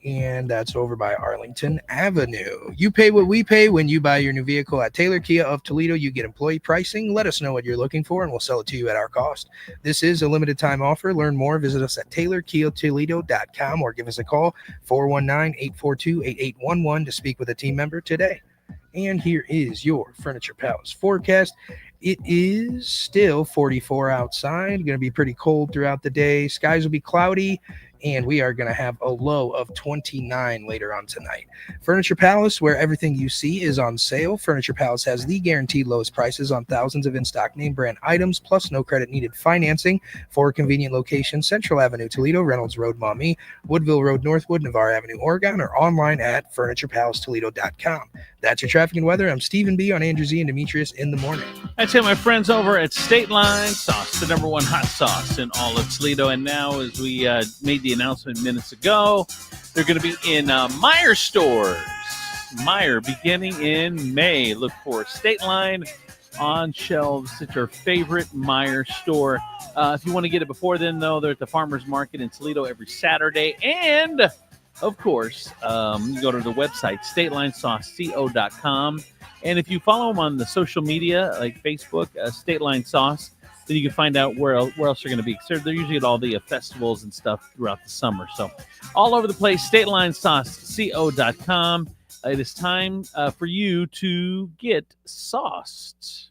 S11: and that's over by Arlington Avenue. You pay what we pay when you buy your new vehicle at Taylor Kia of Toledo. You get employee pricing. Let us know what you're looking for, and we'll sell it to you at our cost. This is a limited time offer. Learn more. Visit us at TaylorKiaToledo.com or give us a call 419-842-8811 to speak with a team member today. And here is your Furniture Palace forecast. It is still 44 outside. Going to be pretty cold throughout the day. Skies will be cloudy, and we are going to have a low of 29 later on tonight. Furniture Palace, where everything you see is on sale. Furniture Palace has the guaranteed lowest prices on thousands of in-stock name brand items, plus no credit needed financing. For convenient locations: Central Avenue, Toledo, Reynolds Road, Maumee, Woodville Road, Northwood, Navarre Avenue, Oregon, or online at FurniturePalaceToledo.com. That's your traffic and weather. I'm Stephen B. on Andrew Z. and Demetrius in the morning.
S8: I tell my friends over at State Line Sauce, the #1 hot sauce in all of Toledo. And now, as we made the announcement minutes ago, they're going to be in Meijer stores. Meijer beginning in May. Look for State Line on shelves at your favorite Meijer store. If you want to get it before then, though, they're at the Farmers Market in Toledo every Saturday. And, of course, you go to the website, StatelineSauceCO.com. And if you follow them on the social media, like Facebook, State Line Sauce, then you can find out where else they're going to be. So they're usually at all the festivals and stuff throughout the summer. So all over the place, StatelineSauceCO.com. It is time for you to get sauced.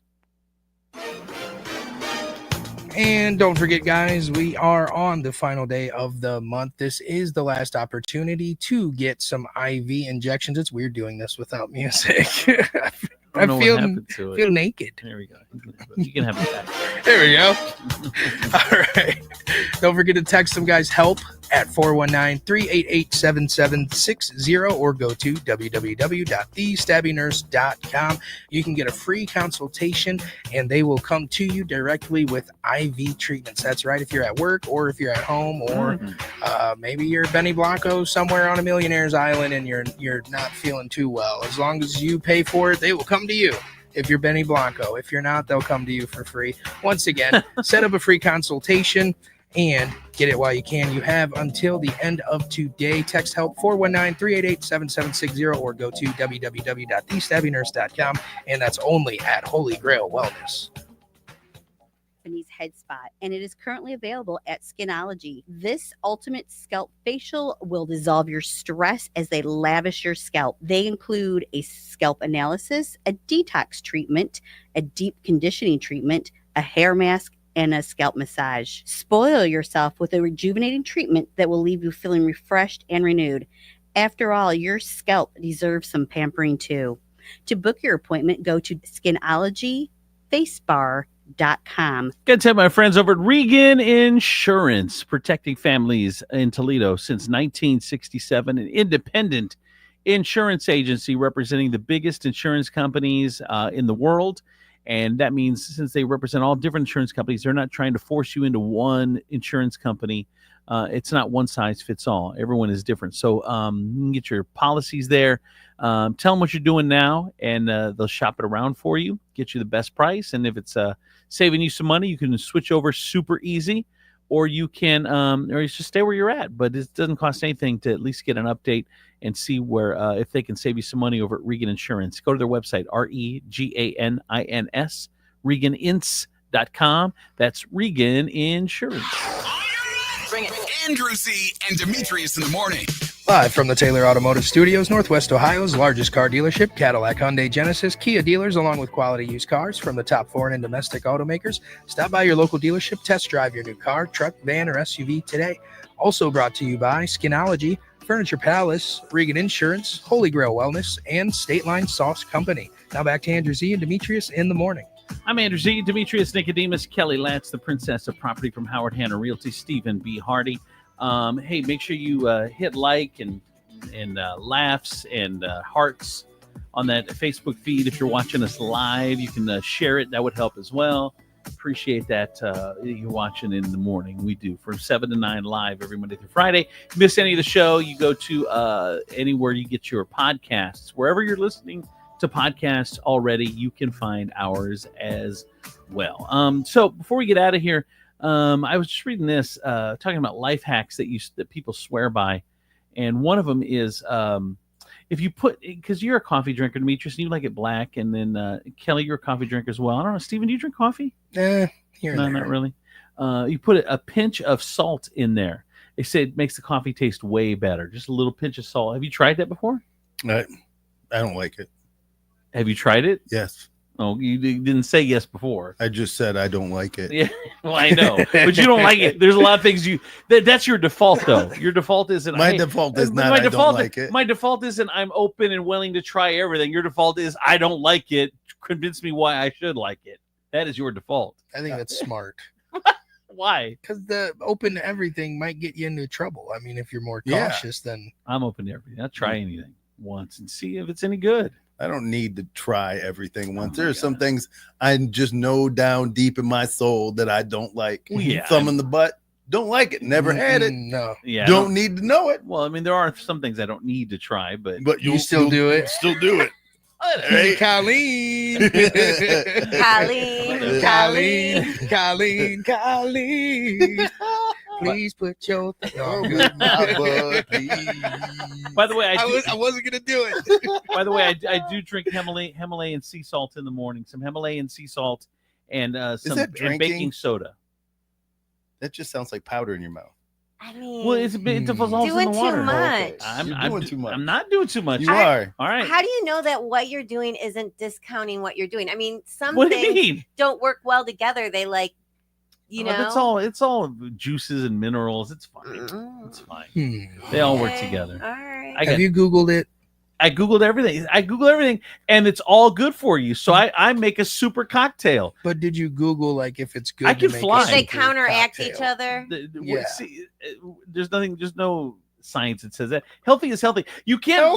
S11: And don't forget, guys, we are on the final day of the month. This is the last opportunity to get some IV injections. It's weird doing this without music. I feel naked.
S8: There we go. You can have it back.
S11: There we go. All right. Don't forget to text some guys help at 419-388-7760 or go to www.thestabbingnurse.com. You can get a free consultation and they will come to you directly with IV treatments. That's right. If you're at work or if you're at home or maybe you're Benny Blanco somewhere on a millionaire's island and you're not feeling too well. As long as you pay for it, they will come to you. If you're Benny Blanco. If you're not, they'll come to you for free. Once again, set up a free consultation and get it while you can. You have until the end of today. Text help 419-388-7760 or go to www.thestabbingnurse.com, and that's only at Holy Grail Wellness.
S5: Japanese head spot, and it is currently available at Skinology. This ultimate scalp facial will dissolve your stress as they lavish your scalp. They include a scalp analysis, a detox treatment, a deep conditioning treatment, a hair mask, and a scalp massage. Spoil yourself with a rejuvenating treatment that will leave you feeling refreshed and renewed. After all, your scalp deserves some pampering too. To book your appointment, go to SkinologyFaceBar.com.
S8: Good to have my friends over at Regan Insurance, protecting families in Toledo since 1967, an independent insurance agency representing the biggest insurance companies in the world. And that means since they represent all different insurance companies, they're not trying to force you into one insurance company. It's not one size fits all. Everyone is different. So you can get your policies there. Tell them what you're doing now, and they'll shop it around for you, get you the best price. And if it's saving you some money, you can switch over super easy, or you can or you just stay where you're at. But it doesn't cost anything to at least get an update and see where if they can save you some money over at Regan Insurance. Go to their website, REGANINS, ReganInce.com. That's Regan Insurance.
S17: Bring it. Andrew Z and Demetrius in the morning.
S11: Live from the Taylor Automotive Studios, Northwest Ohio's largest car dealership, Cadillac, Hyundai, Genesis, Kia dealers, along with quality used cars from the top foreign and domestic automakers. Stop by your local dealership, test drive your new car, truck, van, or SUV today. Also brought to you by Skinology, Furniture Palace, Regan Insurance, Holy Grail Wellness, and State Line Sauce Company. Now back to Andrew Z and Demetrius in the morning.
S8: I'm Andrew Z, Demetrius Nicodemus, Kelly Latz, the Princess of Property from Howard Hanna Realty, Stephen B. Hardy. Hey, make sure you hit like and laughs and hearts on that Facebook feed. If you're watching us live, you can share it. That would help as well. Appreciate that you're watching in the morning. We do from 7 to 9 live every Monday through Friday. If you miss any of the show, you go to anywhere you get your podcasts. Wherever you're listening to podcasts already, you can find ours as well. So before we get out of here, I was just reading this, talking about life hacks that people swear by, and one of them is if you put, because you're a coffee drinker, Demetrius, and you like it black, and then Kelly, you're a coffee drinker as well. I don't know, Stephen, do you drink coffee?
S11: Here
S8: No, not really. You put a pinch of salt in there. They say it makes the coffee taste way better. Just a little pinch of salt. Have you tried that before?
S10: I don't like it.
S8: Have you tried it?
S10: Yes.
S8: Oh, you didn't say yes before.
S10: I just said I don't like it.
S8: Yeah, well, I know, but you don't like it. There's a lot of things that's your default, though. Your default isn't.
S10: My default is not. I don't like it.
S8: My default isn't. I'm open and willing to try everything. Your default is I don't like it. Convince me why I should like it. That is your default.
S11: I think that's smart.
S8: Why?
S11: Because the open to everything might get you into trouble. I mean, if you're more cautious, then
S8: I'm open to everything. I'll try anything once and see if it's any good.
S10: I don't need to try everything once. There are some things I just know down deep in my soul that I don't like.
S8: Yeah.
S10: Thumb in the butt. Don't like it. Never had it.
S11: No.
S8: Yeah.
S10: Don't need to know it.
S8: Well, I mean, there are some things I don't need to try, but
S11: you still do it.
S10: Still do it.
S11: Hey, Colleen. Colleen. Please put your thumb in my butt, please.
S8: By the way,
S11: I wasn't gonna do it.
S8: By the way, I do drink Himalayan sea salt in the morning. Some Himalayan sea salt and some
S10: that
S8: and baking soda.
S10: That just sounds like powder in your mouth.
S9: I mean,
S8: Well, it dissolves in the water.
S9: too much.
S10: You're doing too much.
S8: I'm not doing too much.
S10: You are.
S8: All right.
S9: How do you know that what you're doing isn't discounting what you're doing? I mean, some
S8: What do you
S9: things
S8: mean?
S9: don't work well together. They like, you know.
S8: It's all juices and minerals. It's fine. It's fine. They all work together.
S9: All right.
S11: Have you Googled it?
S8: I Googled everything. And it's all good for you. So I make a super cocktail.
S11: But did you Google like if it's good?
S8: I can fly.
S9: They counteract each other.
S11: Yeah.
S8: See, there's no science that says that. Healthy is healthy. You can't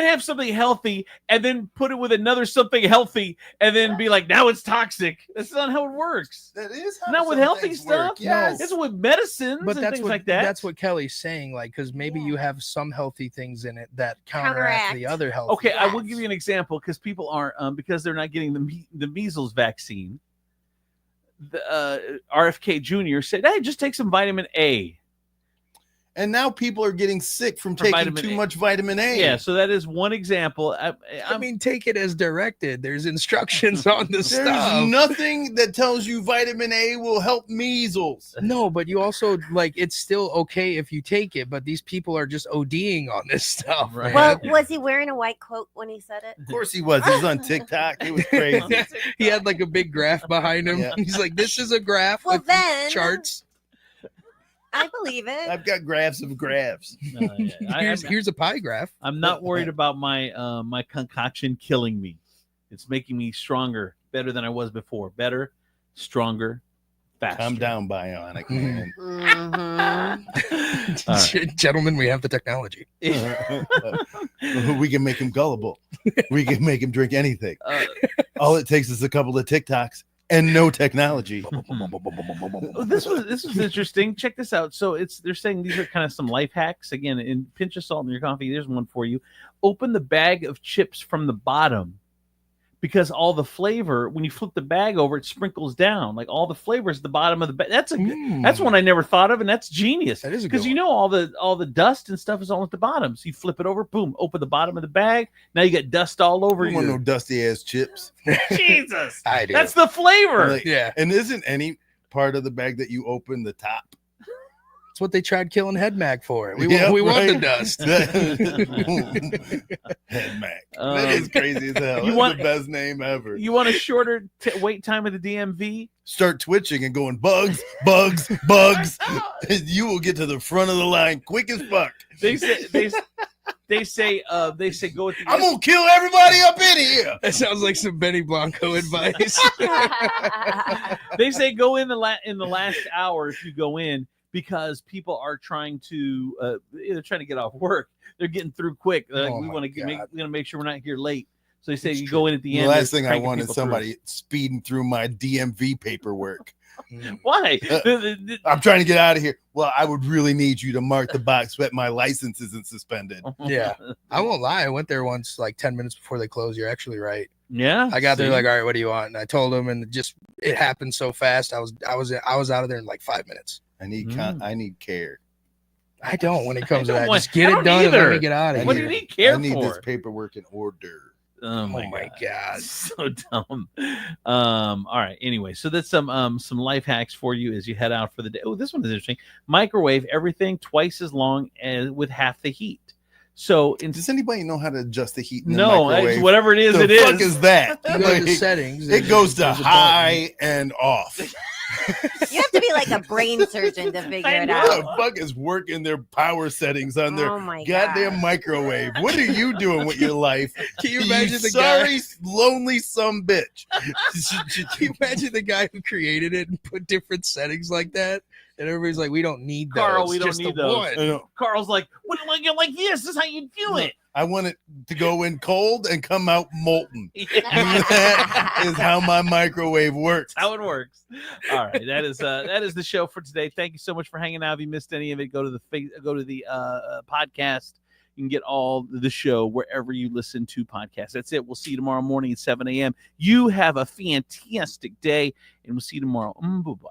S8: have something healthy and then put it with another something healthy and then be like, now it's toxic. That's not how it works.
S10: That is how
S8: not with
S10: some
S8: healthy
S10: things
S8: stuff.
S10: work, yes.
S8: It's with medicines
S11: But
S8: and
S11: that's
S8: things
S11: what
S8: like that.
S11: that's what Kelly's saying. Like, because maybe you have some healthy things in it that counteract the other healthy.
S8: Okay, I will give you an example because people aren't because they're not getting the measles vaccine. The RFK Jr. said, "Hey, just take some vitamin A."
S10: And now people are getting sick from taking too much vitamin A.
S8: Yeah, so that is one example.
S11: I mean, take it as directed. There's instructions on the stuff.
S10: There's nothing that tells you vitamin A will help measles.
S11: No, but you also like it's still okay if you take it, but these people are just ODing on this stuff.
S8: Right.
S9: Well, was he wearing a white coat when he said it?
S10: Of course he was. He was on TikTok. It was crazy.
S11: He had like a big graph behind him.
S10: Yeah.
S11: He's like, this is a graph
S9: Well,
S11: with
S9: then
S11: charts.
S9: I believe it.
S10: I've got graphs of graphs.
S11: Here's a pie graph.
S8: I'm not worried about my my concoction killing me. It's making me stronger, better than I was before. Better, stronger,
S10: Calm down, Bionic man.
S11: Gentlemen, we have the technology.
S10: We can make him gullible. We can make him drink anything. All it takes is a couple of TikToks and no technology.
S8: This was interesting. Check this out. So they're saying these are kind of some life hacks. Again, in pinch of salt in your coffee. There's one for you. Open the bag of chips from the bottom, because all the flavor, when you flip the bag over, it sprinkles down. Like all the flavors at the bottom of the bag. That's one I never thought of, and that's genius. That is because all the dust and stuff is all at the bottom. So you flip it over, boom, open the bottom of the bag. Now you got dust all over you.
S10: Want no dusty ass chips?
S8: Jesus,
S11: I do.
S8: That's the flavor.
S11: Yeah,
S10: and isn't any part of the bag that you open the top?
S11: That's what they tried killing Head Mac for. We want the dust.
S10: Head Mac. That is crazy as hell.
S8: You
S10: That's the best name ever.
S8: You want a shorter wait time at the DMV?
S10: Start twitching and going bugs, bugs, bugs. You will get to the front of the line quick as fuck.
S8: They say go with the.
S10: I'm gonna kill everybody up in here.
S11: That sounds like some Benny Blanco advice.
S8: They say go in the last hour if you go in, because people are trying to they're trying to get off work. They're getting through quick. They're like, we want to make sure we're not here late. So they say you go in at the end.
S10: The last thing I want is somebody speeding through my DMV paperwork.
S8: Why?
S10: I'm trying to get out of here. Well, I would really need you to mark the box that my license isn't suspended.
S11: Yeah, I won't lie. I went there once, like 10 minutes before they closed. You're actually right.
S8: Yeah,
S11: I got there like, all right, what do you want? And I told them, and it happened so fast. I was out of there in like 5 minutes.
S10: I need care.
S11: I don't when it comes to that. Just get it done and let me get out of here.
S8: What do you need care for?
S10: I need this paperwork in order.
S8: Oh my god, so dumb. All right. Anyway, so that's some life hacks for you as you head out for the day. Oh, this one is interesting. Microwave everything twice as long as with half the heat. So
S10: does anybody know how to adjust the heat in the
S8: no,
S10: microwave?
S8: Whatever it is,
S10: the
S8: it
S10: fuck
S8: is
S10: that?
S11: You go to the settings.
S10: It goes to high and off.
S9: You have to be like a brain surgeon to figure it out.
S10: Who the fuck is working their power settings on their goddamn microwave? What are you doing with your life?
S11: Can you imagine the
S10: guy? Lonely some bitch.
S11: Can you imagine the guy who created it and put different settings like that? And everybody's like, we don't need those.
S8: Carl, we don't
S11: Just
S8: need
S11: the
S8: those.
S11: one.
S8: Carl's like, what like this? This is how you do it.
S10: I want it to go in cold and come out molten. That is how my microwave works.
S8: How it works. All right, that is the show for today. Thank you so much for hanging out. If you missed any of it, go to the podcast. You can get all the show wherever you listen to podcasts. That's it. We'll see you tomorrow morning at 7 a.m. You have a fantastic day, and we'll see you tomorrow. Bye-bye.